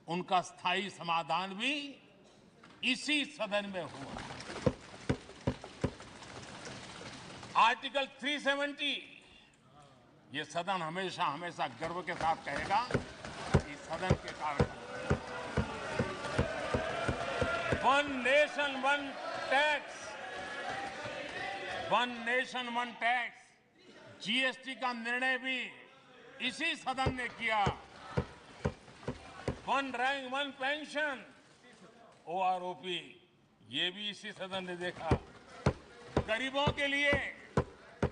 उनका स्थायी समाधान भी इसी सदन में हुआ। आर्टिकल 370 ये सदन हमेशा हमेशा गर्व के साथ कहेगा इस सदन के कारण one nation one tax, one nation one tax, GST का निर्णय भी इसी सदन ने किया। One rank one pension, OROP, ये भी इसी सदन ने देखा। गरीबों के लिए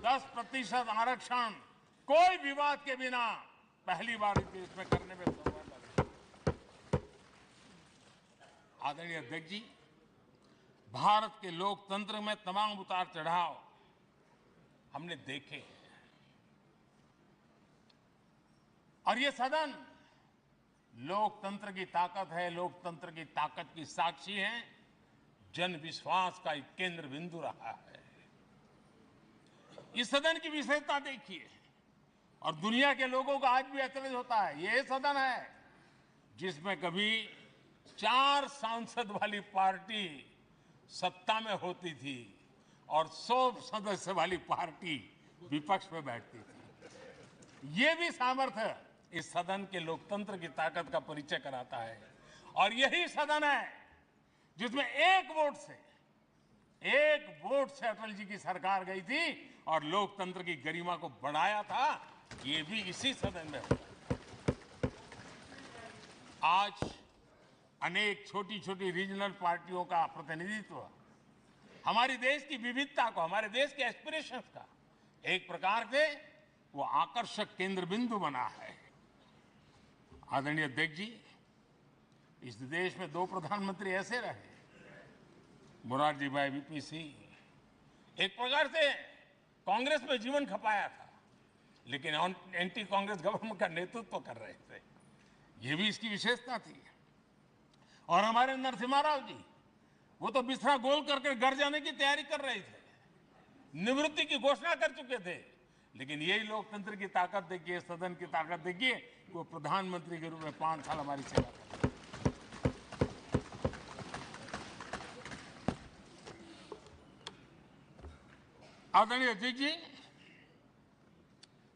10% आरक्षण कोई विवाद के बिना पहली बार इस देश में करने में सफल रहे। आदरणीय अध्यक्ष जी, भारत के लोकतंत्र में तमाम उतार चढ़ाव हमने देखे हैं और ये सदन लोकतंत्र की ताकत है, लोकतंत्र की ताकत की साक्षी है, जन विश्वास का एक केंद्र बिंदु रहा है। इस सदन की विशेषता देखिए और दुनिया के लोगों को आज भी आश्चर्य होता है। यह सदन है जिसमें कभी 4 सांसद वाली पार्टी सत्ता में होती थी और 100 सदस्य वाली पार्टी विपक्ष में बैठती थी। ये भी सामर्थ्य इस सदन के लोकतंत्र की ताकत का परिचय कराता है। और यही सदन है जिसमें एक वोट से अटल जी की सरकार गई थी और लोकतंत्र की गरिमा को बढ़ाया था। ये भी इसी सदन में हुआ। आज अनेक छोटी छोटी रीजनल पार्टियों का प्रतिनिधित्व हमारे देश की विविधता को, हमारे देश के एस्पिरेशंस का एक प्रकार से वो आकर्षक केंद्र बिंदु बना है। आदरणीय अध्यक्ष जी, इस देश में 2 प्रधानमंत्री ऐसे रहे, मोरारजी भाई वीपी सिंह। एक प्रकार से कांग्रेस में जीवन खपाया था, लेकिन एंटी कांग्रेस गवर्नमेंट का नेतृत्व कर रहे थे। ये भी इसकी विशेषता थी। और हमारे नरसिम्हा राव जी, वो तो बिस्तरा गोल करके घर जाने की तैयारी कर रहे थे, निवृत्ति की घोषणा कर चुके थे। लेकिन यही लोकतंत्र की ताकत देखिए, सदन की ताकत देखिए, वो प्रधानमंत्री के रूप में 5 साल हमारी सेवा कर। आदरणीय अध्यक्ष जी,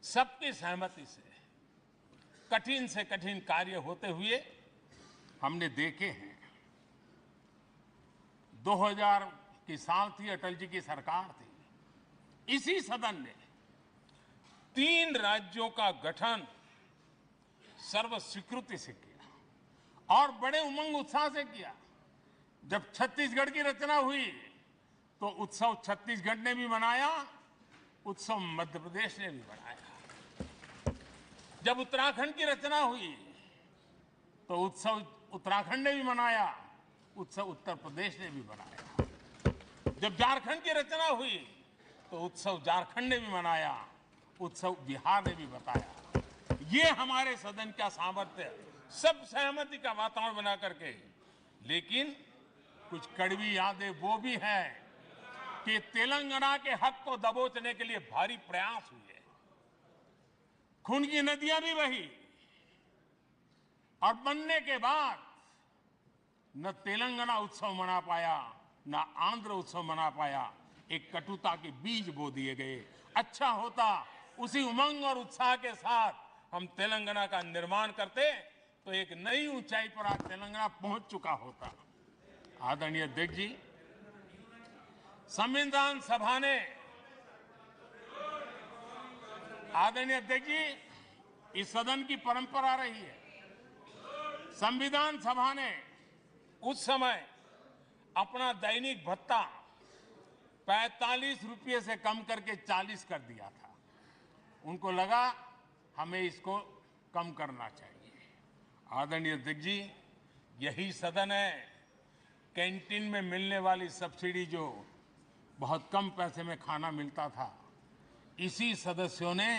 सबकी सहमति से कठिन कार्य होते हुए हमने देखे हैं। 2000 की साल थी, अटल जी की सरकार थी। इसी सदन ने 3 राज्यों का गठन सर्व स्वीकृति से किया और बड़े उमंग उत्साह से किया। जब छत्तीसगढ़ की रचना हुई तो उत्सव छत्तीसगढ़ ने भी मनाया, उत्सव मध्य प्रदेश ने भी मनाया। जब उत्तराखंड की रचना हुई तो उत्सव उत्तराखंड ने भी मनाया, उत्सव उत्तर प्रदेश ने भी मनाया। जब झारखंड की रचना हुई तो उत्सव झारखंड ने भी मनाया, उत्सव बिहार ने भी बताया। ये हमारे सदन का सामर्थ्य, सब सहमति का वातावरण बना करके। लेकिन कुछ कड़वी यादें वो भी हैं कि तेलंगाना के हक को दबोचने के लिए भारी प्रयास हुए, खून की नदियां भी बही और बनने के बाद न तेलंगाना उत्सव मना पाया, न आंध्र उत्सव मना पाया। एक कटुता के बीज बो दिए गए। अच्छा होता उसी उमंग और उत्साह के साथ हम तेलंगाना का निर्माण करते तो एक नई ऊंचाई पर आज तेलंगाना पहुंच चुका होता। आदरणीय अध्यक्ष जी, संविधान सभा ने, आदरणीय अध्यक्ष जी, इस सदन की परंपरा रही है। संविधान सभा ने उस समय अपना दैनिक भत्ता 45 रुपये से कम करके 40 कर दिया था। उनको लगा हमें इसको कम करना चाहिए। आदरणीय अध्यक्ष जी, यही सदन है कैंटीन में मिलने वाली सब्सिडी, जो बहुत कम पैसे में खाना मिलता था, इसी सदस्यों ने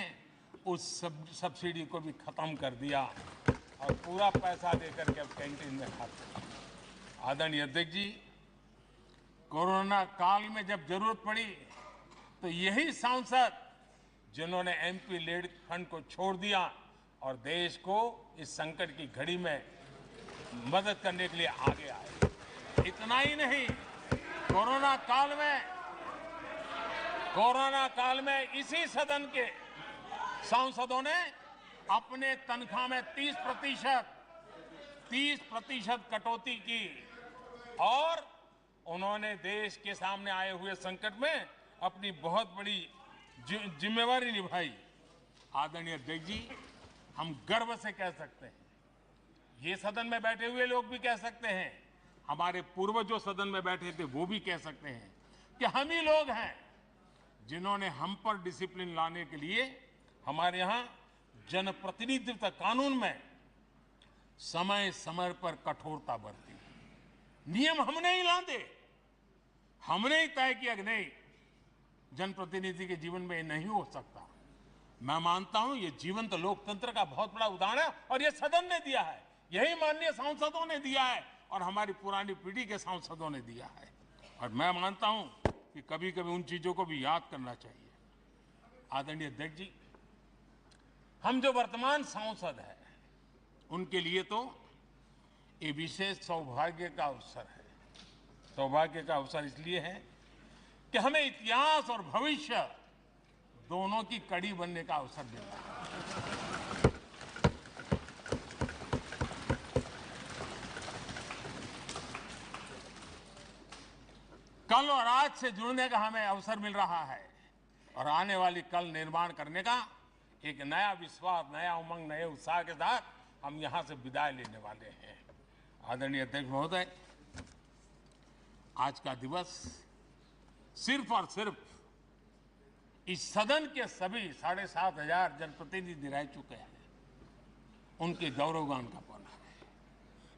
उस सब्सिडी को भी खत्म कर दिया और पूरा पैसा देकर के अब कैंटीन में खाते हैं। आदरणीय अध्यक्ष जी, कोरोना काल में जब जरूरत पड़ी तो यही सांसद जिन्होंने एमपी लेड फंड को छोड़ दिया और देश को इस संकट की घड़ी में मदद करने के लिए आगे आए। इतना ही नहीं, कोरोना काल में इसी सदन के सांसदों ने अपने तनख्वाह में 30% कटौती की और उन्होंने देश के सामने आए हुए संकट में अपनी बहुत बड़ी जिम्मेवारी निभाई। आदरणीय अध्यक्ष जी, हम गर्व से कह सकते हैं, ये सदन में बैठे हुए लोग भी कह सकते हैं, हमारे पूर्वज जो सदन में बैठे थे वो भी कह सकते हैं कि हम ही लोग हैं जिन्होंने हम पर डिसिप्लिन लाने के लिए हमारे यहां जनप्रतिनिधित्व कानून में समय समय पर कठोरता बरती। नियम हमने ही लादे, हमने ही तय किया कि नहीं, जनप्रतिनिधि के जीवन में ये नहीं हो सकता। मैं मानता हूं ये जीवंत लोकतंत्र का बहुत बड़ा उदाहरण है और ये सदन ने दिया है, यही माननीय सांसदों ने दिया है और हमारी पुरानी पीढ़ी के सांसदों ने दिया है। और मैं मानता हूं कि कभी कभी उन चीजों को भी याद करना चाहिए। आदरणीय अध्यक्ष जी, हम जो वर्तमान सांसद हैं उनके लिए तो ये विशेष सौभाग्य का अवसर है। सौभाग्य का अवसर इसलिए है कि हमें इतिहास और भविष्य दोनों की कड़ी बनने का अवसर मिला है। कल और आज से जुड़ने का हमें अवसर मिल रहा है और आने वाली कल निर्माण करने का एक नया विश्वास, नया उमंग, नए उत्साह के साथ हम यहां से विदाई लेने वाले हैं। आदरणीय अध्यक्ष महोदय, आज का दिवस सिर्फ और सिर्फ इस सदन के सभी 7,500 जनप्रतिनिधि रह चुके हैं उनके गौरवगान का पल है।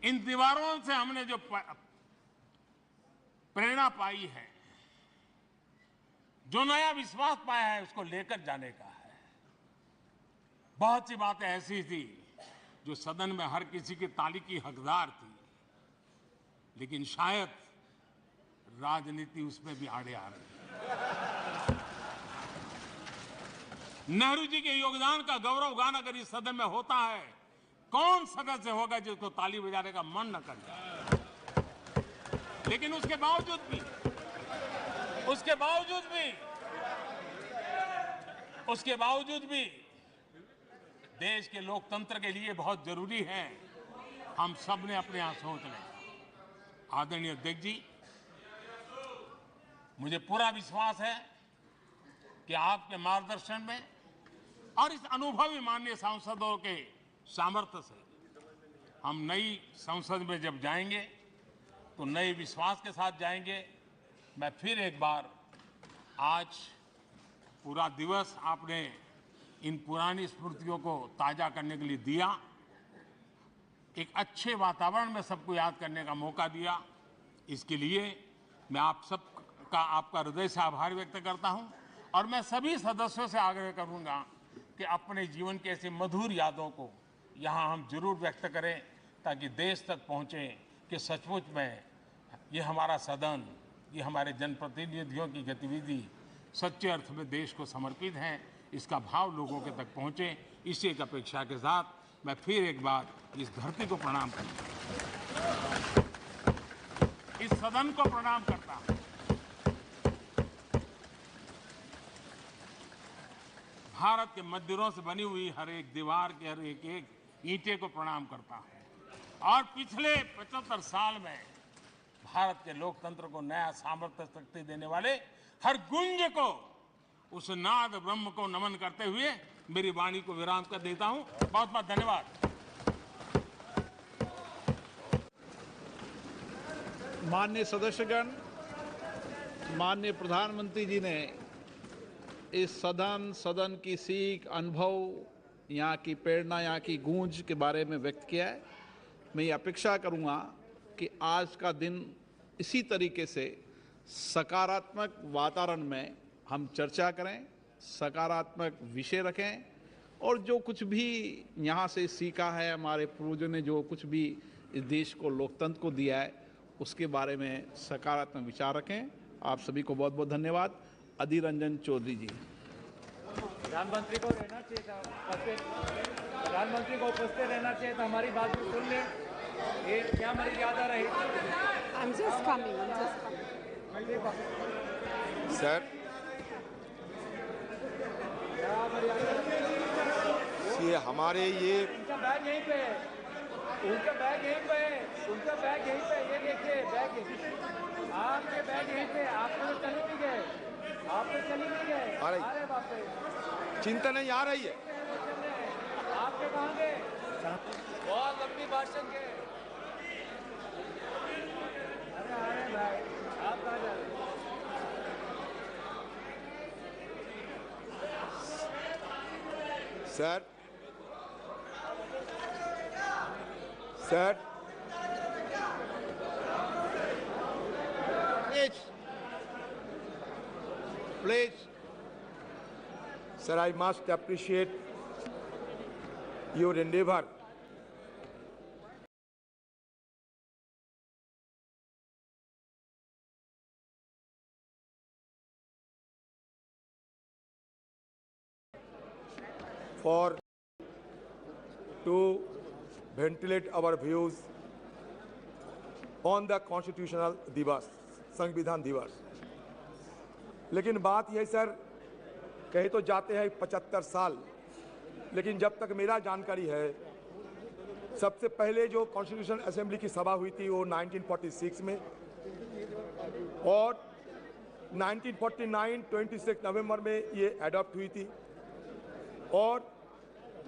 इन दीवारों से हमने जो प्रेरणा पाई है, जो नया विश्वास पाया है, उसको लेकर जाने का है। बहुत सी बातें ऐसी थी जो सदन में हर किसी की ताली की हकदार थी, लेकिन शायद राजनीति उसमें भी आड़े आ रही है। नेहरू जी के योगदान का गौरवगान अगर इस सदन में होता है, कौन सदस्य होगा जिसको ताली बजाने का मन न कर जाए। लेकिन उसके बावजूद भी देश के लोकतंत्र के लिए बहुत जरूरी है हम सब ने अपने यहां सोच लें। आदरणीय अध्यक्ष जी, मुझे पूरा विश्वास है कि आपके मार्गदर्शन में और इस अनुभवी माननीय सांसदों के सामर्थ्य से हम नई संसद में जब जाएंगे तो नए विश्वास के साथ जाएंगे। मैं फिर एक बार, आज पूरा दिवस आपने इन पुरानी स्मृतियों को ताजा करने के लिए दिया, एक अच्छे वातावरण में सबको याद करने का मौका दिया, इसके लिए मैं आप सबका, आपका हृदय से आभार व्यक्त करता हूं। और मैं सभी सदस्यों से आग्रह करूंगा कि अपने जीवन की ऐसी मधुर यादों को यहां हम जरूर व्यक्त करें, ताकि देश तक पहुंचे कि सचमुच में ये हमारा सदन, ये हमारे जनप्रतिनिधियों की गतिविधि सच्चे अर्थ में देश को समर्पित है, इसका भाव लोगों के तक पहुंचे। इसी एक अपेक्षा के साथ मैं फिर एक बार इस धरती को प्रणाम करता हूं, इस सदन को प्रणाम करता हूं। भारत के मंदिरों से बनी हुई हर एक दीवार के हर एक ईंटे को प्रणाम करता हूं और पिछले 75 साल में भारत के लोकतंत्र को नया सामर्थ्य शक्ति देने वाले हर गुंज को, उस नाद ब्रह्म को नमन करते हुए मेरी वाणी को विराम कर देता हूं। बहुत बहुत धन्यवाद। माननीय सदस्यगण, माननीय प्रधानमंत्री जी ने इस सदन की सीख, अनुभव, यहाँ की प्रेरणा, यहाँ की गूंज के बारे में व्यक्त किया है। मैं ये अपेक्षा करूँगा कि आज का दिन इसी तरीके से सकारात्मक वातावरण में हम चर्चा करें, सकारात्मक विषय रखें और जो कुछ भी यहाँ से सीखा है, हमारे पूर्वजों ने जो कुछ भी इस देश को, लोकतंत्र को दिया है, उसके बारे में सकारात्मक विचार रखें। आप सभी को बहुत बहुत धन्यवाद। अधीर रंजन चौधरी जी। प्रधानमंत्री को रहना चाहिए था, प्रधानमंत्री को उपस्थित रहना चाहिए था, हमारी बात भी सुन लें। ये क्या मर्यादा रही? I'm just coming. I'm just coming. Sir ये हमारे ये उनका बैग यहीं पे है, उनका बैग यहीं पे है, उनका बैग यहीं पे है। ये देखिए बैग, आपके बैग यहीं पे है। आप तो चले नहीं गए, आप तो चले नहीं गए। आ रही। आ रहे बाप रे, चिंता नहीं आ रही है। आपके कहाँ गए? बहुत लंबी भाषण के। अरे आ रहे भाई, आप कहाँ जा रहे हैं? Sir sir Please. Sir, I must appreciate your endeavor for to ventilate our views on the constitutional दिवस, संविधान दिवस। लेकिन बात यह सर, कहे तो जाते हैं 75 साल, लेकिन जब तक मेरा जानकारी है, सबसे पहले जो कॉन्स्टिट्यूशन असेंबली की सभा हुई थी वो 1946 में, और 1949 26 नवंबर में ये अडॉप्ट हुई थी, और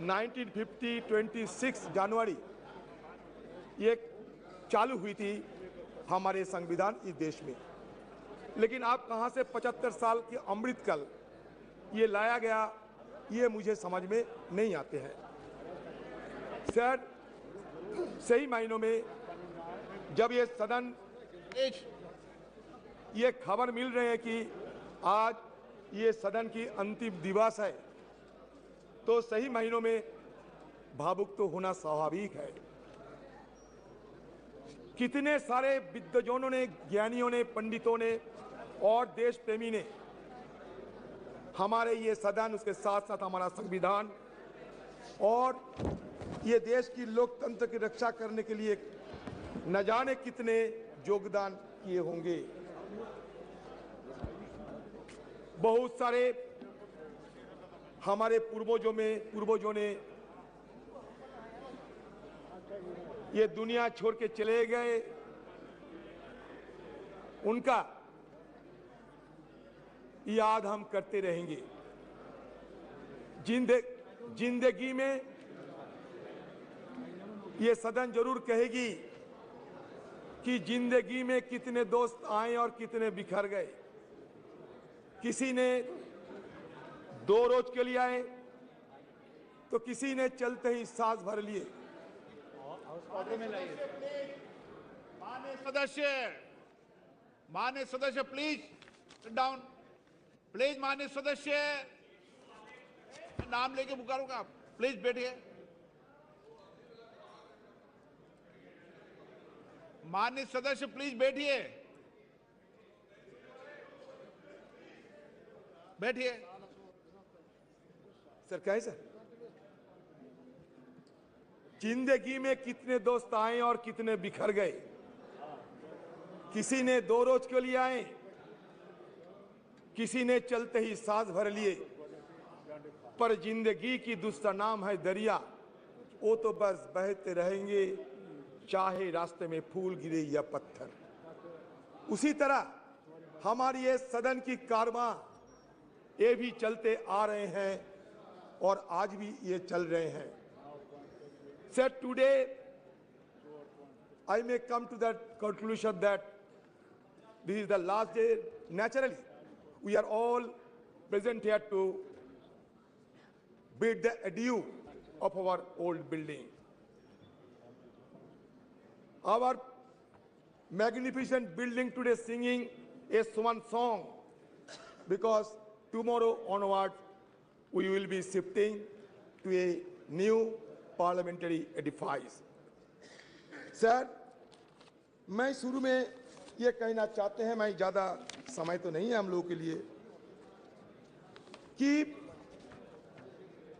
1950 26 जनवरी ये चालू हुई थी हमारे संविधान इस देश में। लेकिन आप कहां से 75 साल के अमृतकाल ये लाया गया, ये मुझे समझ में नहीं आते हैं सर। सही मायनों में जब ये सदन ये खबर मिल रही है कि आज ये सदन की अंतिम दिवस है, तो सही महीनों में भावुक तो होना स्वाभाविक है। कितने सारे विद्वजनों ने, ज्ञानियों ने, पंडितों ने और देश प्रेमी ने हमारे ये सदन, उसके साथ साथ हमारा संविधान और ये देश की लोकतंत्र की रक्षा करने के लिए न जाने कितने योगदान किए होंगे। बहुत सारे हमारे पूर्वजों ने ये दुनिया छोड़ के चले गए, उनका याद हम करते रहेंगे। जिंदगी में ये सदन जरूर कहेगी कि जिंदगी में कितने दोस्त आए और कितने बिखर गए। किसी ने 2 रोज के लिए आए, तो किसी ने चलते ही सांस भर लिए। माननीय सदस्य प्लीज सिट डाउन। प्लीज माननीय सदस्य, नाम लेके पुकारूंगा, आप प्लीज बैठिए। माननीय सदस्य प्लीज बैठिए, बैठिए। सर कहे सर, जिंदगी में कितने दोस्त आए और कितने बिखर गए। किसी ने 2 रोज के लिए आए, किसी ने चलते ही सांस भर लिए। पर जिंदगी की दूसरा नाम है दरिया, वो तो बस बहते रहेंगे, चाहे रास्ते में फूल गिरे या पत्थर। उसी तरह हमारी ये सदन की कारवां ये भी चलते आ रहे हैं और आज भी ये चल रहे हैं। Sir, today I may come to that conclusion that this is the last day. Naturally, we are all present here to bid the adieu of our old building. Our magnificent building today singing a swan song, because tomorrow onward we will be shifting to a new parliamentary edifice. Sir, मैं शुरू में ये कहना चाहते हैं, मैं ज़्यादा समय तो नहीं है हम लोगों के लिए, कि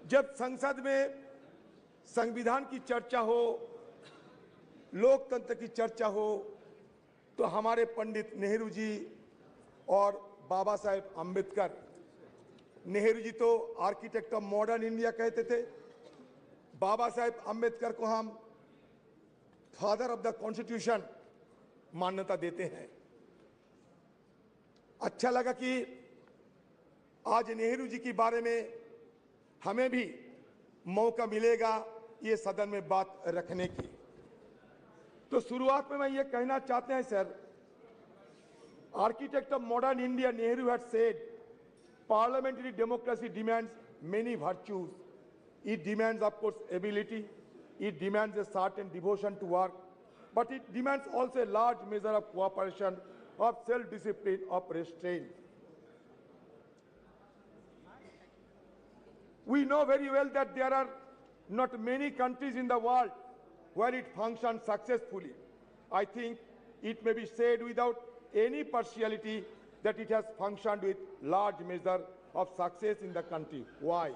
जब संसद में संविधान की चर्चा हो लोकतंत्र की चर्चा हो तो हमारे पंडित नेहरू जी और बाबा साहेब अम्बेडकर, नेहरू जी तो आर्किटेक्ट ऑफ मॉडर्न इंडिया कहते थे, बाबा साहेब अम्बेडकर को हम फादर ऑफ द कॉन्स्टिट्यूशन मान्यता देते हैं। अच्छा लगा कि आज नेहरू जी के बारे में हमें भी मौका मिलेगा ये सदन में बात रखने की। तो शुरुआत में मैं ये कहना चाहते हैं sir, architect of modern India Nehru had said parliamentary democracy demands many virtues. It demands, of course, ability. It demands a certain devotion to work, but it demands also a large measure of cooperation, of self-discipline, of restraint. We know very well that there are not many countries in the world where it functions successfully. I think it may be said without any partiality that it has functioned with large measure of success in the country. Why?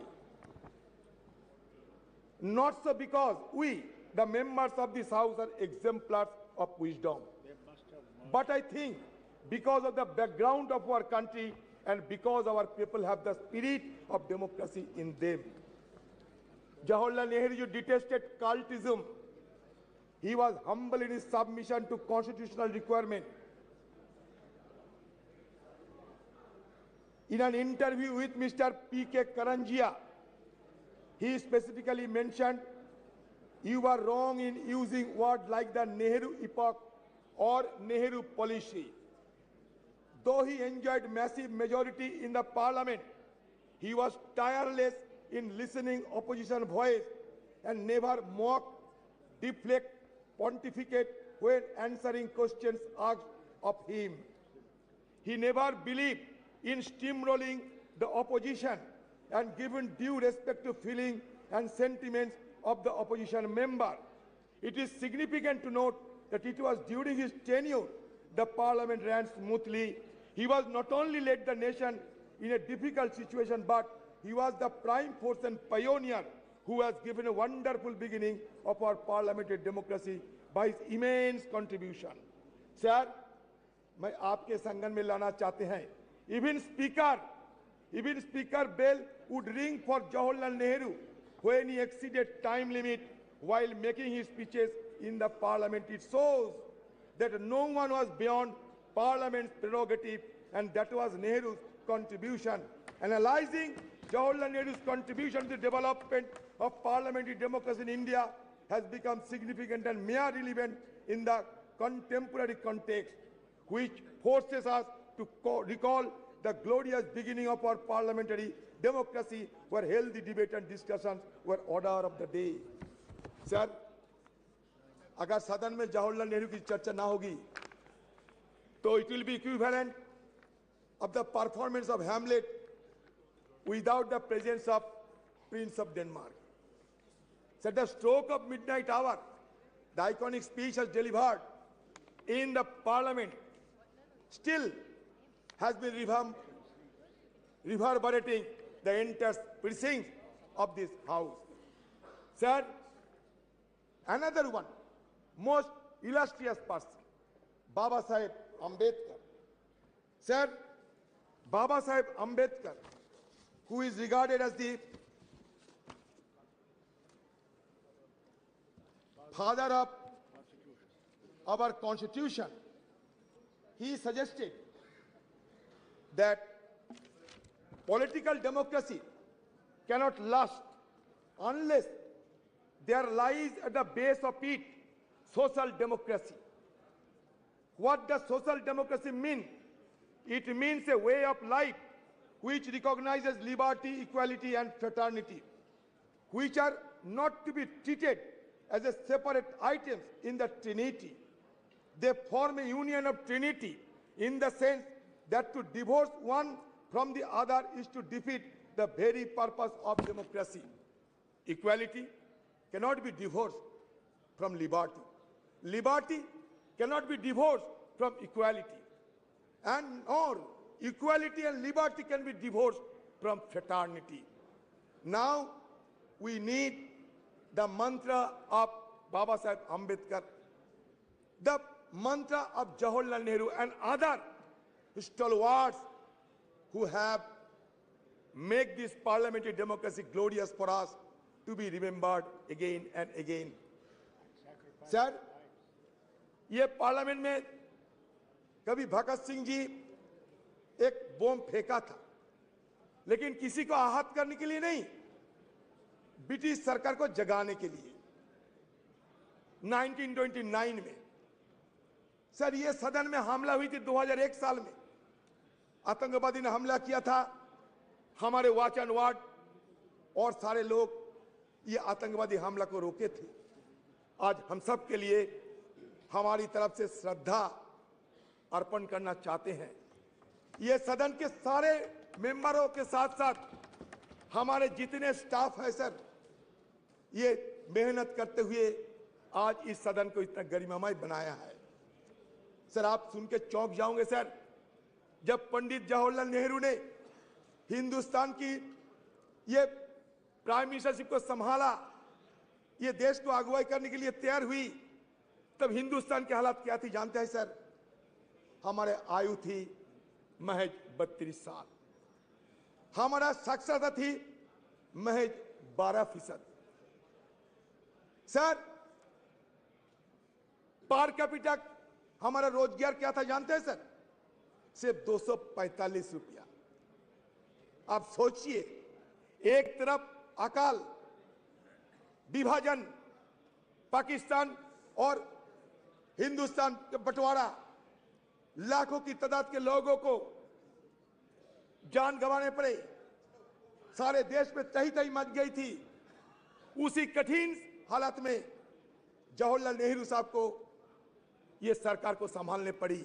Not so because we, the members of this house, are exemplars of wisdom, but I think because of the background of our country and because our people have the spirit of democracy in them. Jawaharlal Nehru detested cultism. He was humble in his submission to constitutional requirement. In an interview with Mr. P.K. Karanjia, he specifically mentioned, "You are wrong in using words like the Nehru epoch or Nehru policy." Though he enjoyed massive majority in the parliament, he was tireless in listening opposition voice and never mock, deflect, pontificate when answering questions asked of him. He never believed in steamrolling the opposition and given due respect to feeling and sentiments of the opposition member. It is significant to note that it was during his tenure the parliament ran smoothly. He was not only led the nation in a difficult situation, but he was the prime force and pioneer who has given a wonderful beginning of our parliamentary democracy by his immense contribution. Sir, मैं आपके संगन में लाना चाहते हैं, even speaker bell would ring for Jawaharlal Nehru when he exceeded time limit while making his speeches in the parliament. It shows that no one was beyond parliament's prerogative, and that was Nehru's contribution. Analyzing Jawaharlal Nehru's contribution to the development of parliamentary democracy in India has become significant and mere relevant in the contemporary context, which forces us to recall the glorious beginning of our parliamentary democracy, where healthy debate and discussions were order of the day. Sir, अगर सदन में जवाहरलाल नेहरू की चर्चा ना होगी, तो it will be equivalent of the performance of Hamlet without the presence of Prince of Denmark. So at the stroke of midnight hour, the iconic speech has delivered in the parliament still has been reverberating the entire precincts of this house. Sir, another one, most illustrious person, Baba Saheb Ambedkar. Sir, Baba Saheb Ambedkar, who is regarded as the father of our constitution, he suggested that political democracy cannot last unless there lies at the base of it social democracy. What does social democracy mean? It means a way of life which recognizes liberty, equality, and fraternity, which are not to be treated as a separate items in the Trinity. They form a union of Trinity in the sense that to divorce one from the other is to defeat the very purpose of democracy. Equality cannot be divorced from liberty. Liberty cannot be divorced from equality. And or equality and liberty can be divorced from fraternity. Now we need the mantra of Baba Saheb Ambedkar the mantra of Jawaharlal Nehru and other stalwarts who have made this parliamentary democracy glorious for us to be remembered again and again. Sir, ये parliament में कभी भगत सिंह जी एक बम फेंका था, लेकिन किसी को आहत करने के लिए नहीं, ब्रिटिश सरकार को जगाने के लिए। 1929 में सर ये सदन में हमला हुई थी। 2001 साल में आतंकवादी ने हमला किया था। हमारे वॉच एंड वार्ड और सारे लोग ये आतंकवादी हमला को रोके थे। आज हम सब के लिए हमारी तरफ से श्रद्धा अर्पण करना चाहते हैं। ये सदन के सारे मेंबरों के साथ साथ हमारे जितने स्टाफ है सर, ये मेहनत करते हुए आज इस सदन को इतना गरिमामय बनाया है। सर आप सुन के चौंक जाओगे सर, जब पंडित जवाहरलाल नेहरू ने हिंदुस्तान की ये प्राइम मिनिस्टरशिप को संभाला, ये देश को अगुवाई करने के लिए तैयार हुई, तब हिंदुस्तान की हालत क्या थी जानते हैं सर? हमारे आयु थी महज 32 साल, हमारा साक्षरता थी महज 12%। सर पर कैपिटा हमारा रोजगार क्या था जानते हैं सर? सिर्फ 245 रुपया। आप सोचिए, एक तरफ अकाल, विभाजन, पाकिस्तान और हिंदुस्तान का बंटवारा, लाखों की तादाद के लोगों को जान गंवाने पड़े, सारे देश में तही तही मच गई थी। उसी कठिन हालात में जवाहरलाल नेहरू साहब को ये सरकार को संभालने पड़ी।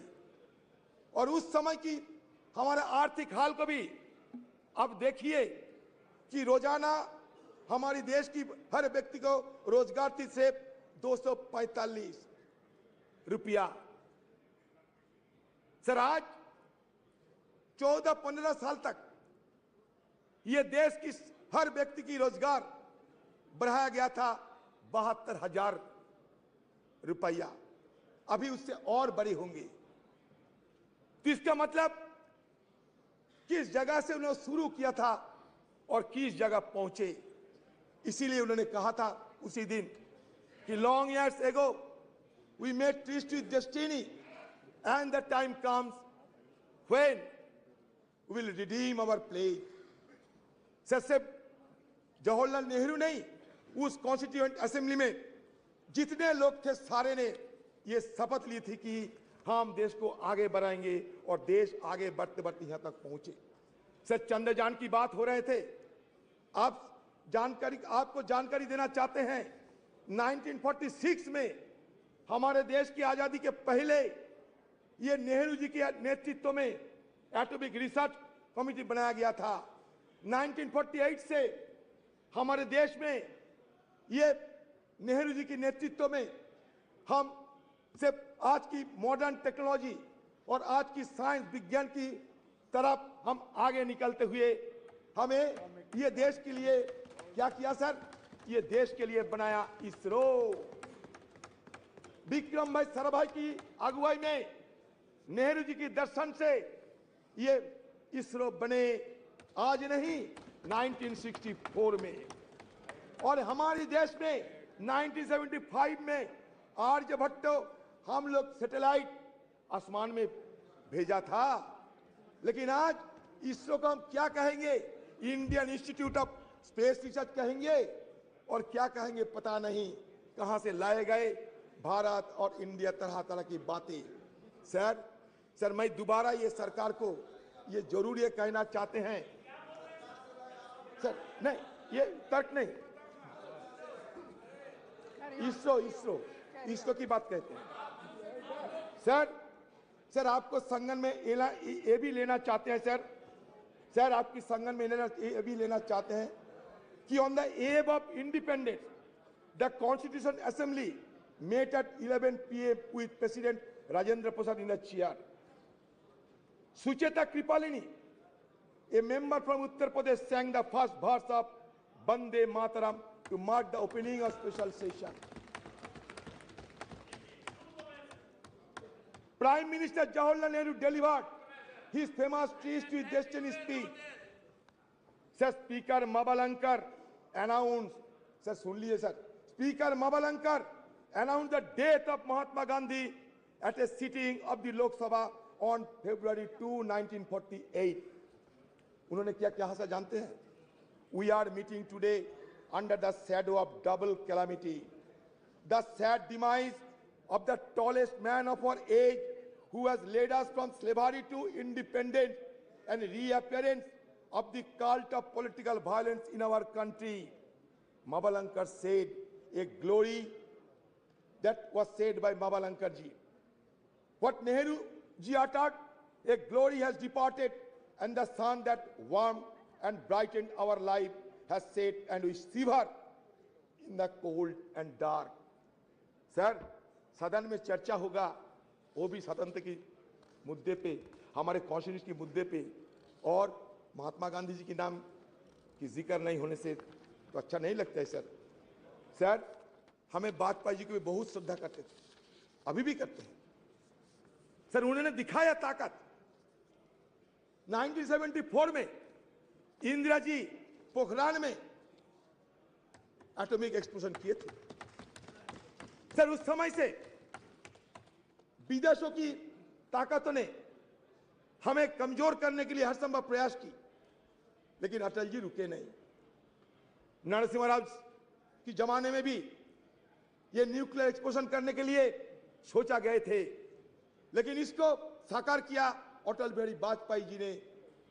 और उस समय की हमारे आर्थिक हाल को भी अब देखिए कि रोजाना हमारी देश की हर व्यक्ति को रोजगार थी सिर्फ 245 रुपया। सर आज 14-15 साल तक ये देश की हर व्यक्ति की रोजगार बढ़ाया गया था 72,000 रुपया, अभी उससे और बड़ी होंगी। तो इसका मतलब किस जगह से उन्होंने शुरू किया था और किस जगह पहुंचे। इसीलिए उन्होंने कहा था उसी दिन कि long years ago we made tryst with destiny and the time comes when we will redeem our pledge. सिर्फ जवाहरलाल नेहरू नहीं, उस कॉन्स्टिट्यूएंट असेंबली में जितने लोग थे सारे ने ये शपथ ली थी कि हम देश को आगे बढ़ाएंगे और देश आगे बढ़ते बढ़ते यहां तक पहुंचे। सर चंद्रयान की बात हो रहे थे, आपको जानकारी देना चाहते हैं 1946 में हमारे देश की आजादी के पहले ये नेहरू जी के नेतृत्व में एटॉमिक रिसर्च कमेटी बनाया गया था। 1948 से हमारे देश में ये नेहरू जी के नेतृत्व में हम सिर्फ आज की मॉडर्न टेक्नोलॉजी और आज की साइंस विज्ञान की तरफ हम आगे निकलते हुए हमें ये देश के लिए क्या किया सर? ये देश के लिए बनाया इसरो। विक्रम भाई साराभाई की अगुवाई में नेहरू जी के दर्शन से ये इसरो बने, आज नहीं 1964 में। और हमारे देश में 1975 में आर्यभट्ट हम लोग सैटेलाइट आसमान में भेजा था। लेकिन आज इसरो को हम क्या कहेंगे? Indian institute of space research कहेंगे और क्या कहेंगे पता नहीं। कहां से लाए गए भारत और इंडिया, तरह तरह की बातें। सर मैं दोबारा ये सरकार को ये जरूर ये कहना चाहते हैं सर, नहीं ये तर्क नहीं, इसरो की बात कहते हैं। सर आपको संगठन में ये भी लेना चाहते हैं सर आपकी संगठन में ये भी लेना चाहते हैं कि on the above of independence the constitution assembly met at 11 PM with President Rajendra Prasad in the chair. Sucheta Kripalini, a member from Uttar Pradesh, sang the first verse of Bande Mataram to mark the opening of special session. Prime Minister Jawaharlal Nehru delivered his famous Trees to Destiny speech. Sir, Speaker Mabalankar announced, sir, सुन लीजिए sir, Speaker Mabalankar announced the death of Mahatma Gandhi at a sitting of the Lok Sabha on February 2, 1948. उन्होंने क्या कहा sir जानते हैं? We are meeting today under the shadow of double calamity. The sad demise of the tallest man of our age who has led us from slavery to independence and reappearance of the cult of political violence in our country. Mabalankar said a glory that was said by Mabalankar ji. What Nehru ji uttered, a glory has departed, and the sun that warmed and brightened our life has set, and we shiver in the cold and dark. Sir, सदन में चर्चा होगा, वो भी स्वतंत्र की मुद्दे पे, हमारे कॉन्स्टिट्यूशन की मुद्दे पे, और महात्मा गांधी जी के नाम की जिक्र नहीं होने से तो अच्छा नहीं लगता है सर। सर, हमें वाजपेयी जी को भी बहुत श्रद्धा करते थे, अभी भी करते हैं। सर, उन्होंने दिखाया ताकत। 1974 में इंदिरा जी पोखरान में एटॉमिक एक्सप्लोजन किए थे। सर, उस समय से विदेशों की ताकतों ने हमें कमजोर करने के लिए हर संभव प्रयास की, लेकिन अटल जी रुके नहीं। नरसिम्हा राव की जमाने में भी ये न्यूक्लियर एक्सप्लोजन करने के लिए सोचा गए थे, लेकिन इसको साकार किया अटल बिहारी वाजपेयी जी ने,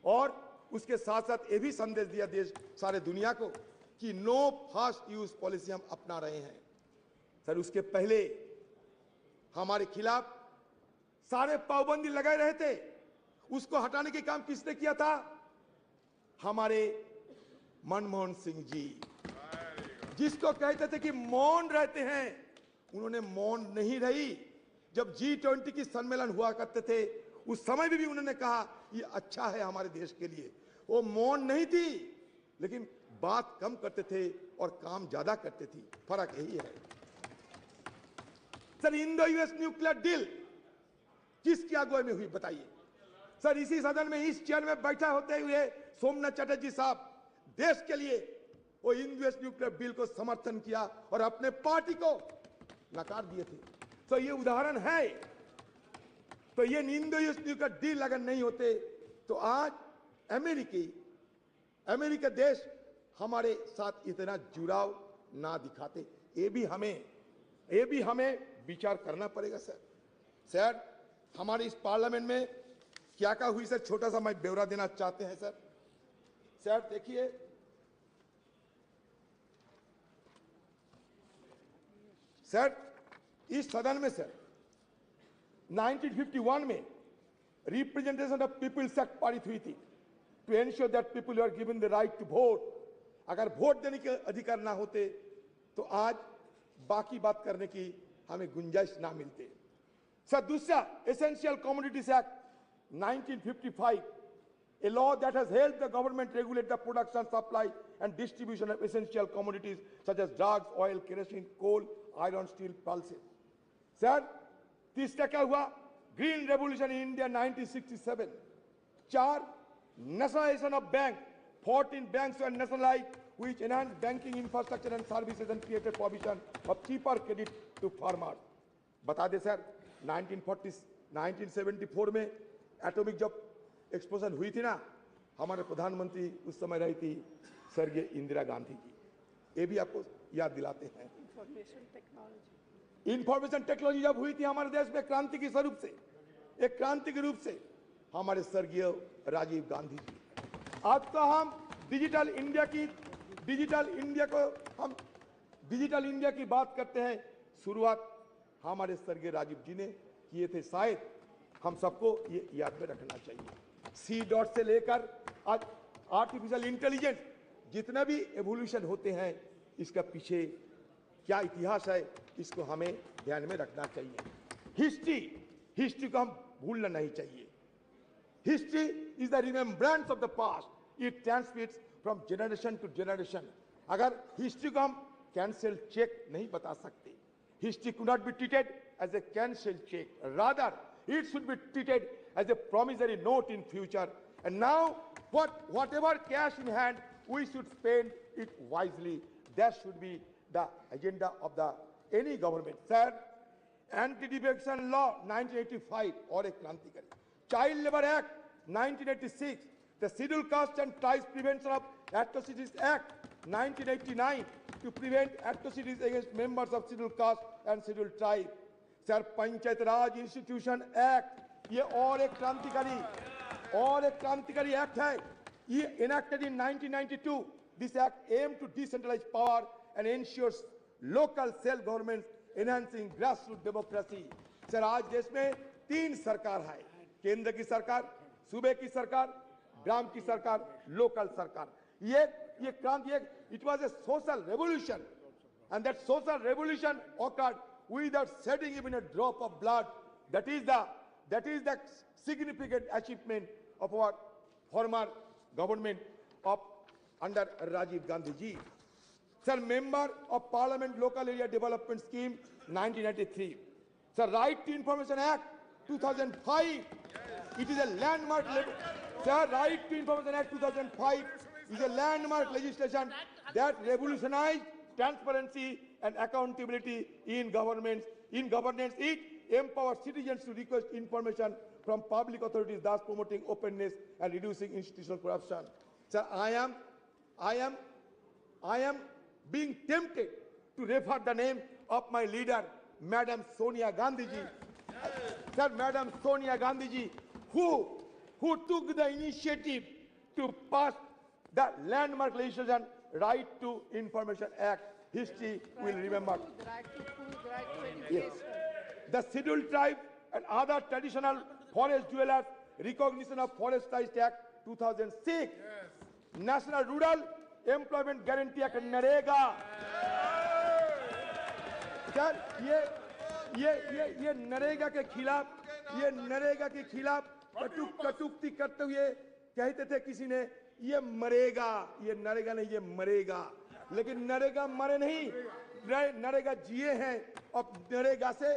और उसके साथ साथ ये भी संदेश दिया देश सारे दुनिया को कि नो फास्ट यूज पॉलिसी हम अपना रहे हैं। सर, उसके पहले हमारे खिलाफ सारे पाबंदी लगाए रहे थे, उसको हटाने के काम किसने किया था? हमारे मनमोहन सिंह जी, जिसको कहते थे कि मौन रहते हैं, उन्होंने मौन नहीं रही। जब G20 की सम्मेलन हुआ करते थे, उस समय भी उन्होंने कहा ये अच्छा है हमारे देश के लिए। वो मौन नहीं थी, लेकिन बात कम करते थे और काम ज्यादा करते थी, फर्क यही है। Sir, Indo US nuclear deal किसकी अगुवाई में हुई बताइए? सर, इसी सदन में इस चेयर में बैठा होते हुए सोमनाथ चटर्जी साहब देश के लिए वो इंडो यूएस न्यूक्लियर बिल को समर्थन किया और अपने पार्टी को नकार दिए थे। तो ये उदाहरण है। तो ये इंडो यूएस न्यूक्लियर डील अगर नहीं होते तो आज अमेरिका देश हमारे साथ इतना जुड़ाव ना दिखाते। ये भी हमें विचार करना पड़ेगा सर। सर, हमारे इस पार्लियामेंट में क्या क्या हुई सर, छोटा सा मैं ब्यौरा देना चाहते हैं सर। सर देखिए, सर इस सदन में सर 1951 में रिप्रेजेंटेशन ऑफ पीपल्स एक्ट पारित हुई थी, to ensure that people are given the right to vote. अगर वोट देने के अधिकार ना होते तो आज बाकी बात करने की हमें गुंजाइश ना मिलते। सर, दूसरा essential commodities act 1955, a law that has helped the government regulate the production, supply and distribution of essential commodities such as drugs, oil, kerosene, coal, iron, steel, pulses. Sir, तीसरा क्या हुआ? Green revolution in India 1967। 4, nationalization of bank, 14 banks were nationalized which enhanced banking infrastructure and services and created provision of cheaper credit to farmers. बता दे sir, 1974 में atomic जब explosion हुई थी ना, हमारे प्रधानमंत्री उस समय रही थी स्वर्गीय इंदिरा गांधी जी। ये भी आपको याद दिलाते हैं। इंफॉर्मेशन टेक्नोलॉजी जब हुई थी हमारे देश में क्रांति के स्वरूप से, एक क्रांति के रूप से, हमारे स्वर्गीय राजीव गांधी जी। आज तो हम डिजिटल इंडिया की बात करते हैं। शुरुआत हमारे स्वर्गीय राजीव जी ने किए थे, शायद हम सबको ये याद में रखना चाहिए। सी डॉट से लेकर आज आर्टिफिशियल इंटेलिजेंस, जितना भी एवोल्यूशन होते हैं, इसका पीछे क्या इतिहास है, इसको हमें ध्यान में रखना चाहिए। हिस्ट्री को हम भूलना नहीं चाहिए। History is the remembrance of the past, it transmits from generation to generation. अगर हिस्ट्री को हम कैंसिल चेक नहीं बता सकते, history could not be treated as a cancel cheque, rather it should be treated as a promissory note in future. And now, whatever cash in hand, we should spend it wisely. That should be the agenda of any government. Sir, Anti-Defecation Law 1985 or a Krantikari. Child Labor Act 1986. The Scheduled Caste and Tribes Prevention of Atrocities Act 1989 to prevent atrocities against members of Scheduled Caste and Scheduled Tribe. Sir, Panchayat Raj Institution Act, ये और एक क्रांतिकारी act है. ये enacted in 1992. This act aims to decentralize power and ensures local self-government, enhancing grassroots democracy. Sir, आज देश में 3 सरकार है. केंद्र की सरकार, सूबे की सरकार, ग्राम की सरकार, लोकल सरकार. ये क्रांति, it was a social revolution, and that social revolution occurred without shedding even a drop of blood. That is the significant achievement of our former government of under Rajiv Gandhi ji. Sir, Member of Parliament Local Area Development Scheme 1993. Sir, Right to Information Act 2005. It is a landmark. Sir, Right to Information Act 2005 is a landmark legislation that revolutionized transparency and accountability in governance. It empowers citizens to request information from public authorities, thus promoting openness and reducing institutional corruption. Sir, I am being tempted to refer the name of my leader, Madam Sonia Gandhi ji. Sir, Madam Sonia Gandhi ji, who took the initiative to pass the landmark legislation, Right to Information Act. History will remember. The right to food, the right to Yes. education. The Scheduled Tribe and other traditional forest dwellers, recognition of Forest Rights Act 2006. National Rural Employment Guarantee Act NREGA. Sir, ये नरेगा के खिलाफ कटुक्ति करते हुए कहते थे किसी ने, ये मरेगा, ये नरेगा नहीं, ये मरेगा. लेकिन नरेगा मरे नहीं, नरेगा जिए हैं. और नरेगा से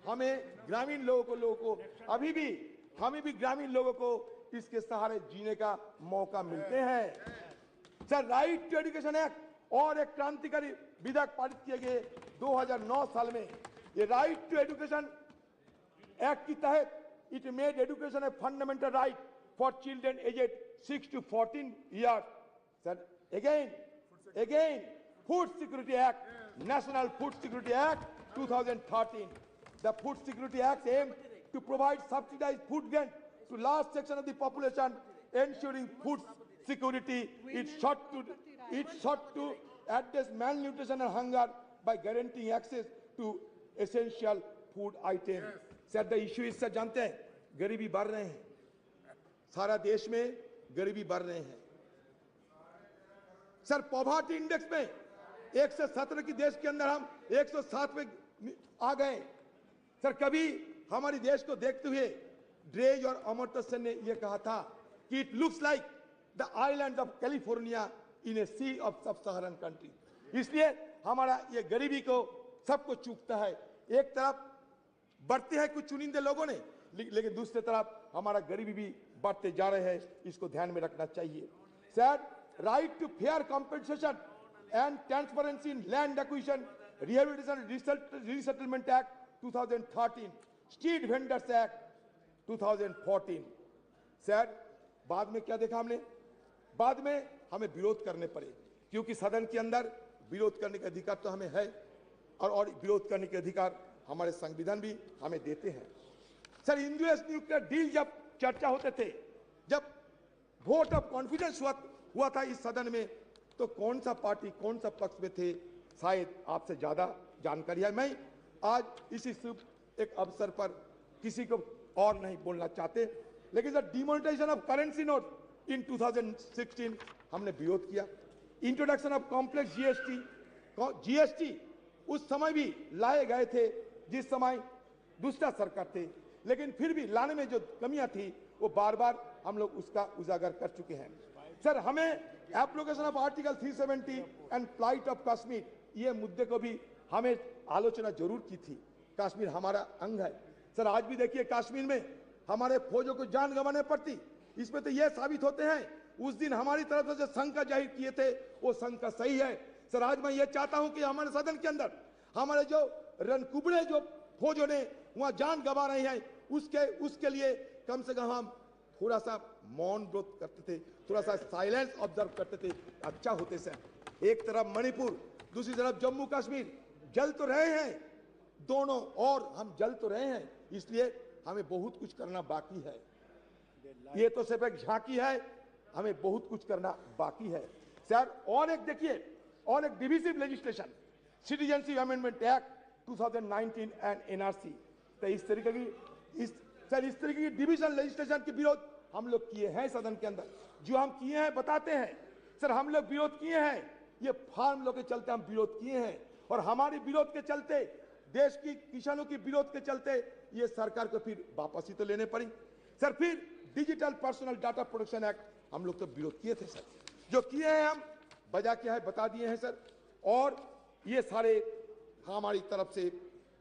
हमें ग्रामीण लोगों को हमें भी ग्रामीण लोगों को इसके सहारे जीने का मौका मिलते हैं. Sir, right to education act और एक क्रांतिकारी विधेयक पारित किए गए 2009 साल में. ये राइट टू एजुकेशन एक्ट के तहत it made education a fundamental right for children aged 6 to 14 years. Sir, again, Food Security Act, National Food Security Act 2013. The Food Security Act aims to provide subsidized food grant to large section of the population, ensuring food security. It sought to address malnutrition and hunger by guaranteeing access to essential food items. Sir, the issue is, sir, जानते हैं, गरीबी बढ़ रहे हैं. सारा देश में गरीबी बढ़ रहे हैं. सर, पॉवर्टी इंडेक्स में 117 की देश के अंदर हम 107 में आ गए. सर, कभी हमारे देश को देखते हुए ड्रेज और अमर्त्य सेन ने यह कहा था कि it looks like the island of California in a sea of sub Saharan country. इसलिए हमारा ये गरीबी को सबको चूकता है. एक तरफ बढ़ते हैं कुछ चुनिंदे लोगों ने, लेकिन दूसरी तरफ हमारा गरीबी भी बढ़ते जा रहे हैं. इसको ध्यान में रखना चाहिए. Sir, right to fair compensation and transparency in land acquisition, rehabilitation resettlement act 2013, street vendors act 2014. Sir, बाद में क्या देखा हमने? बाद में हमें विरोध करने पड़े, क्योंकि सदन के अंदर विरोध करने का अधिकार तो हमें है, और विरोध करने के अधिकार हमारे संविधान भी हमें देते हैं. सर, यूएस न्यूक्लियर डील जब चर्चा होते थे, जब वोट ऑफ कॉन्फिडेंस हुआ था इस सदन में, तो कौन सा पार्टी कौन सा पक्ष में थे, शायद आपसे ज्यादा जानकारी है. मैं आज इसी शुभ एक अवसर पर किसी को और नहीं बोलना चाहते, लेकिन sir, demonetisation of currency note in 2016 हमने विरोध किया. इंट्रोडक्शन ऑफ कॉम्प्लेक्स जीएसटी उस समय भी लाए गए थे जिस समय दूसरा सरकार थे, लेकिन फिर भी लाने में जो कमियां थी वो बार बार हम लोग उसका उजागर कर चुके हैं. सर, हमें application of article 370 and flight of Kashmir, ये मुद्दे को भी हमें आलोचना जरूर की थी. कश्मीर हमारा अंग है, सर आज भी देखिए कश्मीर में हमारे फौजों को जान गंवाने पड़ती, इसमें तो यह साबित होते हैं उस दिन हमारी तरफ से जो शंका जाहिर किए थे वो शंका सही है। सर आज मैं ये चाहता हूं कि हमारे सदन के अंदर हमारे जो रणकुबड़े जो फौजों ने वहां जान गंवा रहे हैं उसके लिए कम से कम हम थोड़ा सा मौन व्रत करते थे, थोड़ा सा साइलेंस ऑब्जर्व करते थे, अच्छा होते सर। एक तरफ मणिपुर, दूसरी तरफ जम्मू कश्मीर जल तो रहे हैं दोनों, और हम जल तो रहे हैं, इसलिए हमें बहुत कुछ करना बाकी है। ये तो सिर्फ एक झांकी है, हमें बहुत कुछ करना बाकी है सर। और एक देखिए, और एक divisive legislation, citizenship amendment act 2019 and NRC, तो इस तरीके की डिविजन लेजिस्लेशन के विरोध हम लोग किए हैं सदन के अंदर। जो हम किए हैं बताते हैं सर, हम लोग विरोध किए हैं, ये फार्म लोग के चलते हम विरोध किए हैं, और हमारे विरोध के चलते, देश की किसानों की विरोध के चलते ये सरकार को फिर वापस ही तो लेने पड़ी सर। फिर digital personal data protection act हम लोग तो विरोध किए थे सर, जो किए हैं हम वजह क्या है बता दिए हैं सर, और ये सारे हमारी तरफ से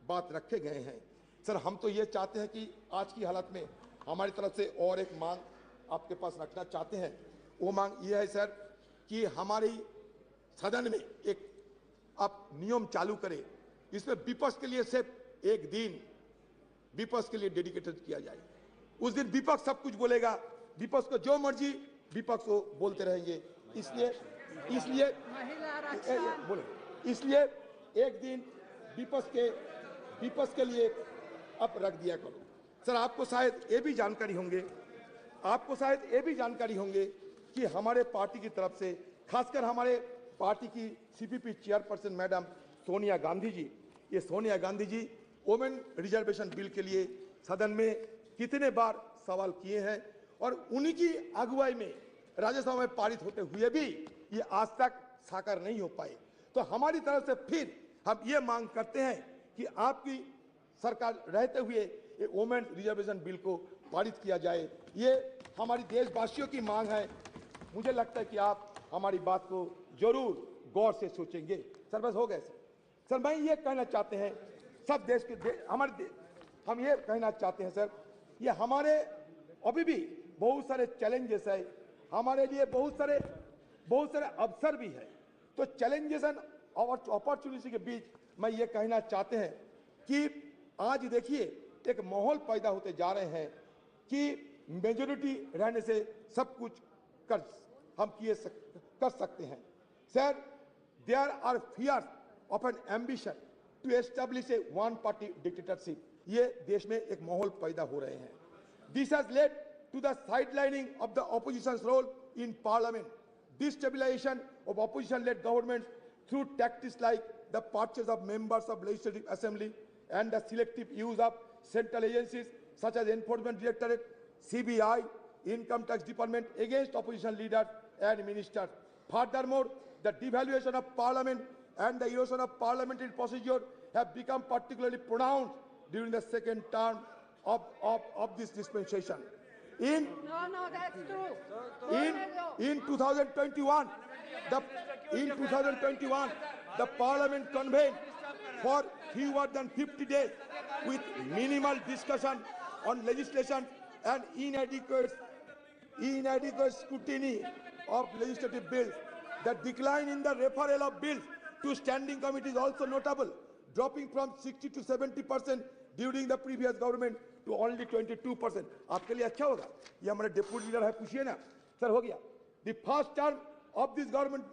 बात रखे गए हैं सर। हम तो ये चाहते हैं कि आज की हालत में हमारी तरफ से और एक मांग आपके पास रखना चाहते हैं। वो मांग ये है सर कि हमारी सदन में एक आप नियम चालू करें, इसमें विपक्ष के लिए सिर्फ एक दिन विपक्ष के लिए डेडिकेटेड किया जाए। उस दिन विपक्ष सब कुछ बोलेगा, विपक्ष को जो मर्जी विपक्ष को बोलते रहेंगे, इसलिए बोले, इसलिए एक दिन विपक्ष के लिए अब रख दिया करो सर। आपको शायद ये भी जानकारी होंगे कि हमारे पार्टी की तरफ से, खासकर हमारे पार्टी की CPP chairperson madam Sonia Gandhi ji, ये Sonia Gandhi ji women reservation bill के लिए सदन में कितने बार सवाल किए हैं, और उन्हीं की अगुवाई में राज्यसभा में पारित होते हुए भी ये आज तक साकार नहीं हो पाए। तो हमारी तरफ से फिर हम ये मांग करते हैं कि आपकी सरकार रहते हुए ये वोमेन रिजर्वेशन बिल को पारित किया जाए। ये हमारी देशवासियों की मांग है। मुझे लगता है कि आप हमारी बात को जरूर गौर से सोचेंगे सर। बस हो गए सर। मैं ये कहना चाहते हैं सब देश के हम ये कहना चाहते हैं सर, ये हमारे अभी भी बहुत सारे चैलेंजेस है, हमारे लिए बहुत सारे अवसर भी है। तो चैलेंजेस और अपॉर्चुनिटी के बीच मैं ये कहना चाहते हैं कि आज देखिए एक माहौल पैदा होते जा रहे हैं कि मेजोरिटी रहने से सब कुछ कर सकते हैं sir. There are fears of an ambition to establish a one party dictatorship, ये देश में एक माहौल पैदा हो रहे हैं। This has led to the sidelining of the opposition's role in parliament, destabilisation of opposition led government through tactics like the purchase of members of legislative assembly and the selective use of central agencies such as Enforcement Directorate, CBI, Income Tax Department against opposition leaders and ministers. Furthermore, the devaluation of parliament and the erosion of parliamentary procedure have become particularly pronounced during the second term of this dispensation. No, that's true. In 2021, the Parliament convened for fewer than 50 days with minimal discussion on legislation and inadequate scrutiny of legislative bills. The decline in the referral of bills to standing committee is also notable, dropping from 60 to 70% during the previous government to only 22%. आपके लिए अच्छा होगा, ये हमारे deputy leader है, पूछिए ना sir. हो गया the first term of this government,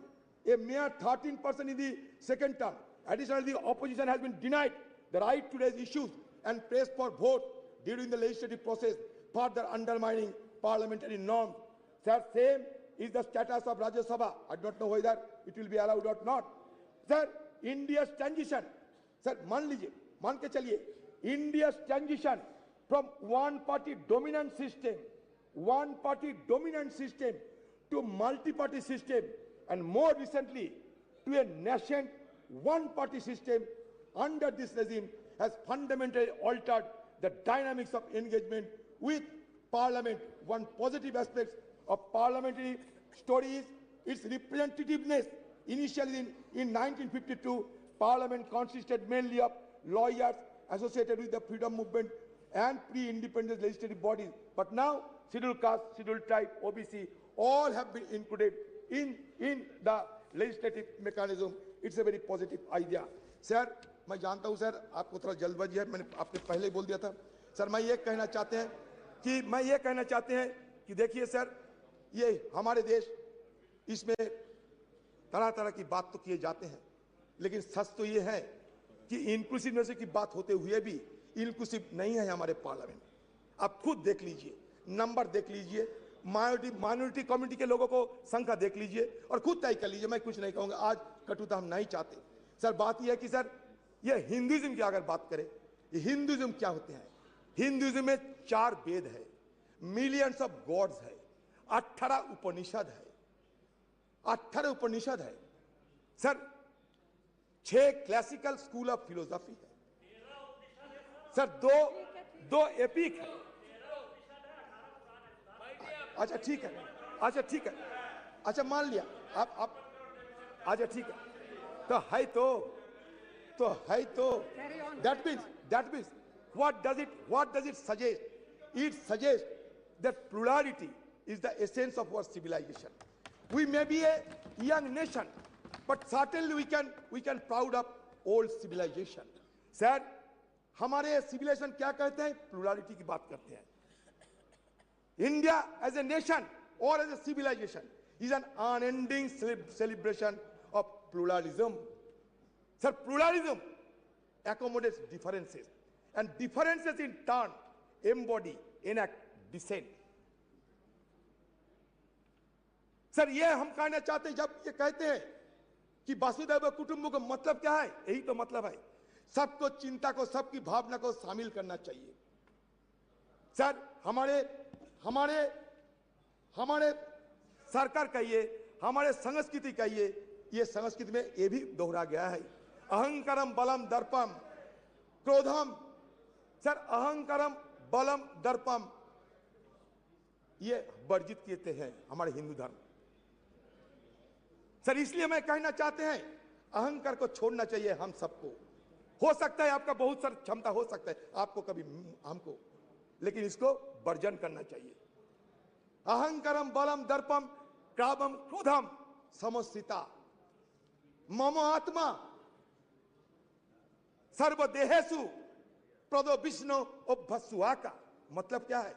a mere 13% in the second term. Additionally, the opposition has been denied the right to raise issues and press for vote during the legislative process, further undermining parliamentary norms. Sir, same is the status of Rajya Sabha. I don't know whether it will be allowed or not. Sir, India's transition, sir, मान के चलिए, India's transition from one-party dominant system to multi-party system, and more recently to a nascent one-party system under this regime has fundamentally altered the dynamics of engagement with Parliament. One positive aspect of parliamentary story is its representativeness. Initially in 1952, Parliament consisted mainly of lawyers associated with the freedom movement, and pre-independence legislative bodies. But now, scheduled caste, scheduled tribe, OBC, all have been included in the legislative mechanism. It's a very positive idea. Sir, मैं जानता हूं sir आपको थोड़ा जल्दबाजी है, मैंने आपने पहले ही बोल दिया था। सर मैं ये कहना चाहते हैं कि देखिए सर, ये हमारे देश, इसमें तरह तरह की बात तो किए जाते हैं, लेकिन सच तो ये है कि इंक्लूसिवनेस की बात होते हुए भी इंक्लूसिव नहीं है हमारे पार्लियामेंट। आप खुद देख लीजिए, नंबर देख लीजिए, माइनॉरिटी कम्युनिटी के लोगों को संख्या देख लीजिए और खुद तय कर लीजिए। मैं कुछ नहीं कहूंगा, आज कटुता हम नहीं चाहते। सर बात यह है कि सर ये हिंदुइज्म की अगर बात करें, ये हिंदुइज्म क्या होते हैं? हिंदुइज्म में 4 वेद है, मिलियंस ऑफ गॉड्स है, 18 उपनिषद है sir, 6 classical school of philosophy है सर, दो एपिक है। अच्छा ठीक है, अच्छा मान लिया आप अच्छा ठीक है, तो है तो that means what does it suggest? It suggests that plurality is the essence of our civilization. We may be a young nation, but certainly we can proud of old civilization. Sir, हमारे civilization क्या कहते हैं? Plurality की बात करते हैं। India as a nation or as a civilization is an unending celebration of pluralism. Sir, pluralism accommodates differences, and differences in turn embody, enact dissent. Sir ये हम कहना चाहते हैं, जब ये कहते हैं कि वसुधैव कुटुंबकम, मतलब क्या है? यही तो मतलब है, सबको चिंता को, सबकी भावना को शामिल करना चाहिए। सर हमारे सरकार कहिए, हमारे संस्कृति कहिए, ये संस्कृति में ये भी दोहरा गया है, अहंकारम बलम दर्पम क्रोधम। सर अहंकारम बलम दर्पम ये वर्जित किए हैं हमारे हिंदू धर्म। सर इसलिए मैं कहना चाहते हैं, अहंकार को छोड़ना चाहिए हम सबको। हो सकता है आपका बहुत सारी क्षमता हो सकता है आपको, कभी हमको, लेकिन इसको वर्जन करना चाहिए। अहंकारम बलम दर्पम क्रामम क्रोधम समस्थिता मम आत्मा सर्वदेहेषु प्रदो विष्णु अभ्यसुआ का मतलब क्या है?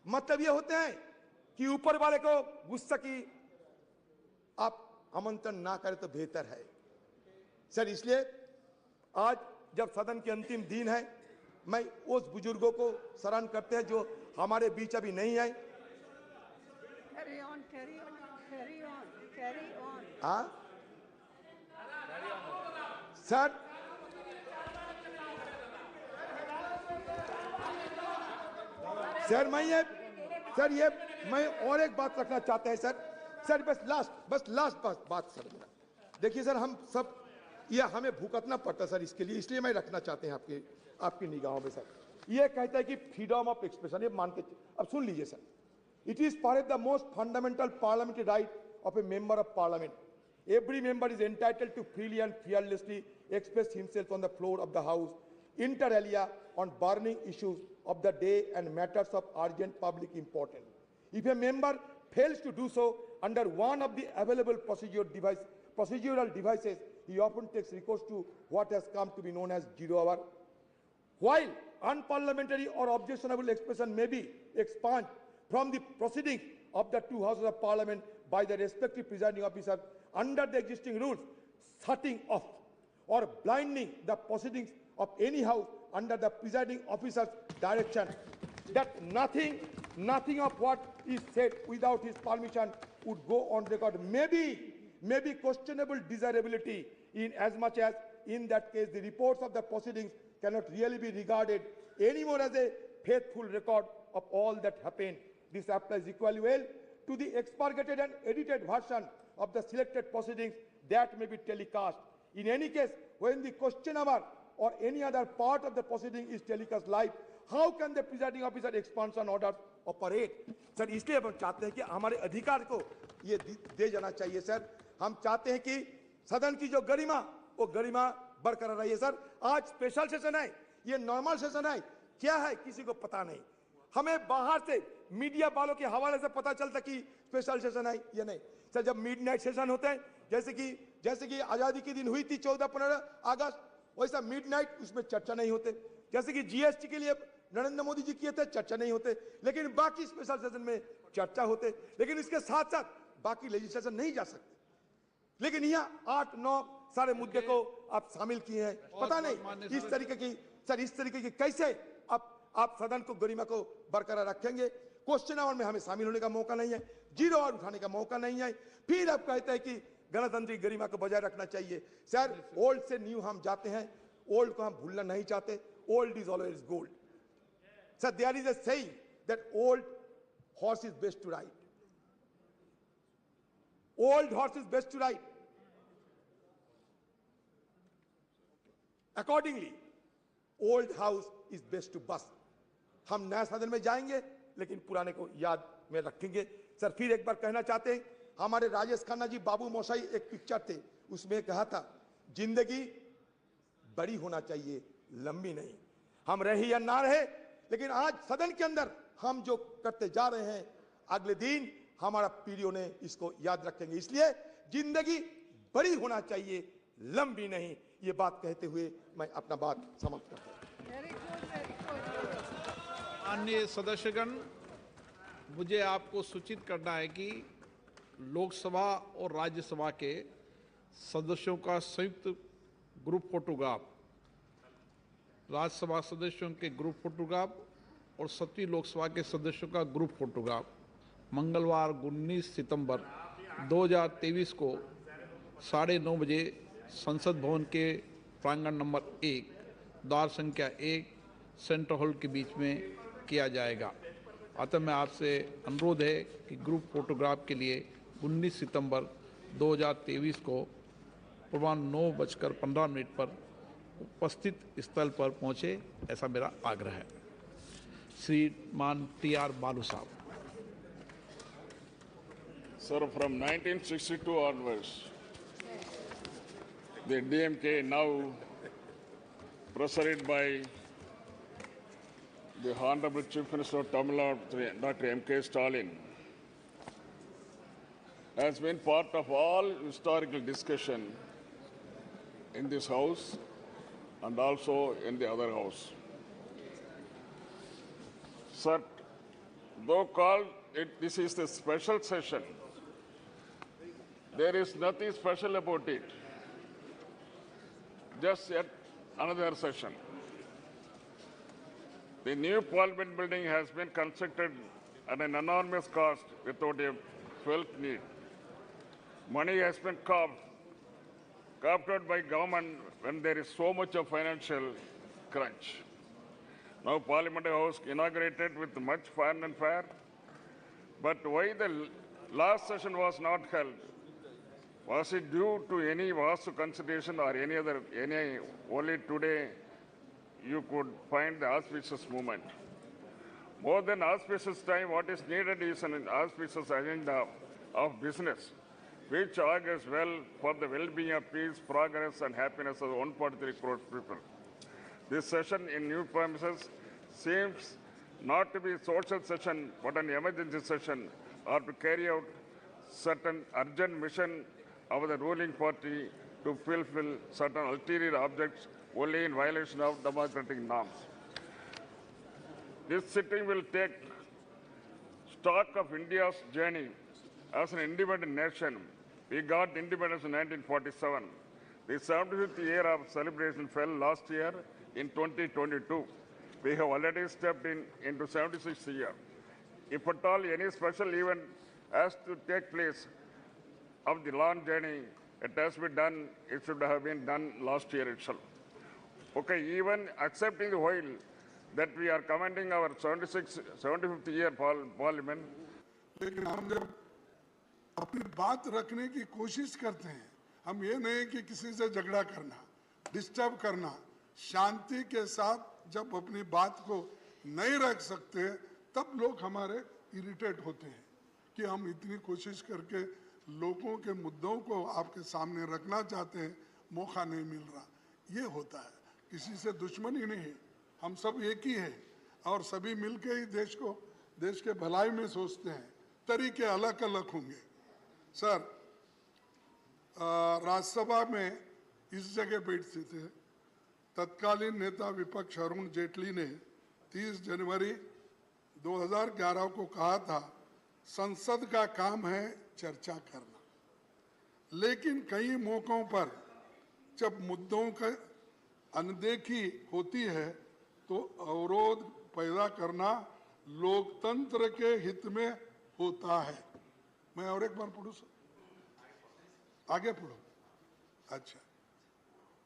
मतलब ये होते हैं कि ऊपर वाले को गुस्सा की आप आमंत्रण ना करें तो बेहतर है। सर इसलिए आज जब सदन के अंतिम दिन है, मैं उस बुजुर्गों को स्मरण करते हैं जो हमारे बीच अभी नहीं है। हाँ सर, मैं और एक बात रखना चाहते हैं सर, बस लास्ट बात सर। देखिए सर, हम सब ये हमें भुगतना पड़ता सर इसके लिए, इसलिए मैं रखना चाहते हैं आपकी निगाहों में सर। ये कहता है कि फ्रीडम ऑफ एक्सप्रेशन, ये मान के अब सुन लीजिए sir. It is perhaps the most fundamental parliamentary right of A member of parliament. Every member is entitled to freely and fearlessly express himself on the floor of the House, inter alia, on burning issues of the day and matters of urgent public importance. If a member fails to do so under one of the available procedural devices, he often takes recourse to what has come to be known as zero hour. While unparliamentary or objectionable expression may be expunged from the proceedings of the two houses of parliament by the respective presiding officer under the existing rules, shutting off or blinding the proceedings of any house under the presiding officer's direction, that nothing of what is said without his permission would go on record, may be questionable desirability, in as much as in that case the reports of the proceedings cannot really be regarded anymore as a faithful record of all that happened. This applies equally well to the expurgated and edited version of the selected proceedings that may be telecast. In any case, when the question hour or any other part of the proceeding is telecast live, how can the presiding officer expansion orders operate? Sir इसलिए हम चाहते हैं कि हमारे अधिकार को ये दे जाना चाहिए सर। हम चाहते हैं कि सदन की जो गरिमा, वो गरिमा बरकरार रही है सर। आज स्पेशल सेशन है, ये नॉर्मल सेशन है, क्या है किसी को पता नहीं। हमें बाहर से मीडिया वालों के हवाले से पता चलता कि स्पेशल सेशन है या नहीं। सर जब मिडनाइट सेशन होते हैं, जैसे कि आजादी के दिन हुई थी 14-15 अगस्त, वैसा मिडनाइट उसमें चर्चा नहीं होते। जैसे कि जीएसटी के लिए नरेंद्र मोदी जी किए थे, चर्चा नहीं होते, लेकिन बाकी स्पेशल सेशन में चर्चा होते। लेकिन इसके साथ साथ बाकी लेजिस्लेशन नहीं जा सकते, लेकिन यहाँ 8-9 सारे मुद्दे को आप शामिल किए हैं। पता नहीं इस तरीके की कैसे आप सदन को गरिमा को बरकरार रखेंगे। क्वेश्चन आवर में हमें शामिल होने का मौका नहीं है, 0 आवर उठाने का मौका नहीं है, फिर आप कहते हैं कि गणतंत्र की गरिमा को बजाय रखना चाहिए। सर ओल्ड से न्यू हम जाते हैं, ओल्ड को हम भूलना नहीं चाहते। Old is always gold. Sir there is a saying that old horse is best to ride, old horse is best to ride. Accordingly old house is best to बस। हम नया सदन में जाएंगे लेकिन पुराने को याद में रखेंगे। सर फिर एक बार कहना चाहते हैं, हमारे राजेश खन्ना जी बाबू मोशाई एक पिक्चर थे, उसमें कहा था जिंदगी बड़ी होना चाहिए, लंबी नहीं। हम रहे या ना रहे, लेकिन आज सदन के अंदर हम जो करते जा रहे हैं, अगले दिन हमारा पीढ़ियों ने इसको याद रखेंगे। इसलिए जिंदगी बड़ी होना चाहिए, लंबी नहीं। ये बात कहते हुए मैं अपना बात समाप्त करता हूं। माननीय सदस्यगण, मुझे आपको सूचित करना है कि लोकसभा और राज्यसभा के सदस्यों का संयुक्त ग्रुप फोटोग्राफ, राज्यसभा सदस्यों के ग्रुप फोटोग्राफ और 7वीं लोकसभा के सदस्यों का ग्रुप फोटोग्राफ मंगलवार 19 सितंबर 2023 को 9:30 बजे संसद भवन के प्रांगण नंबर 1, द्वार संख्या 1, सेंट्रल हॉल के बीच में किया जाएगा। अतः मैं आपसे अनुरोध है कि ग्रुप फोटोग्राफ के लिए 19 सितंबर 2023 को पूर्वाह्न 9:15 पर उपस्थित स्थल पर पहुंचे, ऐसा मेरा आग्रह है। श्रीमान TR बालू साहब। Sir, from 1962 onwards, the DMK, now presided by the Honorable Chief Minister of Tamil Nadu, Dr. M.K. Stalin, has been part of all historical discussion in this House and also in the other House. Sir, though called this is the special session, there is nothing special about it. Just yet another session. The new Parliament building has been constructed at an enormous cost without a felt need. Money has been carved out by government when there is so much of financial crunch. Now Parliament House inaugurated with much fun and fair. But why the last session was not held? Was it due to any vastu consideration or any only today you could find the auspicious moment? More than auspicious time, what is needed is an auspicious agenda of business, which augurs well for the well-being of peace, progress, and happiness of 1.3 crore people. This session in new premises seems not to be a social session, but an emergency session, or to carry out certain urgent mission of the ruling party to fulfill certain ulterior objects only in violation of democratic norms. This sitting will take stock of India's journey as an independent nation. We got independence in 1947. The 75th year of celebration fell last year in 2022. We have already stepped into 76th year. If at all any special event has to take place of the long journey, it has been done, it should have been done last year itself. Okay, even accepting the while that we are commending our 75th year parliament. लेकिन हम जब अपनी बात रखने की कोशिश करते हैं, हम ये नहीं कि किसी से झगड़ा करना, डिस्टर्ब करना, शांति के साथ जब अपनी बात को नहीं रख सकते, तब लोग हमारे इरिटेट होते हैं कि हम इतनी कोशिश करके लोगों के मुद्दों को आपके सामने रखना चाहते हैं, मौका नहीं मिल रहा। ये होता है, किसी से दुश्मनी नहीं है, हम सब एक ही हैं, और सभी मिलके ही देश के भलाई में सोचते हैं। तरीके अलग अलग होंगे। सर, राज्यसभा में इस जगह बैठते थे तत्कालीन नेता विपक्ष अरुण जेटली ने 30 जनवरी 2011 को कहा था, संसद का काम है चर्चा करना, लेकिन कई मौकों पर जब मुद्दों का अनदेखी होती है तो अवरोध पैदा करना लोकतंत्र के हित में होता है। मैं और एक बार पढ़ूं सर, आगे पढ़ो। अच्छा,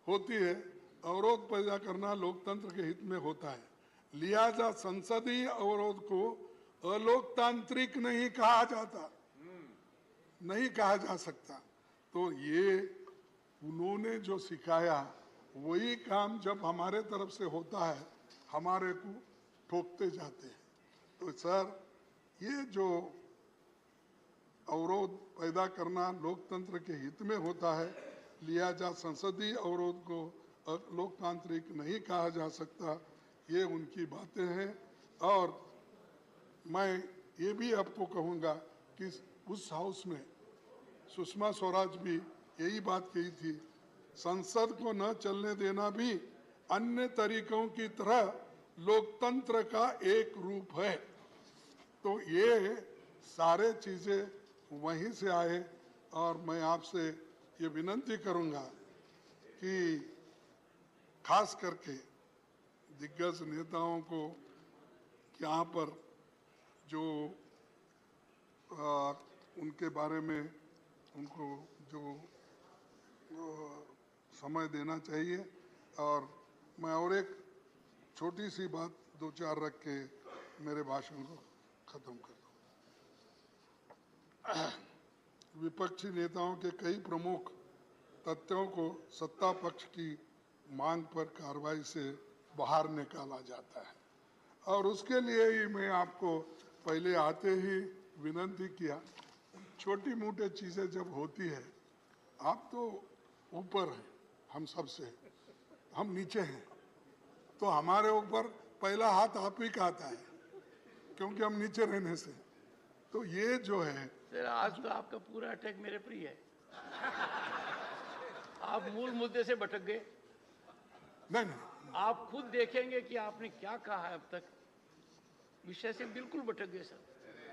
होती है, अवरोध पैदा करना लोकतंत्र के हित में होता है, लिहाजा संसदीय अवरोध को अलोकतांत्रिक नहीं कहा जाता, नहीं कहा जा सकता। तो ये उन्होंने जो सिखाया वही काम जब हमारे तरफ से होता है हमारे को ठोकते जाते हैं। तो सर, ये जो अवरोध पैदा करना लोकतंत्र के हित में होता है, लिहाजा संसदीय अवरोध को लोकतांत्रिक नहीं कहा जा सकता, ये उनकी बातें हैं। और मैं ये भी आपको कहूँगा कि उस हाउस में सुषमा स्वराज भी यही बात कही थी, संसद को न चलने देना भी अन्य तरीकों की तरह लोकतंत्र का एक रूप है। तो ये सारे चीज़ें वहीं से आए। और मैं आपसे ये विनंती करूँगा कि खास करके दिग्गज नेताओं को यहाँ पर जो उनके बारे में उनको जो समय देना चाहिए। और मैं और एक छोटी सी बात दो चार रख के मेरे भाषण को खत्म कर दूँ। विपक्षी नेताओं के कई प्रमुख तथ्यों को सत्ता पक्ष की मांग पर कार्रवाई से बाहर निकाला जाता है, और उसके लिए ही मैं आपको पहले आते ही विनंती किया, छोटी मोटी चीज़ें जब होती है, आप तो ऊपर हैं हम सबसे, हम नीचे हैं, तो हमारे ऊपर पहला हाथ आप ही का आता है, क्योंकि हम नीचे रहने से। तो ये जो है सर, आज तो आपका पूरा अटैक मेरे पर ही है। आप मूल मुद्दे से भटक गए। नहीं, आप खुद देखेंगे कि आपने क्या कहा है अब तक, विषय से बिल्कुल भटक गए सर,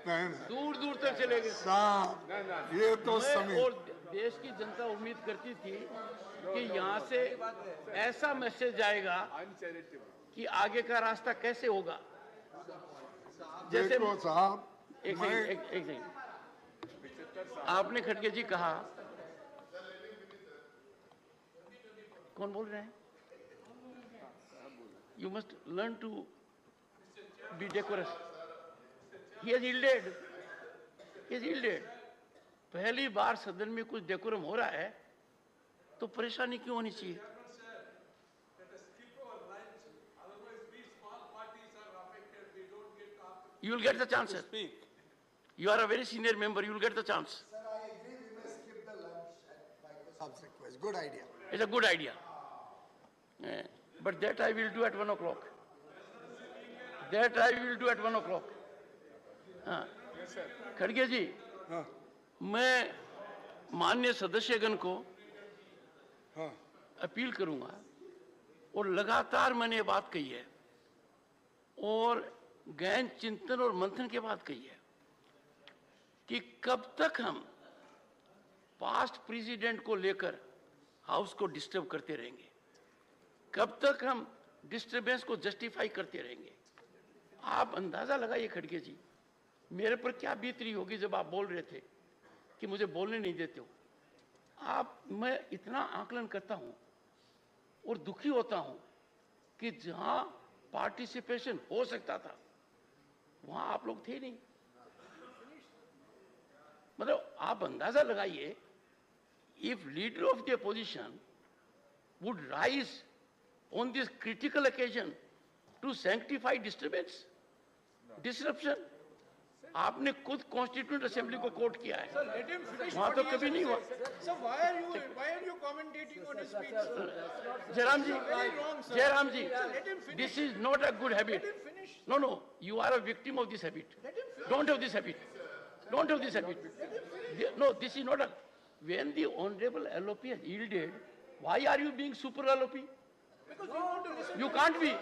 नहीं, दूर दूर तक चले गए साहब, ये तो समय और देश की जनता उम्मीद करती थी कि यहाँ से ऐसा मैसेज जाएगा कि आगे का रास्ता कैसे होगा। जैसे देखो साहब, एक सेकंड, आपने खड़गे जी कहा, कौन बोल रहे हैं? You must learn to be decorous. He has yielded. He has yielded. पहली बार सदन में कुछ डेकोरम हो रहा है तो परेशानी क्यों होनी चाहिए? You will get the chance, sir. You are a very senior member. You will get the chance. Sir, I agree. We may skip the lunch at Vice Sab's request. Good idea. It's a good idea. But that I will do at 1 o'clock. That I will do at 1 o'clock. खड़गे जी, मैं माननीय सदस्यगण को appeal करूंगा, और लगातार मैंने ये बात कही है और गहन चिंतन और मंथन के बाद कही है कि कब तक हम पास्ट प्रेसिडेंट को लेकर हाउस को डिस्टर्ब करते रहेंगे, कब तक हम डिस्टर्बेंस को जस्टिफाई करते रहेंगे। आप अंदाजा लगाइए खड़गे जी, मेरे पर क्या बीत रही होगी जब आप बोल रहे थे कि मुझे बोलने नहीं देते हो। मैं इतना आकलन करता हूं और दुखी होता हूं कि जहां पार्टिसिपेशन हो सकता था वहां आप लोग थे नहीं। मतलब आप अंदाजा लगाइए, if leader of the opposition would rise on this critical occasion to sanctify disturbance, disruption. आपने खुद कॉन्स्टिट्यूंट असेंबली को कोट किया है, वहां तो कभी नहीं हुआ। Jairam ji, this is not a good habit. finish. No, no, you are a victim of this habit. Don't have this habit. Don't have this habit. No, this is not a... When the Honorable LOP has yielded, why are you being super LOP? Because we want to listen. You can't be.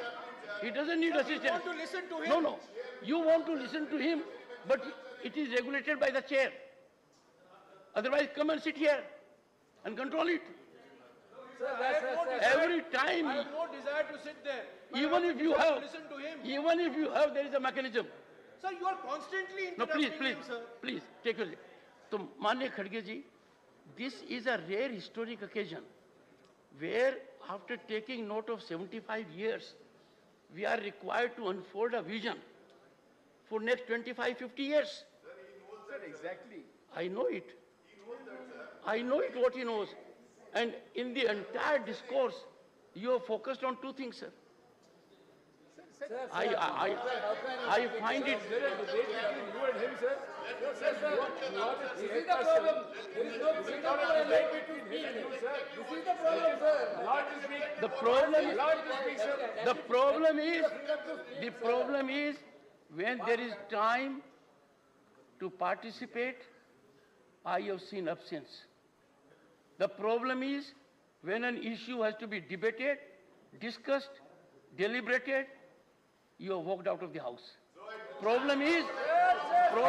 He doesn't need assistance. We want to listen to him. No, no. You want to listen to him, but it is regulated by the chair. Otherwise, come and sit here and control it. Every time, I have no desire to sit there. even if you I have, listen to him. even if you have, there is a mechanism. Sir, you are constantly No, interrupting please, him, sir. please, take your seat. So, Manya Khadge ji, this is a rare historic occasion where after taking note of 75 years, we are required to unfold a vision for next 25, 50 years. Sir, exactly. I know it. I know it what he knows. And in the entire discourse, you are focused on two things, sir. I find it... The problem is when there is time to participate, I have seen absence. The problem is when an issue has to be debated, discussed, deliberated, you have walked out of the house. Problem is the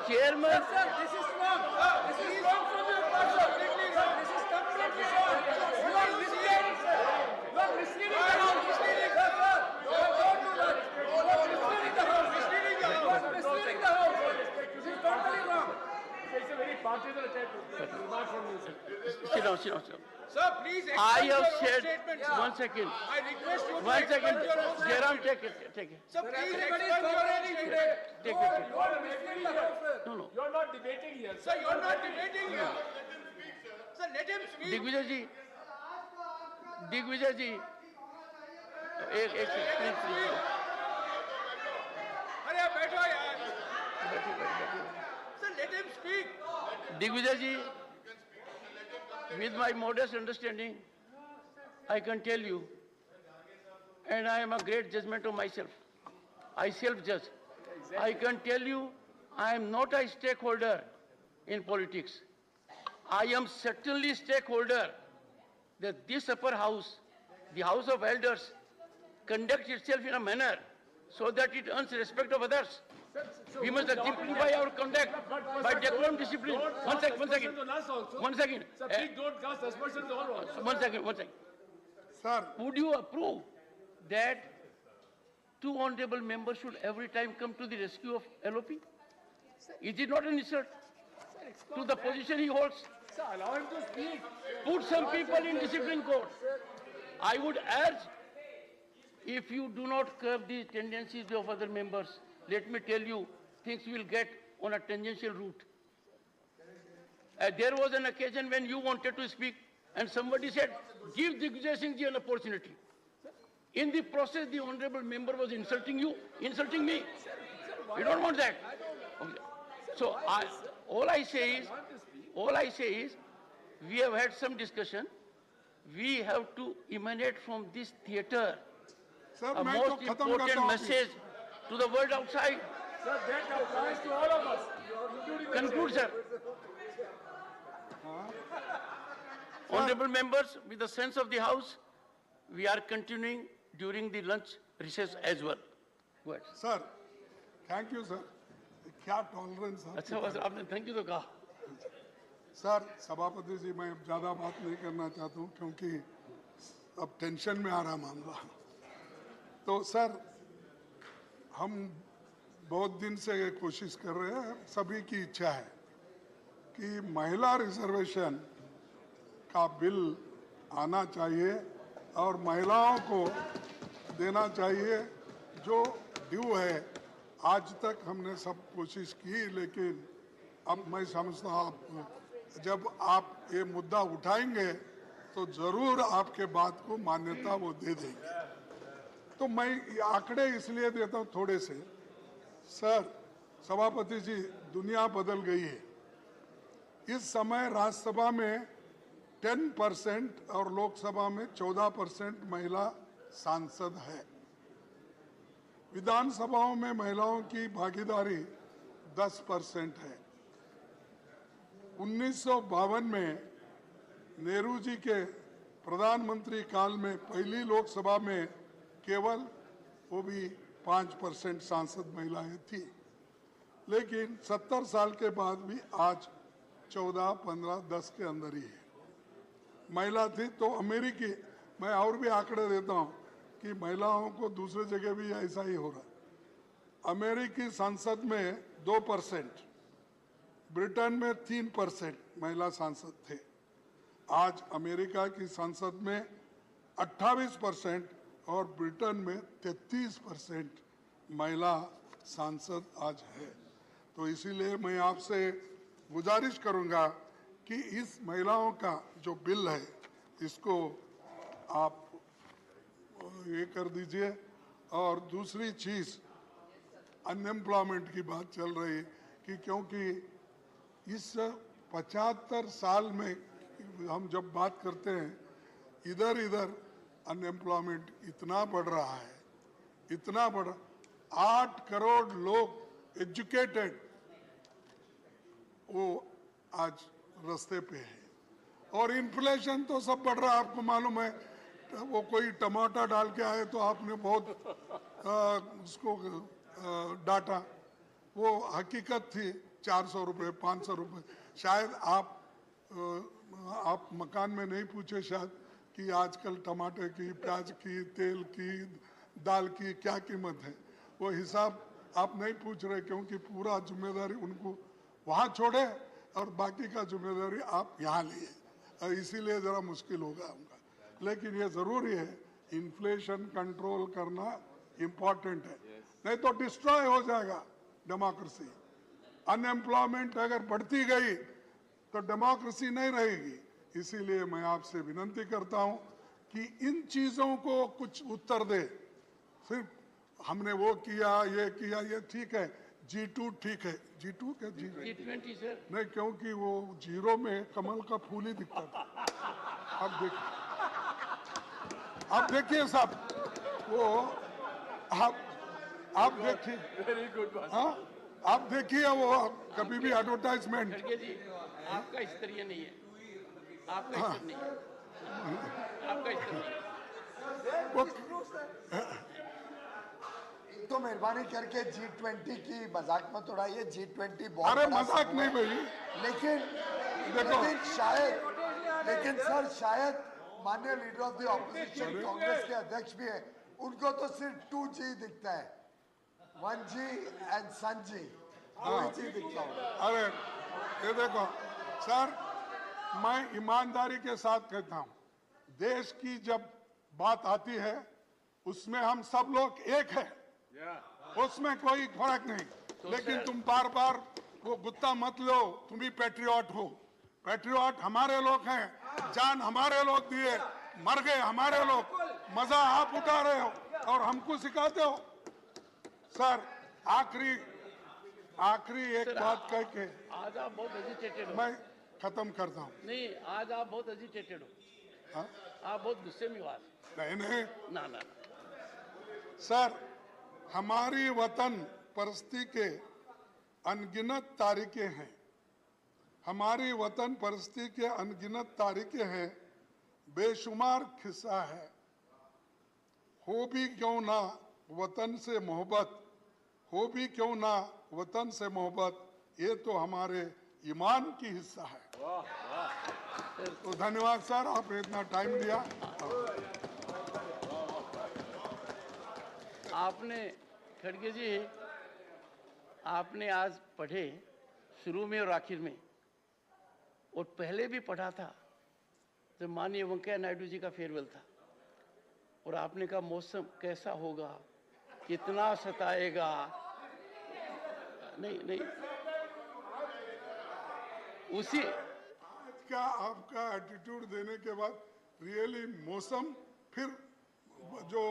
chairman... This is wrong. This is wrong from your part. Completely wrong. This is completely wrong. You are misleading, sir. You are misleading the house. Misleading, sir. Don't do that. You are misleading the house. Misleading the house. You are misleading the house. This is totally wrong. It's a very partisan attack. Remark from you, sir. Sit down, sit down, sit down. Sir, please I explain your have own said... statement. One second. I request you to One second. explain your own Jairam, statement. take it. Sir, please explain your own statement. Take it. You are misleading the house, sir. No, no. You are not debating here. Sir, you are not debating here. Sir, let him speak. Digvijaya ji, एक please. अरे आप बैठो यार। Sir, let him speak. Digvijaya ji, with my modest understanding, I can tell you, and I am a great judgment of myself. I self-judge. I can tell you, I am not a stakeholder in politics. I am certainly stakeholder that this upper house, the House of Elders, conducts itself in a manner so that it earns respect of others. We must exemplify our conduct by decorum discipline. One second. One second. Sir, please don't cast aspersions on us. One second. Sir, Would you approve that two honorable members should every time come to the rescue of LOP? Is it not an insult to the position he holds? Sir, allow him to speak. Put some people in discipline court. I would urge, if you do not curb the tendencies of other members, let me tell you, things will get on a tangential route. There was an occasion when you wanted to speak and somebody said, give Digvijay Singh ji an opportunity. In the process, the honorable member was insulting you, insulting me. We don't want that. Okay. So all I say is, we have had some discussion. We have to emanate from this theater sir, a मैं तो most खत्म करता important हूँ। message to the world outside. Sir, that applies to all of us. Conclude, sir. Honorable members, with the sense of the House, we are continuing during the lunch recess as well. Go ahead. Sir, thank you sir. क्या tolerance है? अच्छा बस आपने thank you तो कहा। Sir, सभापति जी, मैं ज़्यादा बात नहीं करना चाहता हूँ क्योंकि अब टेंशन में आ रहा मामला। तो सर, हम बहुत दिन से ये कोशिश कर रहे हैं, सभी की इच्छा है कि महिला रिजर्वेशन का बिल आना चाहिए और महिलाओं को देना चाहिए जो ड्यू है। आज तक हमने सब कोशिश की, लेकिन अब मैं समझता हूँ जब आप ये मुद्दा उठाएंगे तो जरूर आपके बात को मान्यता वो दे देंगे। तो मैं ये आंकड़े इसलिए देता हूँ थोड़े से। सर, सभापति जी, दुनिया बदल गई है। इस समय राज्यसभा में 10% और लोकसभा में 14% महिला सांसद है। विधानसभाओं में महिलाओं की भागीदारी 10% है। 1952 में नेहरू जी के प्रधानमंत्री काल में पहली लोकसभा में केवल वो भी 5% सांसद महिलाएं थी, लेकिन 70 साल के बाद भी आज 14, 15, 10 के अंदर ही है महिला थी। तो अमेरिकी, मैं और भी आंकड़े देता हूं कि महिलाओं को दूसरी जगह भी ऐसा ही हो रहा है। अमेरिकी संसद में 2%, ब्रिटेन में 3% महिला सांसद थे। आज अमेरिका की संसद में 28% और ब्रिटेन में 33% महिला सांसद आज है। तो इसीलिए मैं आपसे गुजारिश करूंगा कि इस महिलाओं का जो बिल है इसको आप ये कर दीजिए। और दूसरी चीज, अनएम्प्लॉयमेंट की बात चल रही है कि क्योंकि इस 75 साल में हम जब बात करते हैं, इधर इधर अनएम्प्लॉयमेंट इतना बढ़ रहा है, इतना बढ़, 8 करोड़ लोग एजुकेटेड वो आज रास्ते पे है। और इन्फ्लेशन तो सब बढ़ रहा है, आपको मालूम है। वो कोई टमाटर डाल के आए तो आपने बहुत उसको डांटा, वो हकीकत थी 400 रुपये, 500 रुपये। शायद आप मकान में नहीं पूछे शायद कि आजकल टमाटर की, प्याज की, तेल की, दाल की क्या कीमत है। वो हिसाब आप नहीं पूछ रहे, क्योंकि पूरा जिम्मेदारी उनको वहाँ छोड़े और बाकी का जिम्मेदारी आप यहाँ लिए, इसीलिए ज़रा मुश्किल होगा उनका। लेकिन ये ज़रूरी है, इन्फ्लेशन कंट्रोल करना इम्पोर्टेंट है, नहीं तो डिस्ट्रॉय हो जाएगा डेमोक्रेसी। अनएम्प्लॉयमेंट अगर बढ़ती गई तो डेमोक्रेसी नहीं रहेगी। इसीलिए मैं आपसे विनती करता हूं कि इन चीज़ों को कुछ उत्तर दे। सिर्फ हमने वो किया, ये ठीक है, G2 ठीक है, G2 क्या G20 सर नहीं, क्योंकि वो जीरो में कमल का फूल ही दिखता था। अब देखिए साहब, वो आप देखिए, वेरी गुड, हाँ आप देखिए वो कभी भी एडवर्टाइजमेंट। जी आपका स्तरीय नहीं है, आपका स्तर नहीं है, आपका स्तर नहीं है। तो मेहरबानी करके G20 की मजाक मत उड़ाइए। G20 बहुत अरे बड़ा मजाक नहीं भाई, लेकिन सर शायद माननीय leader of the opposition Congress के अध्यक्ष भी है, उनको तो सिर्फ 2G दिखता है, 1G and sun ji, 2G दिखता है। अरे ये देखो सर, मैं ईमानदारी के साथ कहता हूं, देश की जब बात आती है उसमें हम सब लोग एक है, उसमें कोई फर्क नहीं। लेकिन तुम बार बार वो गुत्ता मत लो, तुम भी पैट्रियट हो। पैट्रियट हमारे लोग हैं, जान हमारे लोग दिए, मर गए हमारे लोग, मजा आप उठा रहे हो और हमको सिखाते हो। सर आखिरी एक बात कह के आज आप बहुत एजिटेटेड हो। मैं खत्म करता हूँ। नहीं, आज आप बहुत एजिटेटेड हो। हाँ? आप बहुत गुस्से में हो आज। नहीं ना सर, हमारी वतन परस्ती के अनगिनत तारीखें हैं, हमारी वतन परस्ती के अनगिनत तारीखें हैं, बेशुमार खिस्सा है। हो भी क्यों ना वतन से मोहब्बत, हो भी क्यों ना वतन से मोहब्बत, ये तो हमारे ईमान की हिस्सा है। तो धन्यवाद सर, आपने इतना टाइम दिया। आपने खड़गे जी, आपने आज पढ़े शुरू में और आखिर में, और पहले भी पढ़ा था जब माननीय वेंकैया नायडू जी का फेयरवेल था, और आपने कहा मौसम कैसा होगा, कितना सताएगा। नहीं उसी का आपका एटीट्यूड देने के बाद रियली मौसम फिर जो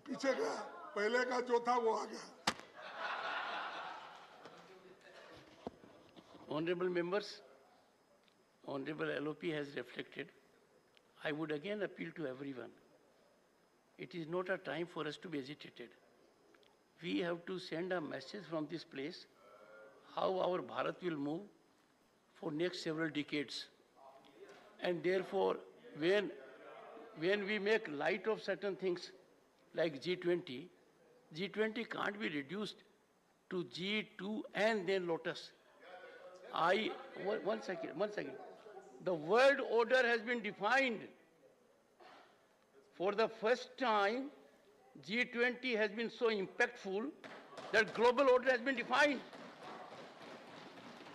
पीछे गया, पहले का जो था वो आ गया। Honorable members, Honorable LOP has reflected. I would again appeal to everyone. It is not a time for us to be agitated. we have to send a message from this place how our Bharat will move for next several decades. And therefore, when we make light of certain things like G20, G20 can't be reduced to G2 and then Lotus. One second. The world order has been defined. For the first time, G20 has been so impactful that global order has been defined.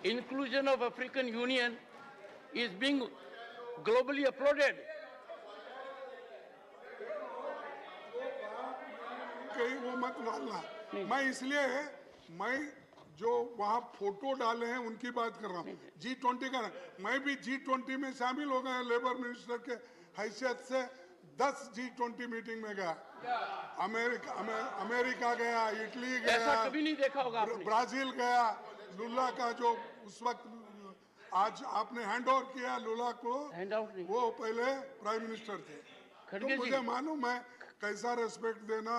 Inclusion of African Union is being globally applauded. कहीं वो मत डालना मैं इसलिए मैं जो वहाँ photo डाले हैं उनकी बात कर रहा हूँ G20 का मैं भी G20 में शामिल हो गया लेबर मिनिस्टर के हैसियत से 10 G20 मीटिंग में गया अमेरिका गया इटली गया ऐसा कभी नहीं देखा होगा आपने ब्राजील गया लुला का जो उस वक्त आज आपने हैंड ओवर किया लुला को वो पहले प्राइम मिनिस्टर थे तो मुझे मालूम है कैसा रेस्पेक्ट देना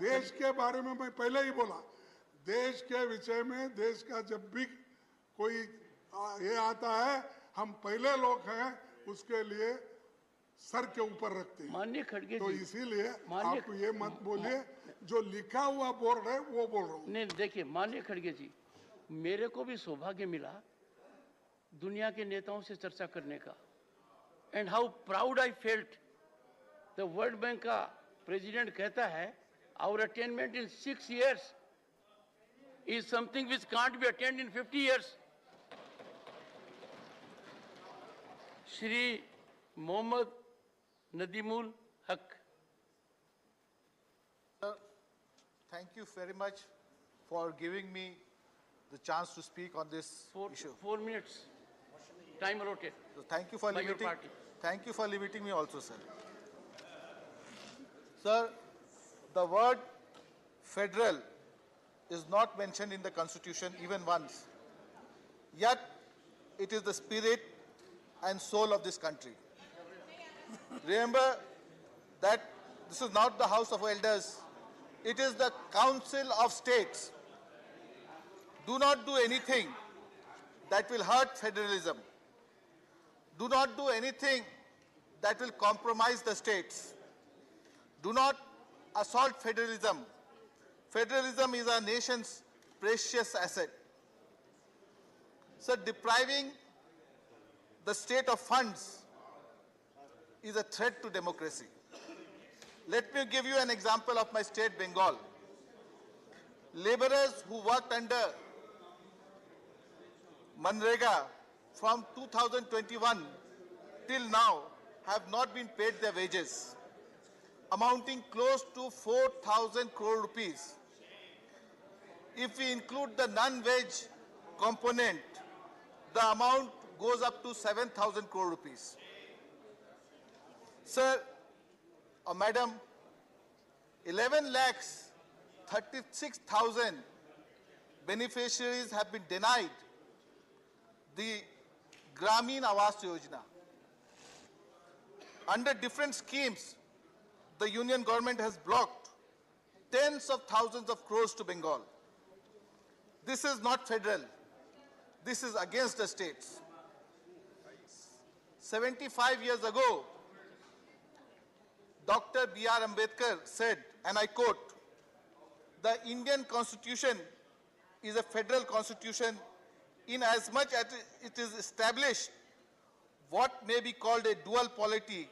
देश के बारे में मैं पहले ही बोला देश के विषय में देश का जब भी कोई ये आता है हम पहले लोग हैं उसके लिए सर के ऊपर रखते हैं माननीय खड़गे तो इसीलिए आप ये मत बोलिए जो लिखा हुआ बोर्ड है वो बोल रहा हूँ नहीं देखिए माननीय खड़गे जी मेरे को भी सौभाग्य मिला दुनिया के नेताओं से चर्चा करने का and how proud I felt the World Bank का प्रेसिडेंट कहता है our attainment in 6 years is something which can't be attained in 50 years. Shri Mohammad Nadimul Haq. Sir, thank you very much for giving me the chance to speak on this issue. 4 minutes. Time allotted. So thank you for limiting. Thank you for limiting me also, sir. Sir, the word federal is not mentioned in the Constitution even once. Yet, it is the spirit and soul of this country. Remember that this is not the House of Elders. It is the Council of States. Do not do anything that will hurt federalism. Do not do anything that will compromise the states. Do not assault federalism. Federalism is our nation's precious asset. So depriving the state of funds is a threat to democracy. Let me give you an example of my state, Bengal. Laborers who worked under Manrega from 2021 till now have not been paid their wages, amounting close to 4,000 crore rupees. If we include the non-wage component, the amount goes up to 7,000 crore rupees. Sir, Madam, 11 lakhs 36,000 beneficiaries have been denied the Gramin Awas Yojana. Under different schemes, the union government has blocked tens of thousands of crores to Bengal. This is not federal. This is against the states. 75 years ago, Dr. B.R. Ambedkar said, and I quote, "The Indian Constitution is a federal constitution in as much as it is established what may be called a dual polity,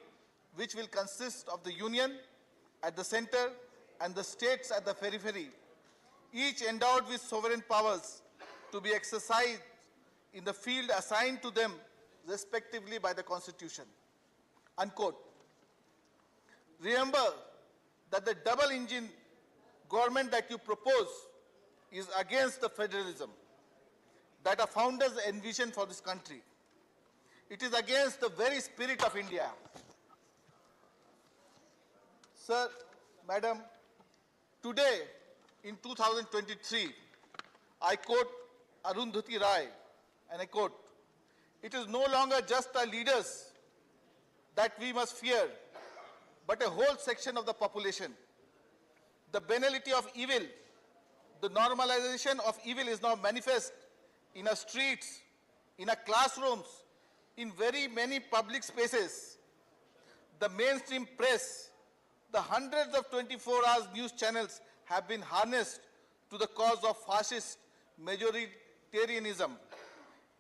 which will consist of the union at the center and the states at the periphery, each endowed with sovereign powers to be exercised in the field assigned to them respectively by the Constitution." Unquote. Remember that the double engine government that you propose is against the federalism that our founders envisioned for this country. It is against the very spirit of India. Sir, Madam, today in 2023, I quote Arundhati Rai, and I quote, "It is no longer just our leaders that we must fear, but a whole section of the population. The banality of evil The normalization of evil is now manifest in our streets, in our classrooms, in very many public spaces. The mainstream press, the hundreds of 24-hour news channels have been harnessed to the cause of fascist majoritarianism.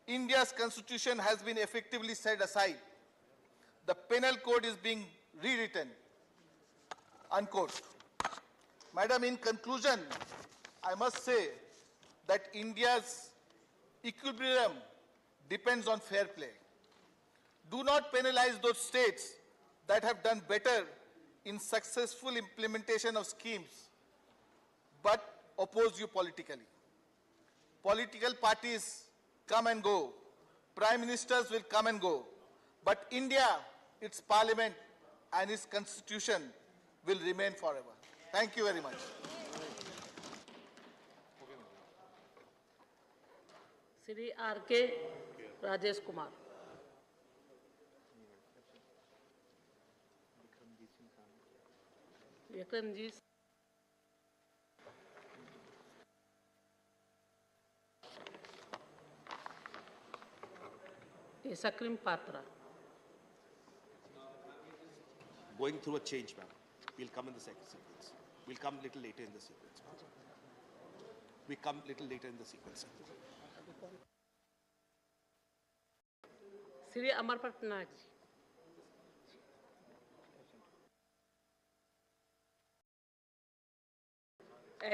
India's constitution has been effectively set aside. The penal code is being rewritten. Unquote. Madam, in conclusion, I must say that India's equilibrium depends on fair play. Do not penalize those states that have done better in successful implementation of schemes, but oppose you politically. Political parties come and go. Prime ministers will come and go. But India, its parliament and its constitution will remain forever. Thank you very much. Shri R.K. Rajesh Kumar. Vikramjit सकरीम Patra. Going through a change, ma'am. We'll come in the second sequence. We'll come little later in the sequence. We come little later in the sequence. Shri Amar Patnaik ji.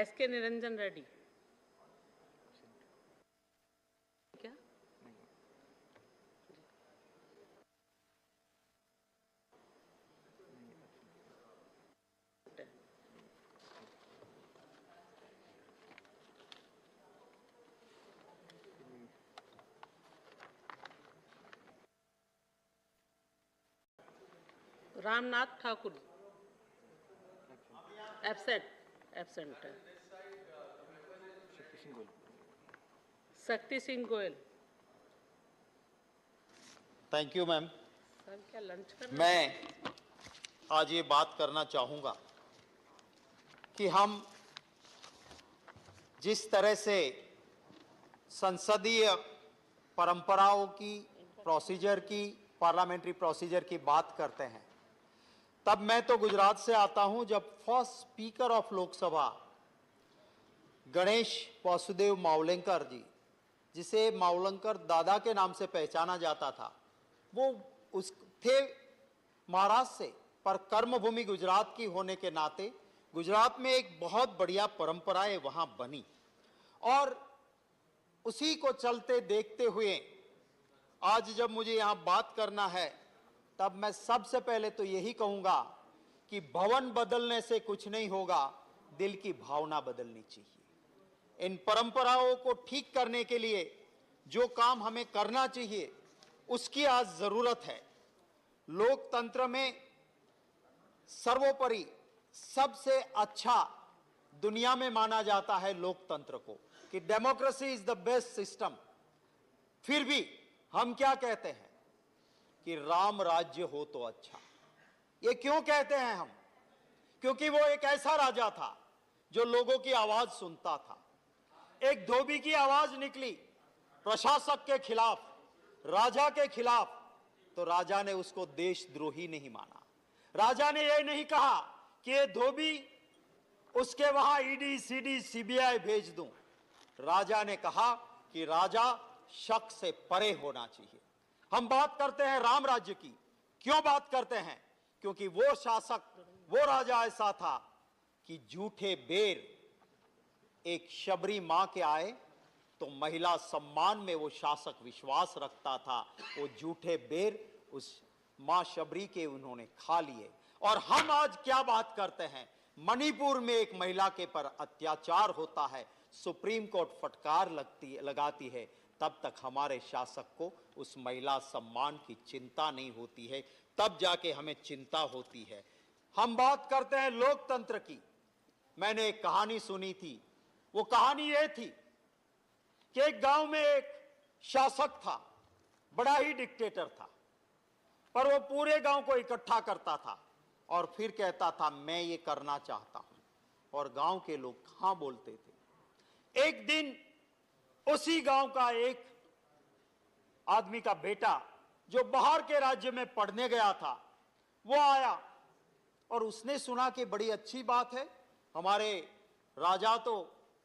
S.K. Niranjan Reddy. क्या? Ramnath Thakur absent है। Shakti Singh Goyal. Thank you ma'am. Sir क्या lunch कर? मैं आज ये बात करना चाहूँगा कि हम जिस तरह से संसदीय परंपराओं की, प्रोसीजर की, पार्लियामेंट्री प्रोसीजर की बात करते हैं, तब मैं तो गुजरात से आता हूं, जब first speaker of Lok Sabha Ganesh Vasudev Mavalankar ji, जिसे मावलंकर दादा के नाम से पहचाना जाता था, वो उस थे महाराष्ट्र से, पर कर्मभूमि गुजरात की होने के नाते गुजरात में एक बहुत बढ़िया परंपराएं वहां बनी, और उसी को चलते देखते हुए आज जब मुझे यहां बात करना है, तब मैं सबसे पहले तो यही कहूंगा कि भवन बदलने से कुछ नहीं होगा, दिल की भावना बदलनी चाहिए। इन परंपराओं को ठीक करने के लिए जो काम हमें करना चाहिए, उसकी आज जरूरत है। लोकतंत्र में सर्वोपरि सबसे अच्छा दुनिया में माना जाता है लोकतंत्र को, कि democracy is the best system. फिर भी हम क्या कहते हैं कि राम राज्य हो तो अच्छा। ये क्यों कहते हैं हम? क्योंकि वो एक ऐसा राजा था जो लोगों की आवाज सुनता था। एक धोबी की आवाज निकली प्रशासक के खिलाफ, राजा के खिलाफ, तो राजा ने उसको देशद्रोही नहीं माना। राजा ने यह नहीं कहा कि ये धोबी, उसके वहां ईडी, सीडी, सीबीआई भेज दूं। राजा ने कहा कि राजा शक से परे होना चाहिए। हम बात करते हैं राम राज्य की। क्यों बात करते हैं? क्योंकि वो शासक, वो राजा ऐसा था कि झूठे बेर एक शबरी मां के आए तो महिला सम्मान में वो शासक विश्वास रखता था। वो झूठे बेर उस मां शबरी के उन्होंने खा लिए। और हम आज क्या बात करते हैं? मणिपुर में एक महिला के पर अत्याचार होता है, सुप्रीम कोर्ट फटकार लगाती है, तब तक हमारे शासक को उस महिला सम्मान की चिंता नहीं होती है, तब जाके हमें चिंता होती है। हम बात करते हैं लोकतंत्र की। मैंने एक कहानी सुनी थी। वो कहानी ये थी कि एक गांव में एक शासक था, बड़ा ही डिक्टेटर था, पर वो पूरे गांव को इकट्ठा करता था और फिर कहता था मैं ये करना चाहता हूं। और गांव के लोग हाँ बोलते थे। एक दिन उसी गांव का एक आदमी का बेटा जो बाहर के राज्य में पढ़ने गया था, वो आया और उसने सुना कि बड़ी अच्छी बात है, हमारे राजा तो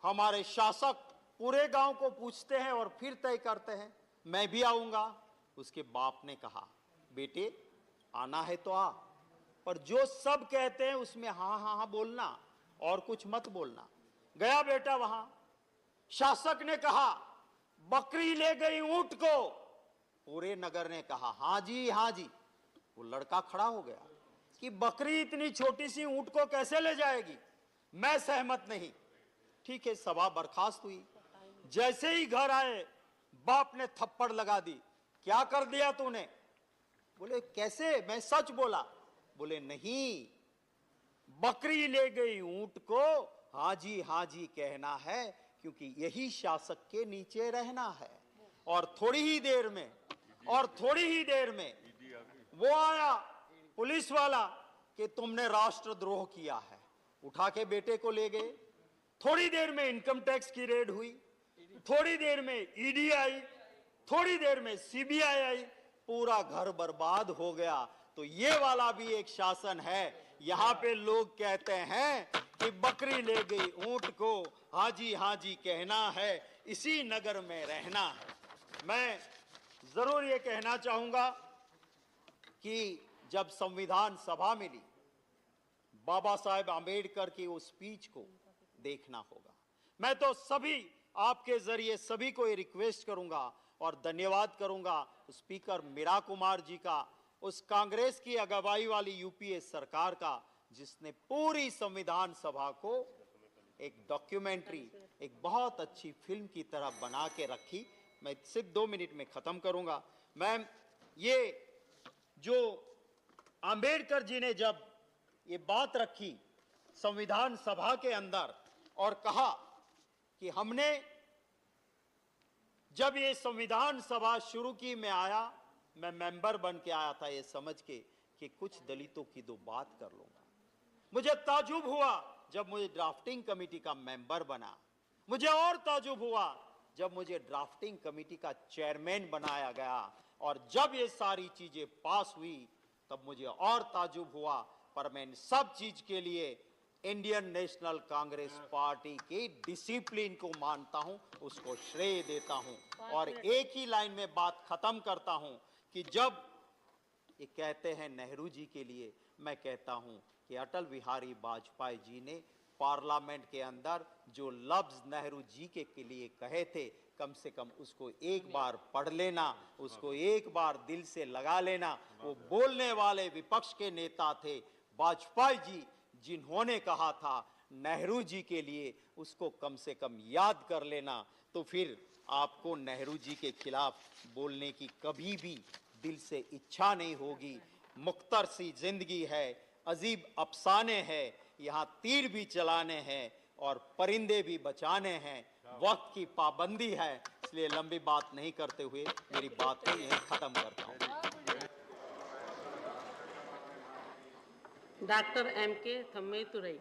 हमारे शासक पूरे गांव को पूछते हैं और फिर तय करते हैं, मैं भी आऊंगा। उसके बाप ने कहा, बेटे आना है तो आ, पर जो सब कहते हैं उसमें हाँ हाँ हाँ बोलना और कुछ मत बोलना। गया बेटा वहां, शासक ने कहा बकरी ले गई ऊंट को, पूरे नगर ने कहा हाँ जी हाँ जी। वो लड़का खड़ा हो गया कि बकरी इतनी छोटी सी ऊंट को कैसे ले जाएगी, मैं सहमत नहीं। ठीक है, सभा बर्खास्त हुई। जैसे ही घर आए बाप ने थप्पड़ लगा दी, क्या कर दिया तूने? बोले कैसे, मैं सच बोला। बोले नहीं, बकरी ले गई ऊंट को हाँ जी कहना है, क्योंकि यही शासक के नीचे रहना है। और थोड़ी ही देर में वो आया पुलिस वाला कि तुमने राष्ट्रद्रोह किया है, उठा के बेटे को ले गए। थोड़ी देर में इनकम टैक्स की रेड हुई, थोड़ी देर में ईडी आई, थोड़ी देर में सीबीआई आई, पूरा घर बर्बाद हो गया। तो ये वाला भी एक शासन है। यहाँ पे लोग कहते हैं कि बकरी ले गई ऊंट को हाँ जी कहना है, इसी नगर में रहना है। मैं जरूर ये कहना चाहूंगा कि जब संविधान सभा मिली, बाबा साहेब आंबेडकर की उस स्पीच को देखना होगा। मैं तो सभी आपके जरिए सभी को ये रिक्वेस्ट करूंगा और धन्यवाद करूंगा स्पीकर मीरा कुमार जी का, उस कांग्रेस की अगुवाई वाली यूपीए सरकार का, जिसने पूरी संविधान सभा को एक डॉक्यूमेंट्री, एक बहुत अच्छी फिल्म की तरह बना के रखी। मैं सिर्फ 2 मिनट में खत्म करूंगा। मैम, ये जो आंबेडकर जी ने जब ये बात रखी संविधान सभा के अंदर और कहा कि हमने जब ये संविधान सभा शुरू की, मैं मेंबर बन के आया था ये समझ के कि कुछ दलितों की 2 बात कर लूंगा। मुझे ताजुब हुआ जब मुझे ड्राफ्टिंग कमेटी का मेंबर बना, मुझे और ताजुब हुआ जब मुझे ड्राफ्टिंग कमेटी का चेयरमैन बनाया गया, और जब ये सारी चीजें पास हुई तब मुझे और ताजुब हुआ। पर मैं इन सब चीज के लिए इंडियन नेशनल कांग्रेस पार्टी के डिसिप्लिन को मानता हूं, उसको श्रेय देता हूं। और एक ही लाइन में बात खत्म करता हूं कि जब ये कहते हैं नेहरू जी के लिए, मैं कहता हूं कि अटल बिहारी वाजपेयी जी ने पार्लियामेंट के अंदर जो लफ्ज नेहरू जी के लिए कहे थे, कम से कम उसको एक बार पढ़ लेना, उसको एक बार दिल से लगा लेना। वो बोलने वाले विपक्ष के नेता थे वाजपेयी जी, जिन्होंने कहा था नेहरू जी के लिए, उसको कम से कम याद कर लेना। तो फिर आपको नेहरू जी के खिलाफ बोलने की कभी भी दिल से इच्छा नहीं होगी। मुख्तर सी जिंदगी है, अजीब अफसाने हैं, यहाँ तीर भी चलाने हैं और परिंदे भी बचाने हैं, वक्त की पाबंदी है। इसलिए लंबी बात नहीं करते हुए मेरी बात को यहीं खत्म करता हूँ। Doctor M.K. थम्मेतुरई।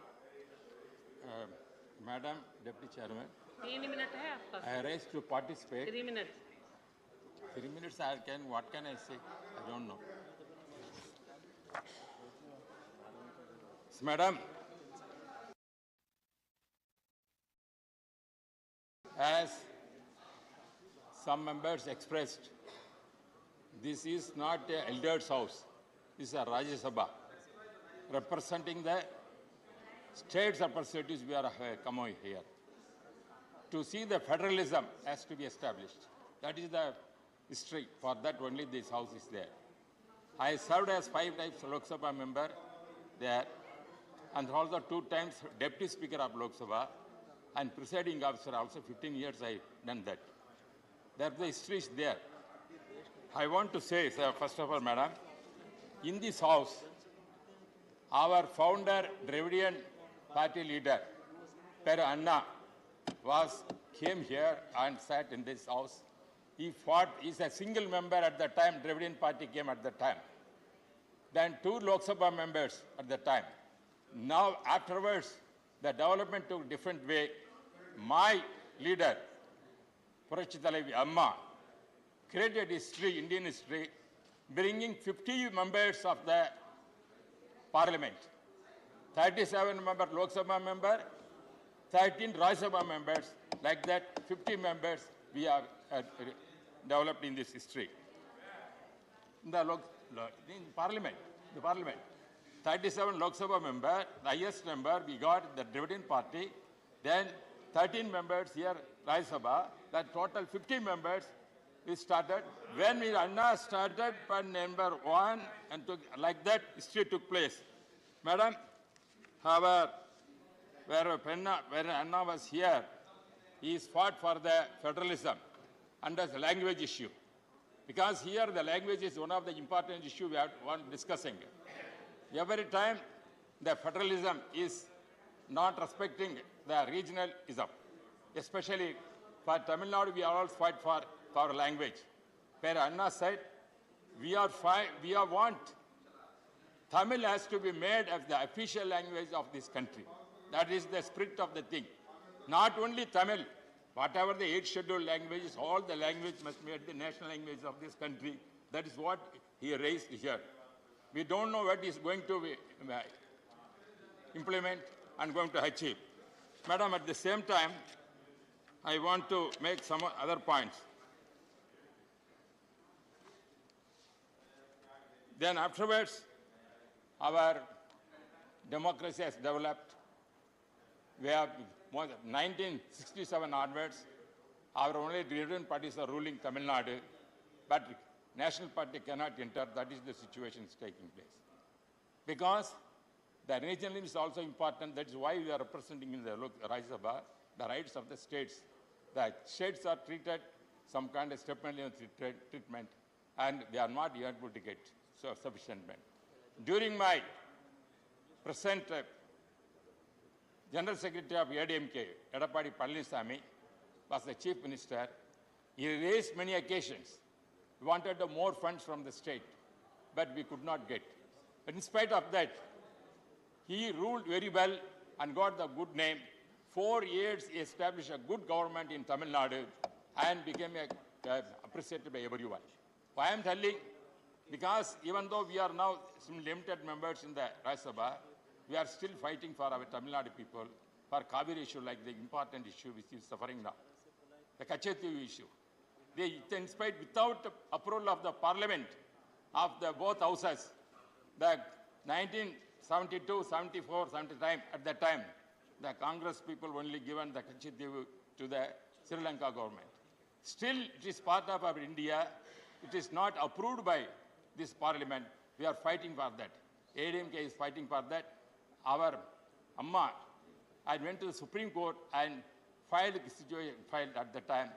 Madam Deputy Chairman, 3 minute है आपका। I rise to participate. 3 minute. 3 minutes I can, what can I say? I don't know. Madam, as some members expressed, this is not a elder's house. This is a Rajya Sabha. Representing the state's representatives, we are come over here. To see the federalism has to be established. That is the history. For that only this house is there. I served as 5 times Lok Sabha member there, and also 2 times Deputy Speaker of Lok Sabha and presiding officer, also 15 years I done that. That the history is there. I want to say, sir, first of all, madam, in this house, our founder, Dravidian party leader, Per Anna, came here and sat in this house. He fought, he's a single member at the time, Dravidian party came at the time. Then 2 Lok Sabha members at the time. Now, afterwards, the development took different way. My leader, Purachitalavi Amma, created history, Indian history, bringing 50 members of the parliament, 37 member Lok Sabha member, 13 Rajya Sabha members, like that 50 members we have developed in this history. In the parliament, 37 Lok Sabha member, the highest number we got the Dividend Party, then 13 members here Rajya Sabha, that total 50 members we started. When we Anna started by number 1 and took, like that history took place. Madam, when Anna was here, he fought for the federalism under the language issue. Because here the language is one of the important issues we are discussing. Every time the federalism is not respecting the regionalism, especially for Tamil Nadu, we are all fight for our language. Where Anna said, we want Tamil has to be made as the official language of this country. That is the spirit of the thing. Not only Tamil, whatever the 8 scheduled languages, all the language must be the national language of this country. That is what he raised here. We don't know what he is going to implement and going to achieve. Madam, at the same time, I want to make some other points. Then afterwards, our democracy has developed. We have 1967 onwards, our only Dividend parties are ruling Tamil Nadu, but National Party cannot enter. That is the situation is taking place. Because the regionalism is also important. That is why we are representing in the Rajya Sabha the rights of the states. The states are treated some kind of stipulated treatment, and they are not able to get sufficient men. During my present General Secretary of ADMK, Edappadi Palaniswamy, was the Chief Minister. He raised many occasions. We wanted more funds from the state, but we could not get. But in spite of that, he ruled very well and got the good name. 4 years he established a good government in Tamil Nadu and became appreciated by everyone. Why I am telling? Because even though we are now some limited members in the Rajya Sabha, we are still fighting for our Tamil Nadu people, for Kaveri issue, like the important issue which is suffering now. The Kachethi issue. They, in spite, without approval of the parliament of the both houses, the 1972, 74, 75, at that time, the Congress people only given the Kachethi to the Sri Lanka government. Still, it is part of our India. It is not approved by this parliament. We are fighting for that. ADMK is fighting for that. Our Amma, I went to the Supreme Court and filed at the time.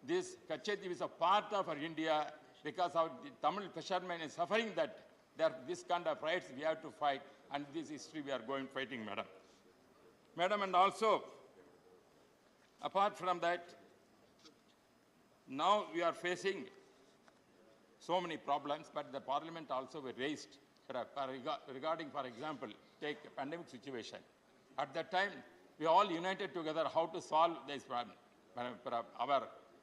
This Kachethi is a part of our India because our Tamil fishermen is suffering that. There are this kind of rights we have to fight, and this history we are going fighting, madam. Madam, and also, apart from that, now we are facing so many problems, but the parliament also raised regarding, for example, take a pandemic situation. At that time, we all united together how to solve this problem.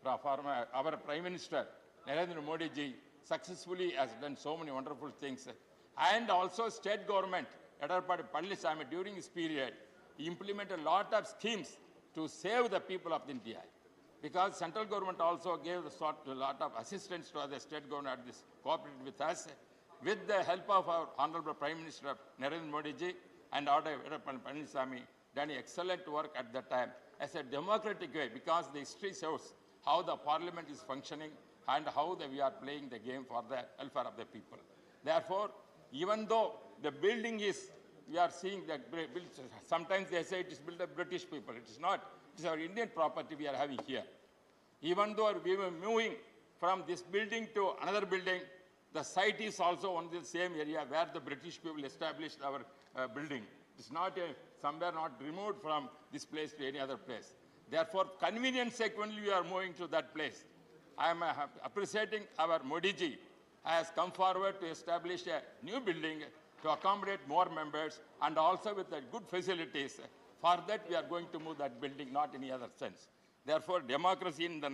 Our Prime Minister, Narendra Modi ji, successfully has done so many wonderful things. And also state government, Edappadi Palaniswamy, during this period, he implemented a lot of schemes to save the people of India. Because central government also gave a lot of assistance to the state government at this, cooperated with us. With the help of our Honorable Prime Minister Narendra Modi ji and Edappadi Palaniswamy, done excellent work at that time as a democratic way, because the history shows how the parliament is functioning and how we are playing the game for the welfare of the people. Therefore, even though the building is, we are seeing that sometimes they say it is built by British people. It is not. It is our Indian property we are having here. Even though we were moving from this building to another building, the site is also on the same area where the British people established our building. It is not somewhere not removed from this place to any other place. Therefore, convenience sake only we are moving to that place. I am appreciating our Modi ji has come forward to establish a new building to accommodate more members and also with the good facilities. For that, we are going to move that building, not any other sense. Therefore, democracy in the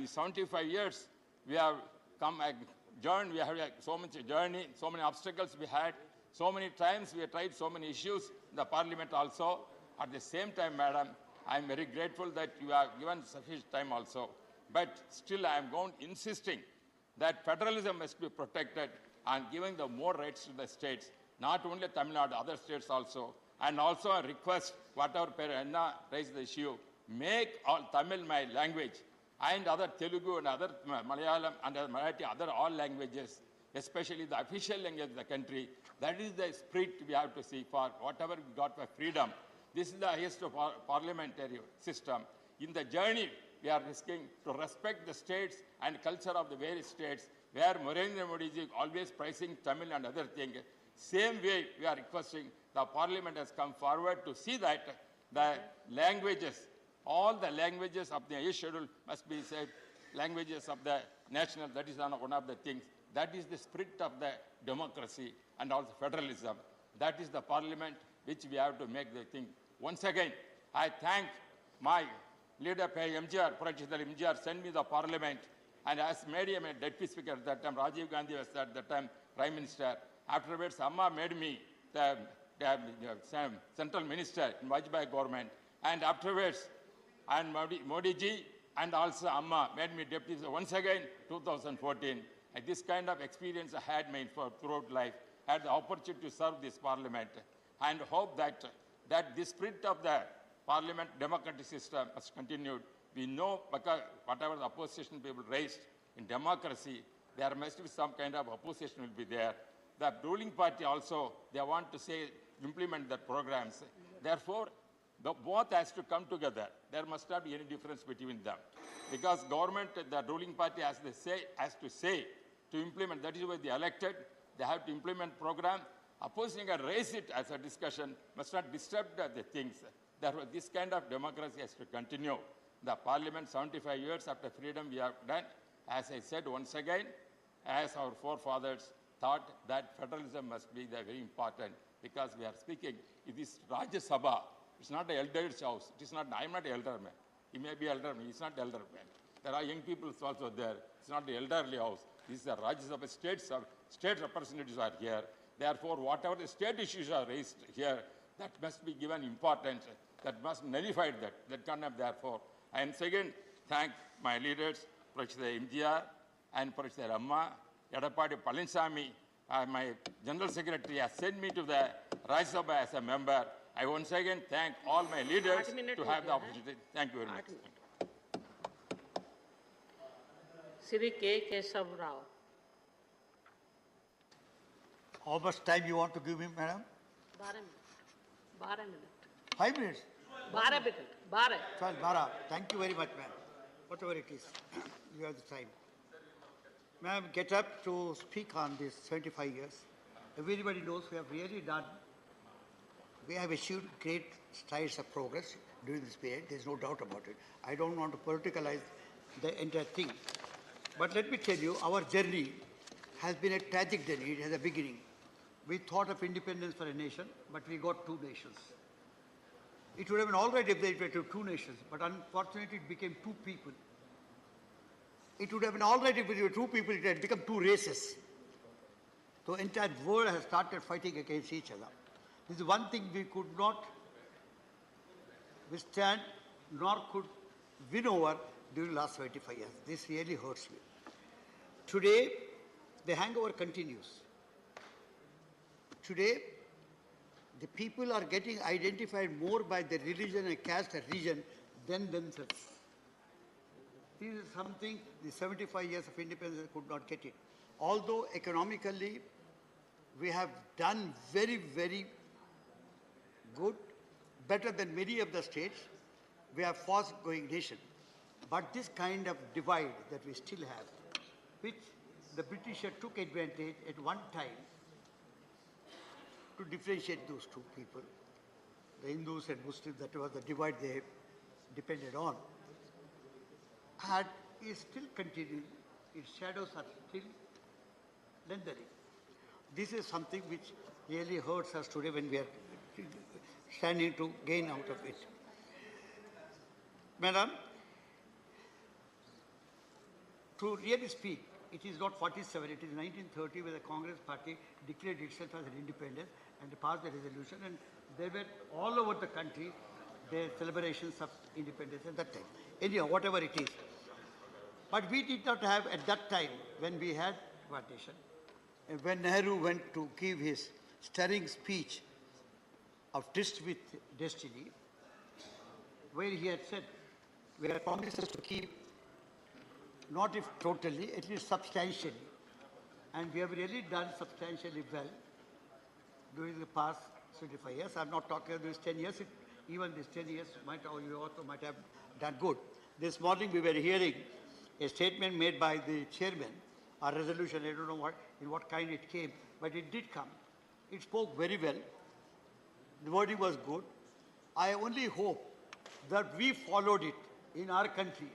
75 years, we have come a journey, we have so much journey, so many obstacles we had, so many times we have tried so many issues in the parliament also. At the same time, madam, I am very grateful that you have given sufficient time also. But still I am insisting that federalism must be protected and giving the more rights to the states, not only Tamil Nadu, other states also. And also a request, whatever Anna raised the issue, make all Tamil my language and other Telugu and other Malayalam and other Marathi, other all languages, especially the official language of the country. That is the spirit we have to see for whatever we got for freedom. This is the highest of our parliamentary system. In the journey, we are risking to respect the states and culture of the various states, where Narendra Modi ji always praising Tamil and other things. Same way, we are requesting the parliament has come forward to see that the languages, all the languages of the 8th schedule must be said, languages of the national, that is one of the things. That is the spirit of the democracy and also federalism. That is the parliament which we have to make the thing. Once again, I thank my leader, MGR, President MGR, sent me the parliament and has made him a deputy speaker at that time. Rajiv Gandhi was at that time prime minister. Afterwards, Amma made me the central minister in Vajpayee government. And afterwards, and Modi ji and also Amma made me deputy. So once again, 2014. And this kind of experience I had made throughout life, had the opportunity to serve this parliament, and hope that this spirit of the parliament democratic system has continued. We know because whatever the opposition people raised in democracy, there must be some kind of opposition will be there. The ruling party also, they want to say, implement their programs. Therefore, both has to come together. There must not be any difference between them. Because government, the ruling party has to say to implement, that is why they elected, they have to implement program. Opposing and raise it as a discussion, must not disturb the things. Therefore, this kind of democracy has to continue. The parliament, 75 years after freedom we have done, as I said once again, as our forefathers thought that federalism must be very important, because we are speaking, it is Rajya Sabha, it's not an elder's house. It is not, I am not an elder man. He may be elder man, he is not elder man. There are young people also there. It's not the elderly house. This is the Rajya Sabha, state representatives are here. Therefore, whatever the state issues are raised here, that must be given importance. That must nullify that. That cannot, therefore. And second, thank my leaders, President MGR and President Amma, Yadapadi Palaniswamy, my General Secretary has sent me to the Rajya Sabha as a member. I once again thank all my leaders to have the opportunity. Thank you very much. Shri K. Keshav Rao. How much time you want to give me, madam? 12 minutes. 5 minutes? 12 minutes. 12, 12. Thank you very much, ma'am. Whatever it is, you have the time. Ma'am, get up to speak on this 75 years. Everybody knows we have really done, we have achieved great strides of progress during this period. There's no doubt about it. I don't want to politicalize the entire thing. But let me tell you, our journey has been a tragic journey. It has a beginning. We thought of independence for a nation, but we got two nations. It would have been all right if they were two nations, but unfortunately it became two people. It would have been all right if it were two people, it had become two races. So the entire world has started fighting against each other. This is one thing we could not withstand, nor could win over during the last 75 years. This really hurts me. Today, the hangover continues. Today, the people are getting identified more by their religion and caste and region than themselves. This is something the 75 years of independence could not get it. Although economically, we have done very, very good, better than many of the states. We are fast-growing nation. But this kind of divide that we still have, which the British took advantage at one time to differentiate those two people, the Hindus and Muslims, that was the divide they depended on, and is still continuing. Its shadows are still lengthening. This is something which really hurts us today when we are standing to gain out of it. Madam, to really speak, it is not 47, it is 1930 where the Congress party declared itself as an independence and passed a resolution, and there were all over the country the celebrations of independence at that time. Anyhow, whatever it is. But we did not have at that time, when we had partition, and when Nehru went to give his stirring speech of Tryst with Destiny, where he had said, we had promised us to keep, not if totally, at least substantially. And we have really done substantially well during the past 25 years. I'm not talking about these 10 years. Even these 10 years you also might have done good. This morning we were hearing a statement made by the chairman, a resolution, I don't know in what kind it came, but it did come. It spoke very well. The wording was good. I only hope that we followed it in our country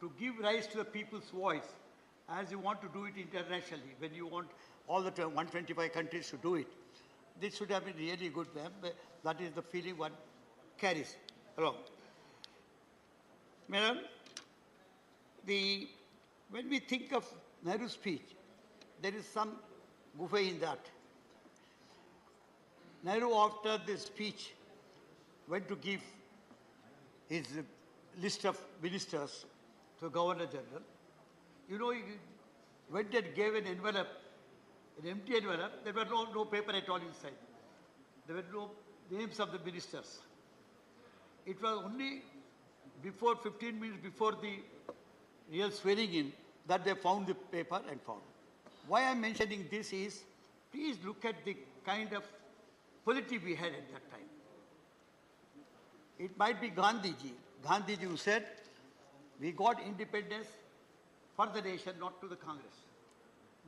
to give rise to the people's voice as you want to do it internationally, when you want all the 125 countries to do it. This should have been really good, ma'am. That is the feeling one carries along. Madam, when we think of Nehru's speech, there is some guffaw in that. Nehru, after this speech, went to give his list of ministers to Governor General. You know, he went and gave an envelope, an empty envelope. There were no paper at all inside. There were no names of the ministers. It was only 15 minutes before the real swearing in that they found the paper and found. Why I'm mentioning this is, please look at the kind of polity we had at that time. It might be Gandhiji who said, we got independence for the nation, not to the Congress.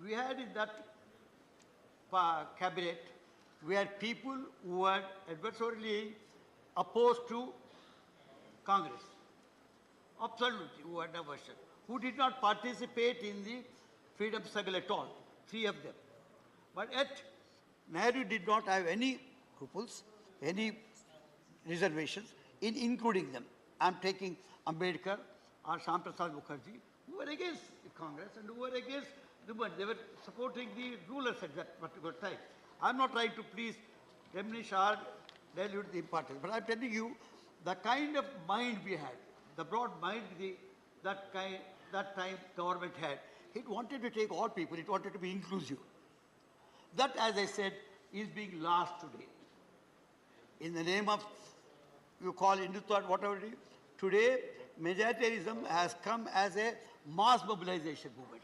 We had in that cabinet, we had people who were adversarially opposed to Congress. Absolutely, who had aversion. Who did not participate in the freedom struggle at all, 3 of them. But yet, Nehru did not have any scruples, any reservations in including them. I'm taking Ambedkar or Shyam Prasad Mukherjee, who were against the Congress and who were against the movement. They were supporting the rulers at that particular time. I'm not trying to please diminish or dilute the importance, but I'm telling you the kind of mind we had, the broad mind that time government had. It wanted to take all people, it wanted to be inclusive. That, as I said, is being lost today. In the name of, you call Hindutva, whatever it is, today majoritarianism has come as a mass mobilization movement,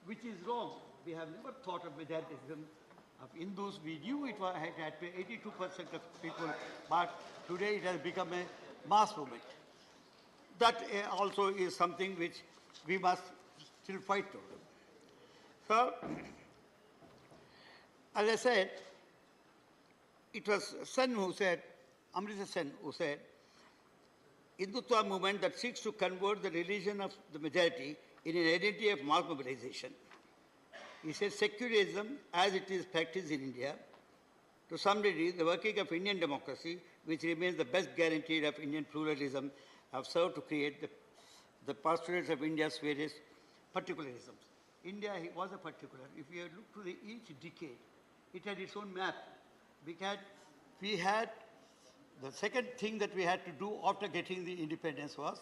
which is wrong. We have never thought of majoritarianism of Hindus. We knew it had 82% of people, but today it has become a mass movement. That also is something which we must still fight for. So, as I said, it was Sen who said, Amrita Sen who said, Hindutva movement that seeks to convert the religion of the majority in an identity of mass mobilization. He said secularism as it is practiced in India, to some degree the working of Indian democracy, which remains the best guarantee of Indian pluralism, have served to create the postulates of India's various particularisms. India was a particular. If you look to each decade, it had its own map. We had the second thing that we had to do after getting the independence was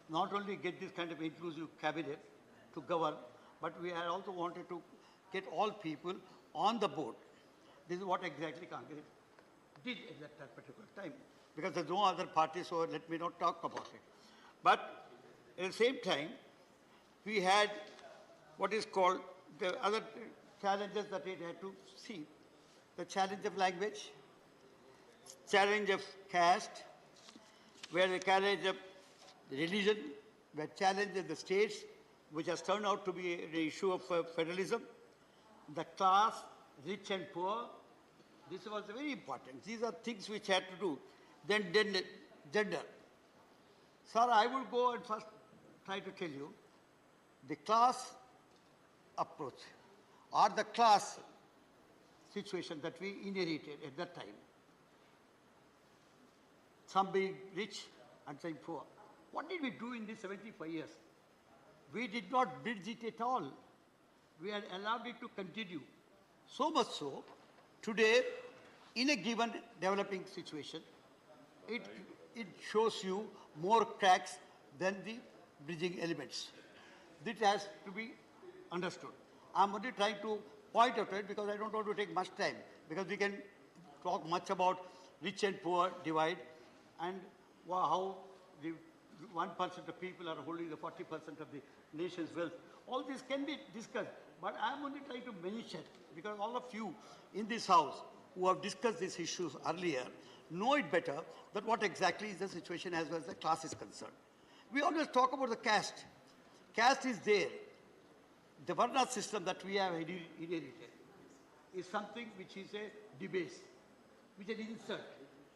not only get this kind of inclusive cabinet to govern, but we had also wanted to get all people on the board. This is what exactly Congress did at that particular time, because there's no other party, so let me not talk about it. But at the same time, we had what is called the other challenges that it had to see. The challenge of language, challenge of caste, where the challenge of religion, where challenge of the states, which has turned out to be the issue of federalism, the class, rich and poor. This was very important. These are things which had to do. Then gender. Sir, I will go and first try to tell you the class approach or the class situation that we inherited at that time. Some being rich, and saying poor. What did we do in these 75 years? We did not bridge it at all. We had allowed it to continue. So much so, today, in a given developing situation, it shows you more cracks than the bridging elements. This has to be understood. I'm only trying to point out it because I don't want to take much time, because we can talk much about rich and poor divide and how the 1% of people are holding the 40% of the nation's wealth. All this can be discussed, but I'm only trying to mention, because all of you in this house who have discussed these issues earlier know it better, that what exactly is the situation as far as the class is concerned. We always talk about the caste. Caste is there. The Varna system that we have inherited is something which is a debase, which is an insult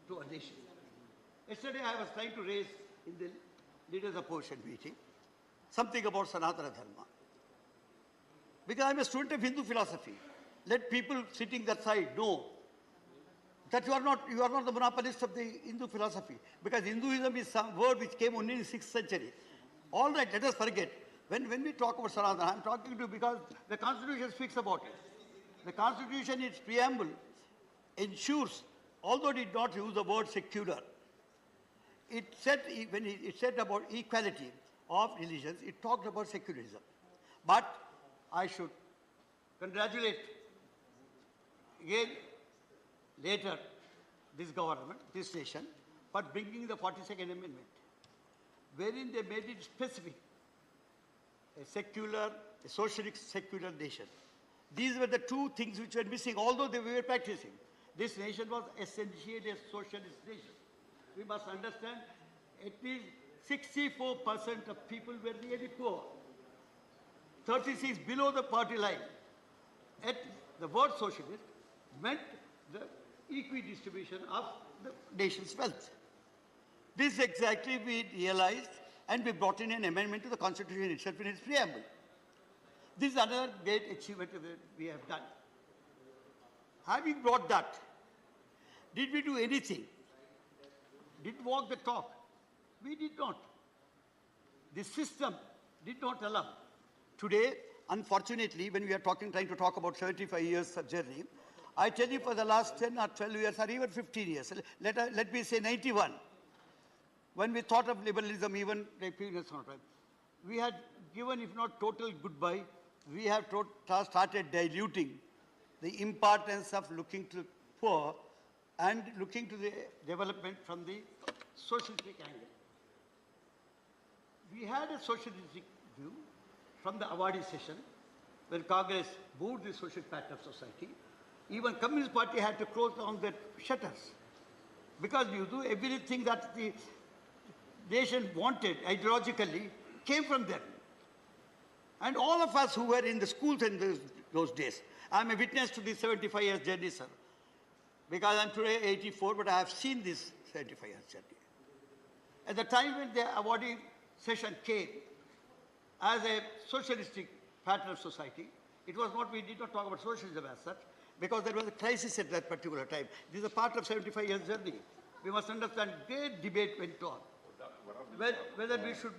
to a nation. Yesterday I was trying to raise in the leaders opposition meeting something about Sanatana Dharma. Because I'm a student of Hindu philosophy. Let people sitting that side know that you are not the monopolist of the Hindu philosophy. Because Hinduism is some word which came only in the 6th century. All right, let us forget. When we talk about Sanatana, I'm talking to because the Constitution speaks about it. The Constitution, its preamble, ensures, although it did not use the word secular, it said, when it said about equality of religions, it talked about secularism. But I should congratulate again later this government, this nation, for bringing the 42nd Amendment, wherein they made it specific, a secular, a socialist secular nation. These were the two things which were missing, although they were practicing. This nation was essentially a socialist nation. We must understand at least 64% of people were really poor. 36 below the party line. At the word socialist meant the equidistribution of the nation's wealth. This exactly we realized, and we brought in an amendment to the Constitution itself in its preamble. This is another great achievement that we have done. Having brought that, did we do anything? Did we walk the talk? We did not. The system did not allow. Today, unfortunately, when we are trying to talk about 75 years of journey, I tell you for the last 10 or 12 years or even 15 years, let me say 91, when we thought of liberalism, even we had given, if not total goodbye, we have started diluting the importance of looking to poor and looking to the development from the socialistic angle. We had a socialistic view from the awardee session, when Congress moved the social pattern of society. Even Communist Party had to close down their shutters, because you do everything that the nation wanted ideologically came from them. And all of us who were in the schools in those days, I'm a witness to this 75 years journey, sir. Because I'm today 84, but I have seen this 75 years journey. At the time when the awarding session came, as a socialistic pattern of society, it was not, we did not talk about socialism as such, because there was a crisis at that particular time. This is a part of 75 years journey. We must understand, great debate went on. Whether we should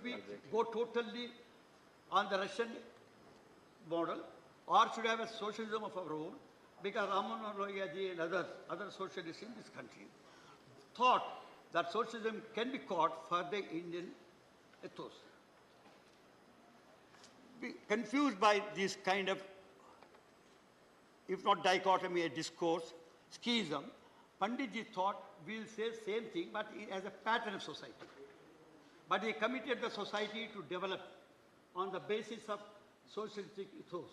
go totally on the Russian model, or should have a socialism of our own, because Raman Royaji and other socialists in this country thought that socialism can be caught for the Indian ethos. Be confused by this kind of, if not dichotomy, a discourse, schism, Panditji thought we'll say same thing, but as a pattern of society. But he committed the society to develop on the basis of socialistic ethos.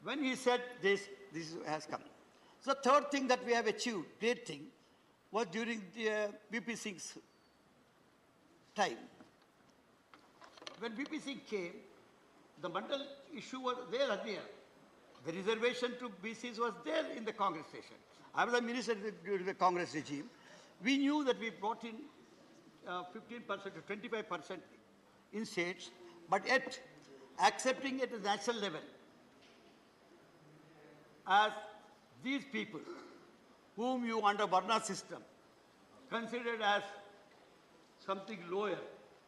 When he said this has come. So the third thing that we have achieved, great thing, was during the VP Singh's time. When VP Singh came, the Mandal issue was there earlier. The reservation to BCs was there in the Congress session. I was a minister during the Congress regime. We knew that we brought in 15% to 25% in states, but yet accepting it at the national level as these people whom you under Varna system considered as something lower,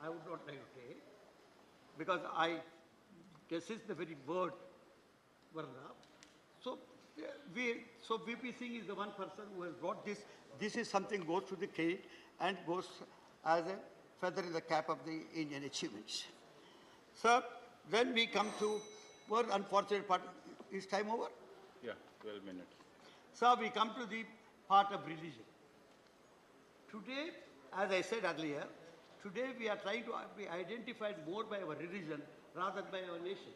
I would not like to take, because I resist the very word Varna. So, VP Singh is the one person who has brought this. This is something goes to the credit and goes as a feather in the cap of the Indian achievements. Sir, then we come to one unfortunate part. Is time over? Yeah, 12 minutes. Sir, we come to the part of religion. Today, as I said earlier, today we are trying to be identified more by our religion rather than by our nation.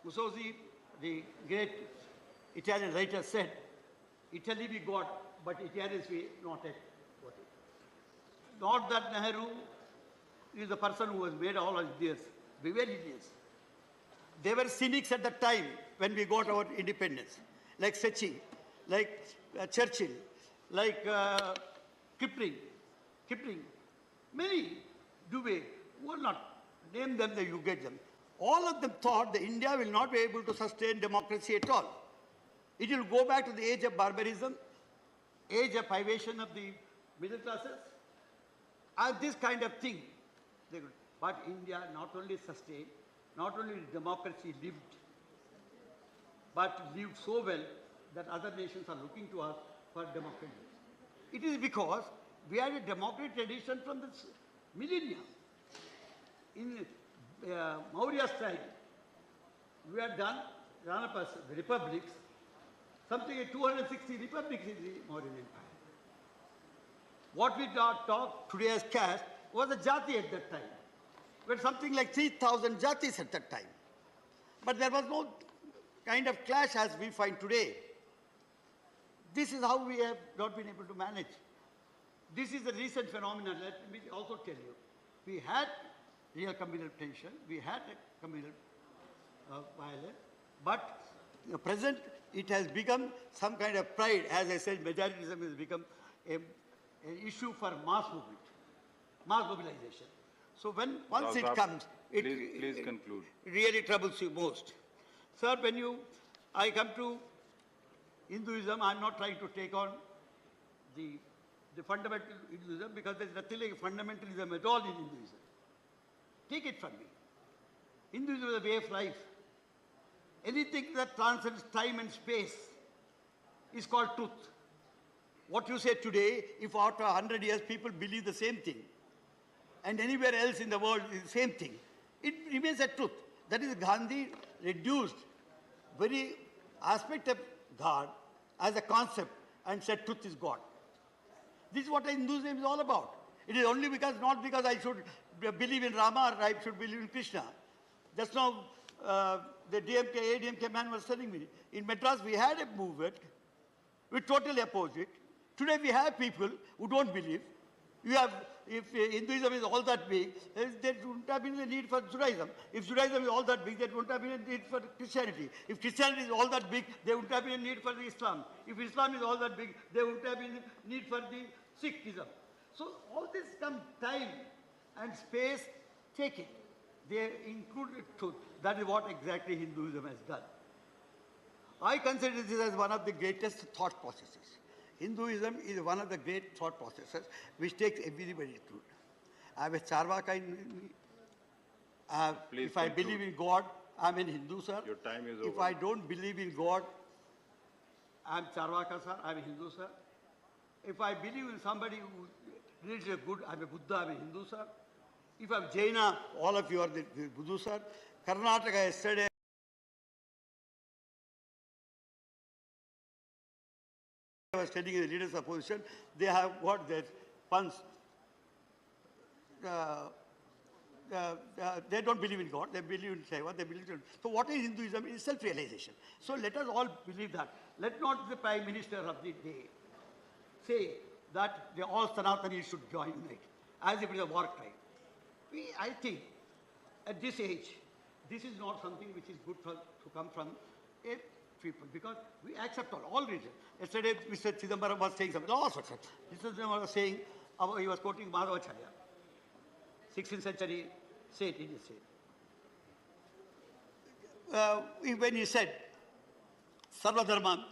Mussolini, the great Italian writer, said, Italy we got, but Italians we not yet got it. Not that Nehru is the person who has made all of this. We were idiots. They were cynics at the time when we got our independence, like Secchi, like Churchill, like Kipling, many Dubé, who are not, name them, you get them. All of them thought that India will not be able to sustain democracy at all. It will go back to the age of barbarism, age of privation of the middle classes, and this kind of thing. But India not only sustained, not only democracy lived, but lived so well that other nations are looking to us for democracy. It is because we had a democratic tradition from the millennia. In Maurya's time, we had done republics, something like 260 republics in the Mauryan Empire. What we talk today as caste was a jati at that time. We had something like 3,000 jatis at that time. But there was no kind of clash as we find today. This is how we have not been able to manage. This is a recent phenomenon. Let me also tell you. We had real communal tension, we had a communal violence, but at present it has become some kind of pride. As I said, majoritism has become an issue for mass movement, mass mobilization. So once it comes, please conclude. It really troubles you most. Sir, I come to Hinduism, I'm not trying to take on the fundamental Hinduism, because there's nothing like fundamentalism at all in Hinduism. Take it from me. Hinduism is a way of life. Anything that transcends time and space is called truth. What you say today, if after 100 years people believe the same thing, and anywhere else in the world is the same thing, it remains a truth. That is, Gandhi reduced very aspect of God as a concept and said truth is God. This is what Hinduism is all about. It is only because, not because I should believe in Rama or I should believe in Krishna. Just now, the ADMK man was telling me, in Madras we had a movement, we totally opposed it. Today we have people who don't believe. If Hinduism is all that big, there wouldn't have been a need for Judaism. If Judaism is all that big, there wouldn't have been a need for Christianity. If Christianity is all that big, there wouldn't have been a need for the Islam. If Islam is all that big, there wouldn't have been a need for the Sikhism. So all this come time and space, take it. They include truth. That is what exactly Hinduism has done. I consider this as one of the greatest thought processes. Hinduism is one of the great thought processes which takes everybody to. I have a Charvaka in me. If I believe in God, I'm a Hindu, sir. Your time is over. If I don't believe in God, I'm Charvaka, sir. I'm a Hindu, sir. If I believe in somebody who reads a good, I'm a Buddha, I'm a Hindu, sir. If I'm Jaina, all of you are the Buddha, sir. Karnataka yesterday, I was telling the leaders of opposition, they have got their funds. They don't believe in God, they believe in Shiva, they believe in... So what is Hinduism? It is self-realization. So let us all believe that. Let not the Prime Minister of the day say that all Sanatanis should join it, as if it is a war crime. I think at this age, this is not something which is good to come from a people, because we accept all religion. Yesterday, Mr. Chidambaram was saying something, all sorts of Mr. Chidambaram was saying, he was quoting Madhavacharya, 16th century saint in his saint. When he said, Sarva Dharma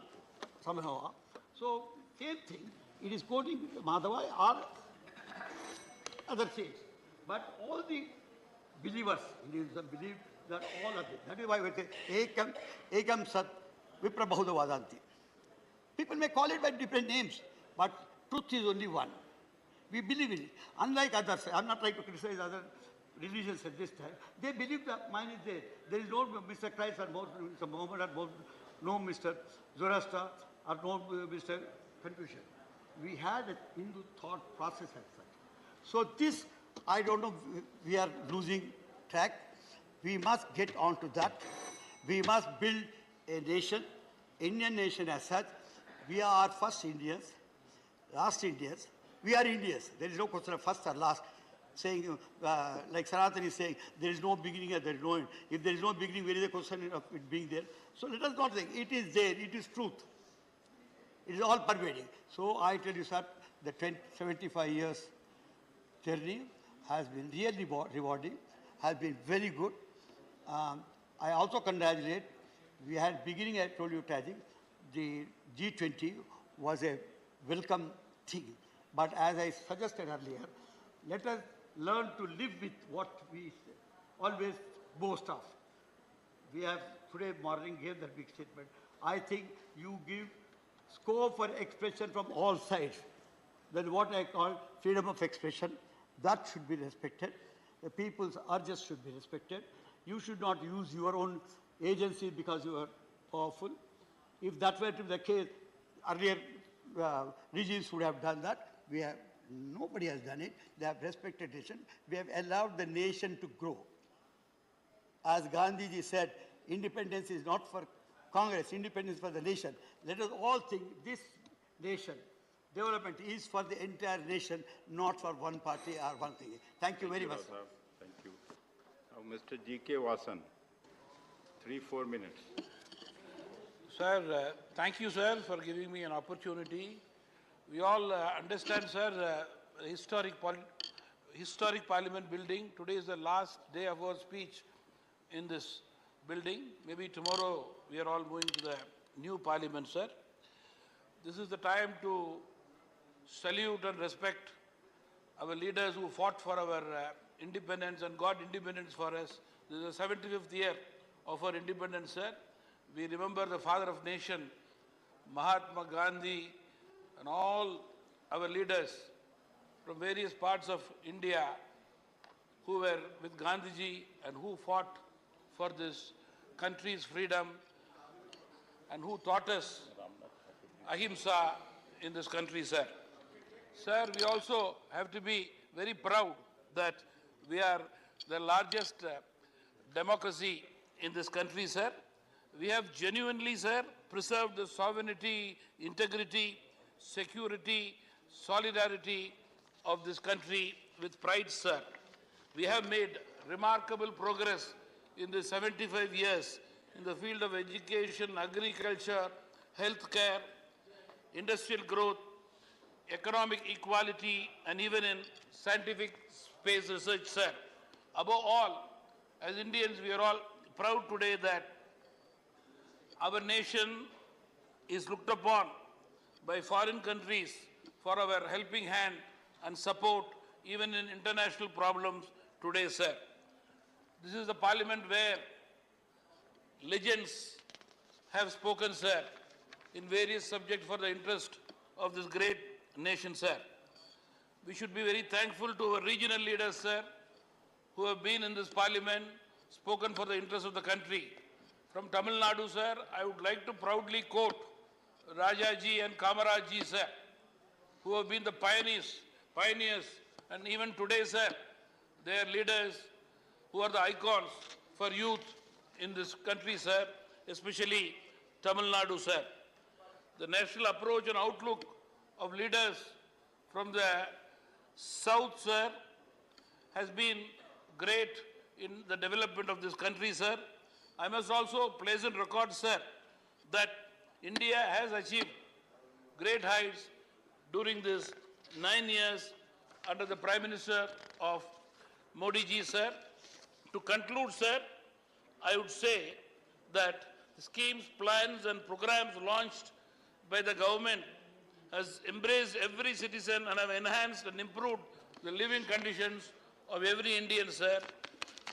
Samahava, so same thing, it is quoting Madhava or other states. But all the believers, Hinduism, believe that all are there. That is why we say, ekam sat vipra bahuda vadanti. People may call it by different names, but truth is only one. We believe in it. Unlike others, I'm not trying to criticize other religions at this time. They believe that mine is there. There is no Mr. Christ or Mr. Muhammad or no Mr. Zoroaster or no Mr. Confucius. We had a Hindu thought process as such. So this, I don't know, we are losing track. We must get on to that. We must build a nation, Indian nation as such. We are first Indians, last Indians. We are Indians. There is no question of first or last. Saying, like Sanatan is saying, there is no beginning and there is no end. If there is no beginning, where is the question of it being there? So let us not think. It is there. It is truth. It is all pervading. So I tell you, sir, the 75 years journey has been really rewarding, has been very good. I also congratulate. We had beginning, I told you, Taji, the G20 was a welcome thing. But as I suggested earlier, let us learn to live with what we always boast of. We have today morning gave that big statement. I think you give scope for expression from all sides. Then what I call freedom of expression, that should be respected. The people's urges should be respected. You should not use your own agency because you are powerful. If that were to be the case, earlier regimes would have done that. Nobody has done it. They have respected nation. We have allowed the nation to grow. As Gandhiji said, independence is not for Congress, independence for the nation. Let us all think this nation, development is for the entire nation, not for one party or one thing. Thank you very much. Thank you. Now, Mr. G.K. Vasan, 3-4 minutes. Sir, thank you, sir, for giving me an opportunity. We all understand, sir, historic Parliament building. Today is the last day of our speech in this building. Maybe tomorrow we are all moving to the new Parliament, sir. This is the time to salute and respect our leaders who fought for our independence and got independence for us. This is the 75th year of our independence, sir. We remember the father of nation, Mahatma Gandhi, and all our leaders from various parts of India who were with Gandhiji and who fought for this country's freedom and who taught us ahimsa in this country, sir. Sir, we also have to be very proud that we are the largest democracy in this country, sir. We have genuinely, sir, preserved the sovereignty, integrity, security, solidarity of this country with pride, sir. We have made remarkable progress in the 75 years in the field of education, agriculture, healthcare, industrial growth, economic equality, and even in scientific space research, sir. Above all, as Indians, we are all proud today that our nation is looked upon by foreign countries for our helping hand and support even in international problems today, sir. This is the parliament where legends have spoken, sir, in various subjects for the interest of this great nation, sir. We should be very thankful to our regional leaders, sir, who have been in this parliament, spoken for the interest of the country. From Tamil Nadu, sir, I would like to proudly quote Rajaji and Kamarajji, sir, who have been the pioneers, and even today, sir, they are leaders who are the icons for youth in this country, sir, especially Tamil Nadu, sir. The national approach and outlook of leaders from the south, sir, has been great in the development of this country, sir. I must also place on record, sir, that India has achieved great heights during this 9 years under the Prime Minister of Modi ji, sir. To conclude, sir, I would say that the schemes, plans and programs launched by the government has embraced every citizen and have enhanced and improved the living conditions of every Indian, sir.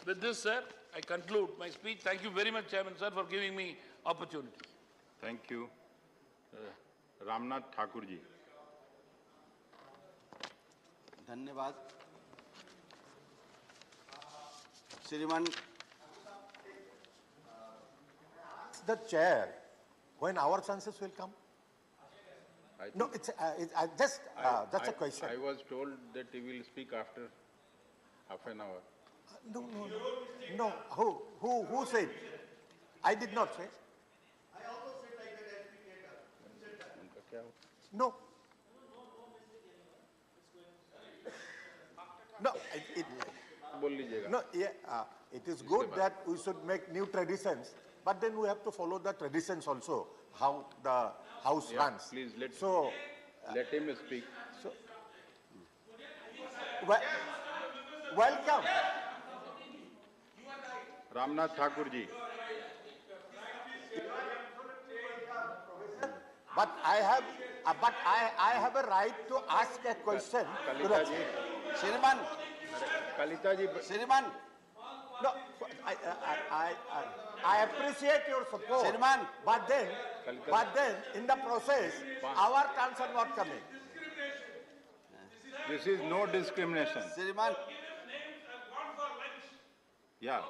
With this, sir, I conclude my speech. Thank you very much, Chairman, sir, for giving me opportunity. Thank you. Ramnath Thakur ji. धन्यवाद श्रीमान The chair, when our chances will come? No, it's just a question. I was told that he will speak after half an hour. No. Who said? I did not say. No. No, it is good that we should make new traditions, but then we have to follow the traditions also, how the house runs. Please let him speak. Welcome. Ramnath Thakur ji. But I have a right to ask a question. Kalita ji. श्रीमान Kalita ji. श्रीमान No, I appreciate your support. श्रीमान But then in the process, our turns are not coming. This is no discrimination. श्रीमान Yeah.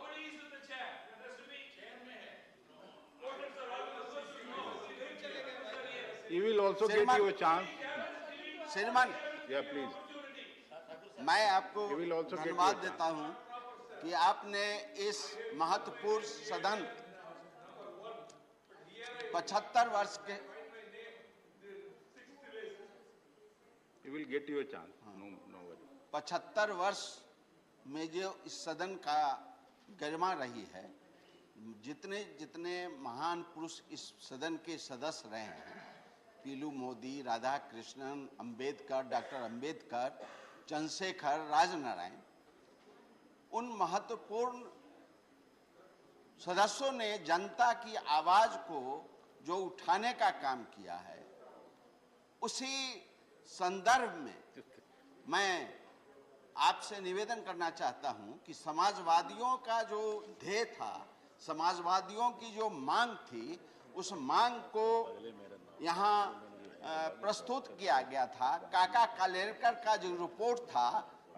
He will also get you a chance. श्रीमान Yeah, please. मैं आपको He will also get you a धन्यवाद chance. देता हूं कि आपने इस महत्वपूर्ण सदन 75 वर्ष के He will get you a chance. No worry. 75 वर्ष में जो इस सदन का गरिमा रही है, जितने महान पुरुष इस सदन के सदस्य रहे हैं, पीलू मोदी, राधा कृष्णन, अंबेडकर, डॉक्टर अंबेडकर, चंद्रशेखर, राजनारायण, उन महत्वपूर्ण सदस्यों ने जनता की आवाज को जो उठाने का काम किया है, उसी संदर्भ में मैं आपसे निवेदन करना चाहता हूं कि समाजवादियों का जो ध्येय था, समाजवादियों की जो मांग थी, उस मांग को यहाँ प्रस्तुत किया गया था। काका कालेलकर का जो रिपोर्ट था,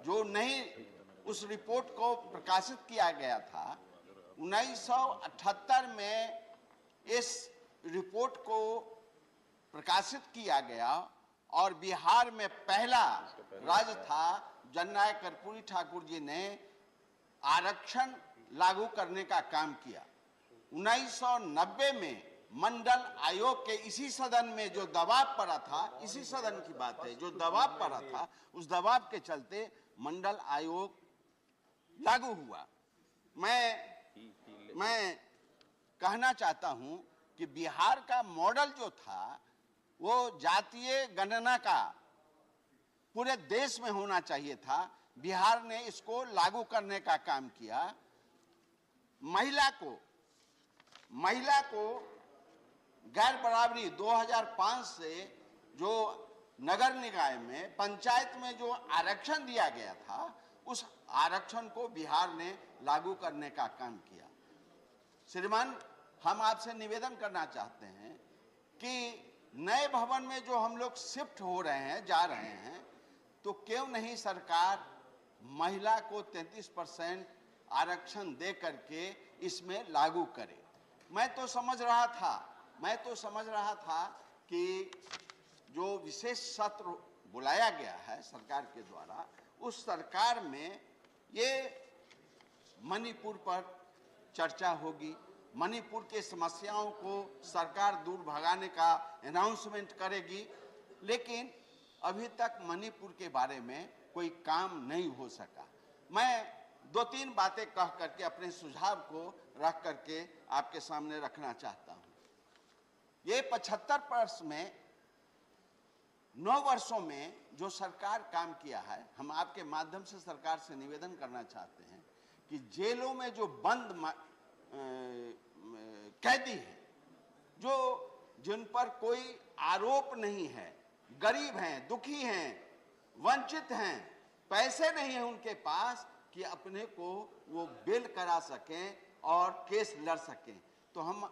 जो नहीं उस रिपोर्ट को प्रकाशित किया गया था, 1978 में इस रिपोर्ट को प्रकाशित किया गया और बिहार में पहला राज्य था जननायक कर्पूरी ठाकुर जी ने आरक्षण लागू करने का काम किया। 1990 में मंडल आयोग के इसी सदन में जो दबाव पड़ा था, इसी सदन की बात है, जो दबाव पड़ा था, उस दबाव के चलते मंडल आयोग लागू हुआ। मैं कहना चाहता हूं कि बिहार का मॉडल जो था वो जातीय गणना का पूरे देश में होना चाहिए था। बिहार ने इसको लागू करने का काम किया। महिला को गैर बराबरी 2005 से जो नगर निकाय में, पंचायत में जो आरक्षण दिया गया था, उस आरक्षण को बिहार ने लागू करने का काम किया। श्रीमान, हम आपसे निवेदन करना चाहते हैं कि नए भवन में जो हम लोग शिफ्ट हो रहे हैं, जा रहे हैं, तो क्यों नहीं सरकार महिला को 33% आरक्षण दे करके इसमें लागू करे। मैं तो समझ रहा था कि जो विशेष सत्र बुलाया गया है सरकार के द्वारा, उस सरकार में ये मणिपुर पर चर्चा होगी, मणिपुर के समस्याओं को सरकार दूर भगाने का अनाउंसमेंट करेगी, लेकिन अभी तक मणिपुर के बारे में कोई काम नहीं हो सका। मैं 2-3 बातें कह करके अपने सुझाव को रख करके आपके सामने रखना चाहता हूं। ये 75 वर्ष में 9 वर्षों में जो सरकार काम किया है, हम आपके माध्यम से सरकार से निवेदन करना चाहते हैं कि जेलों में जो बंद कैदी हैं, जिन पर कोई आरोप नहीं है, गरीब हैं, दुखी हैं, वंचित हैं, पैसे नहीं है उनके पास कि अपने को वो बेल करा सकें और केस लड़ सकें। तो हम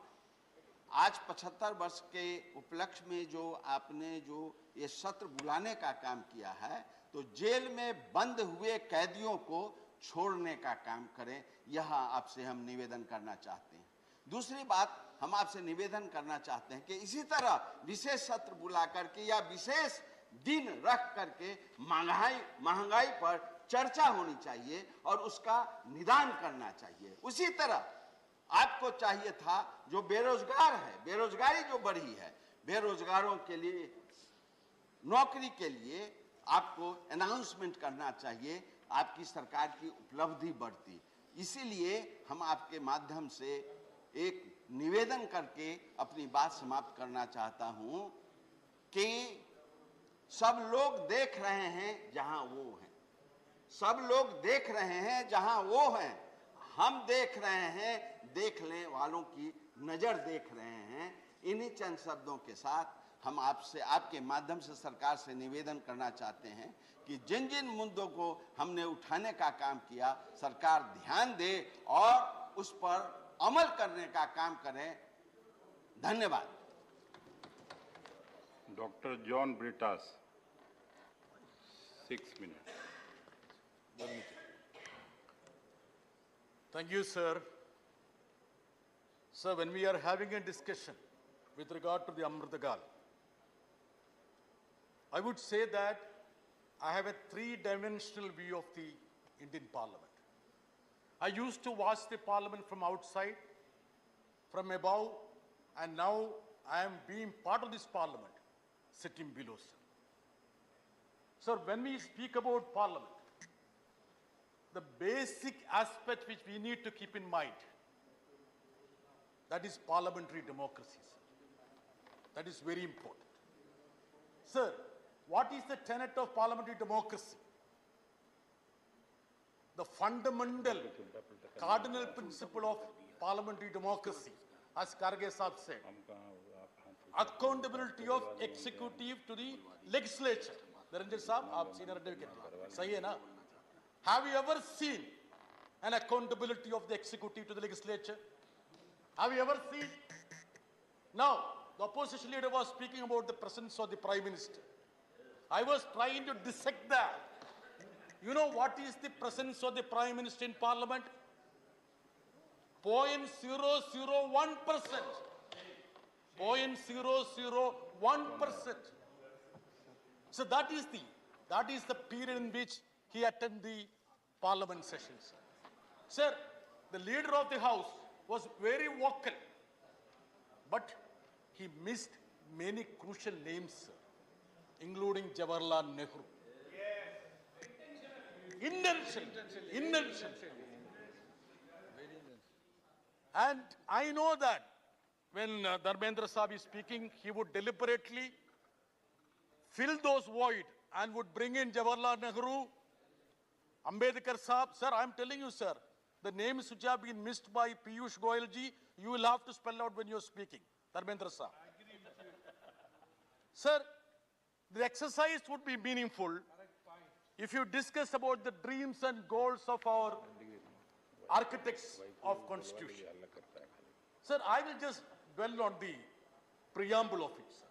आज 75 वर्ष के उपलक्ष्य में जो आपने जो ये सत्र बुलाने का काम किया है, तो जेल में बंद हुए कैदियों को छोड़ने का काम करें, यह आपसे हम निवेदन करना चाहते हैं। दूसरी बात, हम आपसे निवेदन करना चाहते हैं कि इसी तरह विशेष सत्र बुला करके या विशेष दिन रख करके महंगाई पर चर्चा होनी चाहिए और उसका निदान करना चाहिए। उसी तरह आपको चाहिए था, जो बेरोजगार है, बेरोजगारी जो बढ़ी है, बेरोजगारों के लिए नौकरी के लिए आपको अनाउंसमेंट करना चाहिए, आपकी सरकार की उपलब्धि बढ़ती। इसीलिए हम आपके माध्यम से एक निवेदन करके अपनी बात समाप्त करना चाहता हूं कि सब लोग देख रहे हैं जहां वो हैं, सब लोग देख रहे हैं जहां वो हैं, हम देख रहे हैं, देखने वालों की नजर देख रहे हैं। इन्हीं चंद शब्दों के साथ हम आपसे, आपके माध्यम से सरकार से निवेदन करना चाहते हैं कि जिन जिन मुद्दों को हमने उठाने का काम किया, सरकार ध्यान दे और उस पर अमल करने का काम करें। धन्यवाद। Dr. John Britas, 6 minutes. Thank you, sir. Sir, when we are having a discussion with regard to the Amritagal, I would say that I have a three-dimensional view of the Indian Parliament. I used to watch the Parliament from outside, from above, and now I am being part of this Parliament, sitting below, sir. Sir, when we speak about Parliament, the basic aspect which we need to keep in mind, that is parliamentary democracy, sir. That is very important. Sir, what is the tenet of parliamentary democracy? The fundamental cardinal principle of parliamentary democracy, as Karge Saab said, accountability of executive to the legislature. Narendra Saab, aap senior advocate, sahi hai na? Have you ever seen an accountability of the executive to the legislature? Have you ever seen? Now, the opposition leader was speaking about the presence of the Prime Minister. I was trying to dissect that. You know what is the presence of the Prime Minister in Parliament? 0.001%. 0.001%. So that is the period in which he attended the Parliament sessions. Sir, the leader of the House was very vocal, but he missed many crucial names, sir, including Jawaharlal Nehru. Intention. And I know that when Dharmendra Saab is speaking, he would deliberately fill those void and would bring in Jawaharlal Nehru, Ambedkar Saab. Sir, I'm telling you, sir, the names which have been missed by Piyush Goyal ji, you will have to spell out when you're speaking. Dharmendra Saab. Sir, the exercise would be meaningful if you discuss about the dreams and goals of our architects of Constitution. Sir, I will just dwell on the preamble of it, sir.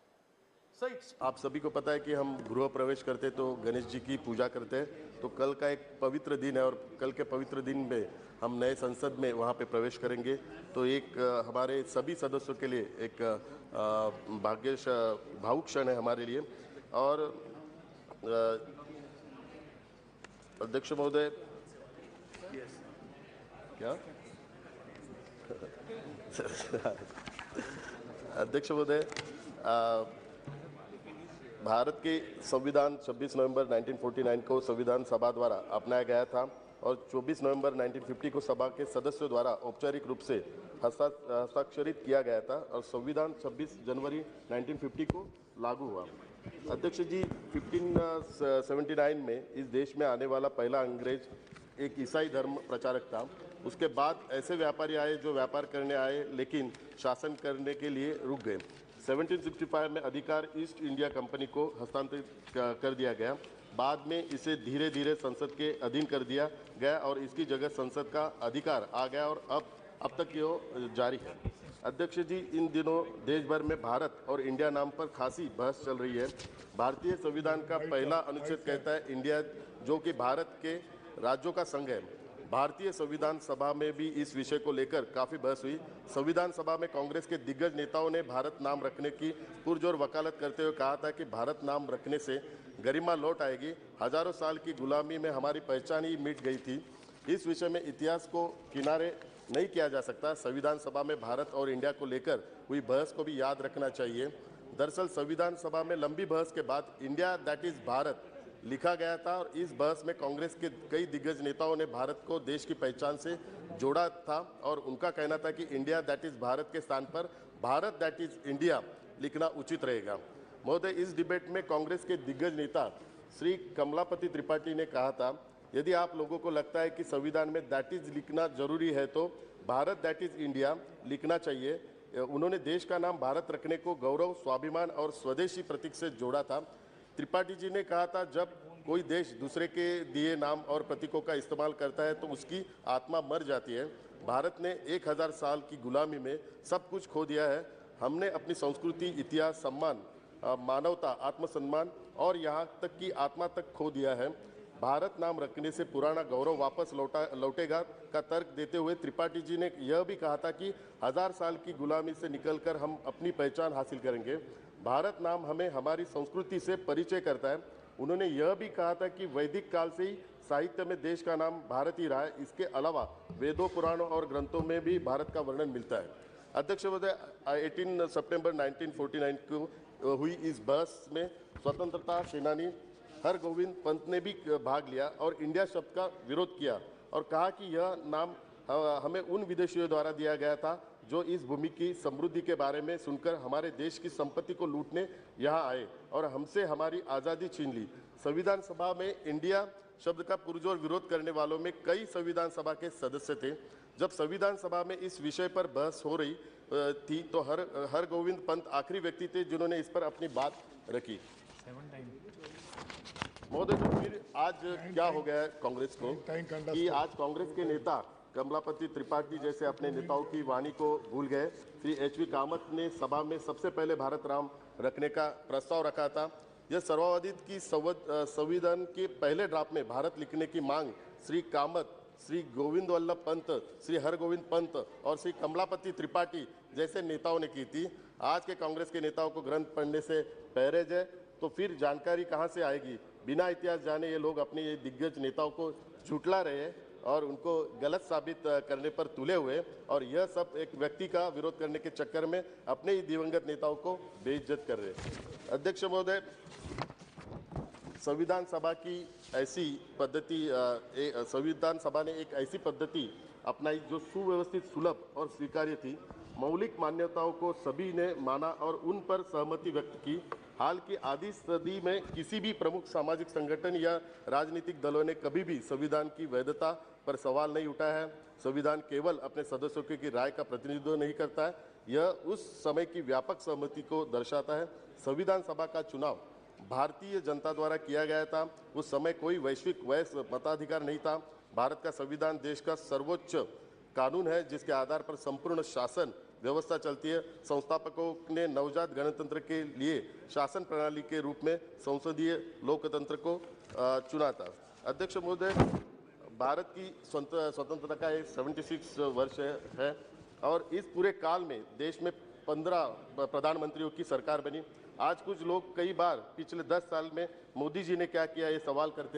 Sir, it's... आप सभी को पता है कि हम गृह प्रवेश करते तो गणेश जी की पूजा करते हैं, तो कल का एक पवित्र दिन है और कल के पवित्र दिन में हम नए संसद में वहाँ पे प्रवेश करेंगे। तो एक हमारे सभी सदस्यों के लिए एक भावुक क्षण है हमारे लिए। और अध्यक्ष महोदय, क्या अध्यक्ष महोदय, भारत के संविधान 26 नवंबर 1949 को संविधान सभा द्वारा अपनाया गया था और 24 नवंबर 1950 को सभा के सदस्यों द्वारा औपचारिक रूप से हस्ताक्षरित किया गया था और संविधान 26 जनवरी 1950 को लागू हुआ। अध्यक्ष जी, 1579 में इस देश में आने वाला पहला अंग्रेज एक ईसाई धर्म प्रचारक था। उसके बाद ऐसे व्यापारी आए जो व्यापार करने आए लेकिन शासन करने के लिए रुक गए। 1765 में अधिकार ईस्ट इंडिया कंपनी को हस्तांतरित कर दिया गया। बाद में इसे धीरे धीरे संसद के अधीन कर दिया गया और इसकी जगह संसद का अधिकार आ गया और अब तक ये जारी है। अध्यक्ष जी, इन दिनों देश भर में भारत और इंडिया नाम पर खासी बहस चल रही है। भारतीय संविधान का पहला अनुच्छेद कहता है इंडिया, जो कि भारत के राज्यों का संघ है। भारतीय संविधान सभा में भी इस विषय को लेकर काफी बहस हुई। संविधान सभा में कांग्रेस के दिग्गज नेताओं ने भारत नाम रखने की पुरजोर वकालत करते हुए कहा था कि भारत नाम रखने से गरिमा लौट आएगी, हजारों साल की गुलामी में हमारी पहचान ही मिट गई थी। इस विषय में इतिहास को किनारे नहीं किया जा सकता। संविधान सभा में भारत और इंडिया को लेकर हुई बहस को भी याद रखना चाहिए। दरअसल संविधान सभा में लंबी बहस के बाद इंडिया दैट इज भारत लिखा गया था और इस बहस में कांग्रेस के कई दिग्गज नेताओं ने भारत को देश की पहचान से जोड़ा था और उनका कहना था कि इंडिया दैट इज भारत के स्थान पर भारत दैट इज इंडिया लिखना उचित रहेगा। महोदय, इस डिबेट में कांग्रेस के दिग्गज नेता श्री कमलापति त्रिपाठी ने कहा था, यदि आप लोगों को लगता है कि संविधान में दैट इज लिखना जरूरी है तो भारत दैट इज इंडिया लिखना चाहिए। उन्होंने देश का नाम भारत रखने को गौरव, स्वाभिमान और स्वदेशी प्रतीक से जोड़ा था। त्रिपाठी जी ने कहा था, जब कोई देश दूसरे के दिए नाम और प्रतीकों का इस्तेमाल करता है तो उसकी आत्मा मर जाती है। भारत ने 1000 साल की गुलामी में सब कुछ खो दिया है। हमने अपनी संस्कृति, इतिहास, सम्मान, मानवता, आत्मसम्मान और यहाँ तक कि आत्मा तक खो दिया है। भारत नाम रखने से पुराना गौरव वापस लौटेगा का तर्क देते हुए त्रिपाठी जी ने यह भी कहा था कि 1000 साल की गुलामी से निकलकर हम अपनी पहचान हासिल करेंगे। भारत नाम हमें हमारी संस्कृति से परिचय करता है। उन्होंने यह भी कहा था कि वैदिक काल से ही साहित्य में देश का नाम भारत ही रहा है। इसके अलावा वेदों, पुराणों और ग्रंथों में भी भारत का वर्णन मिलता है। अध्यक्ष महोदय, 18 सितंबर 1949 को हुई इस बहस में स्वतंत्रता सेनानी हरगोविंद पंत ने भी भाग लिया और इंडिया शब्द का विरोध किया और कहा कि यह नाम हमें उन विदेशियों द्वारा दिया गया था जो इस भूमि की समृद्धि के बारे में सुनकर हमारे देश की संपत्ति को लूटने यहाँ आए और हमसे हमारी आज़ादी छीन ली। संविधान सभा में इंडिया शब्द का पुरजोर विरोध करने वालों में कई संविधान सभा के सदस्य थे। जब संविधान सभा में इस विषय पर बहस हो रही थी तो हरगोविंद पंत आखिरी व्यक्ति थे जिन्होंने इस पर अपनी बात रखी। महोदय, तो फिर आज क्या हो गया है कांग्रेस को कि आज कांग्रेस के नेता कमलापति त्रिपाठी जैसे अपने नेताओं की वाणी को भूल गए। श्री HV कामत ने सभा में सबसे पहले भारत नाम रखने का प्रस्ताव रखा था। यह सर्ववादित की संविधान के पहले ड्राफ्ट में भारत लिखने की मांग श्री कामत, श्री गोविंद वल्लभ पंत, श्री हरगोविंद पंत और श्री कमलापति त्रिपाठी जैसे नेताओं ने की थी। आज के कांग्रेस के नेताओं को ग्रंथ पढ़ने से परहेज है तो फिर जानकारी कहाँ से आएगी। बिना इतिहास जाने ये लोग अपने ये दिग्गज नेताओं को झुठला रहे और उनको गलत साबित करने पर तुले हुए और यह सब एक व्यक्ति का विरोध करने के चक्कर में अपने ही दिवंगत नेताओं को बेइज्जत कर रहे हैं। अध्यक्ष महोदय, संविधान सभा की ऐसी पद्धति संविधान सभा ने एक ऐसी पद्धति अपनाई जो सुव्यवस्थित, सुलभ और स्वीकार्य थी। मौलिक मान्यताओं को सभी ने माना और उन पर सहमति व्यक्त की। हाल की आधी सदी में किसी भी प्रमुख सामाजिक संगठन या राजनीतिक दलों ने कभी भी संविधान की वैधता पर सवाल नहीं उठाया है। संविधान केवल अपने सदस्यों की राय का प्रतिनिधित्व नहीं करता है, यह उस समय की व्यापक सहमति को दर्शाता है। संविधान सभा का चुनाव भारतीय जनता द्वारा किया गया था। उस समय कोई वैश्विक वैश्य मताधिकार नहीं था। भारत का संविधान देश का सर्वोच्च कानून है जिसके आधार पर संपूर्ण शासन व्यवस्था चलती है। संस्थापकों ने नवजात गणतंत्र के लिए शासन प्रणाली के रूप में संसदीय लोकतंत्र को चुना था। अध्यक्ष महोदय, भारत की स्वतंत्रता का 76 वर्ष है और इस पूरे काल में देश में 15 प्रधानमंत्रियों की सरकार बनी। आज कुछ लोग कई बार पिछले 10 साल में मोदी जी ने क्या किया ये सवाल करते हैं।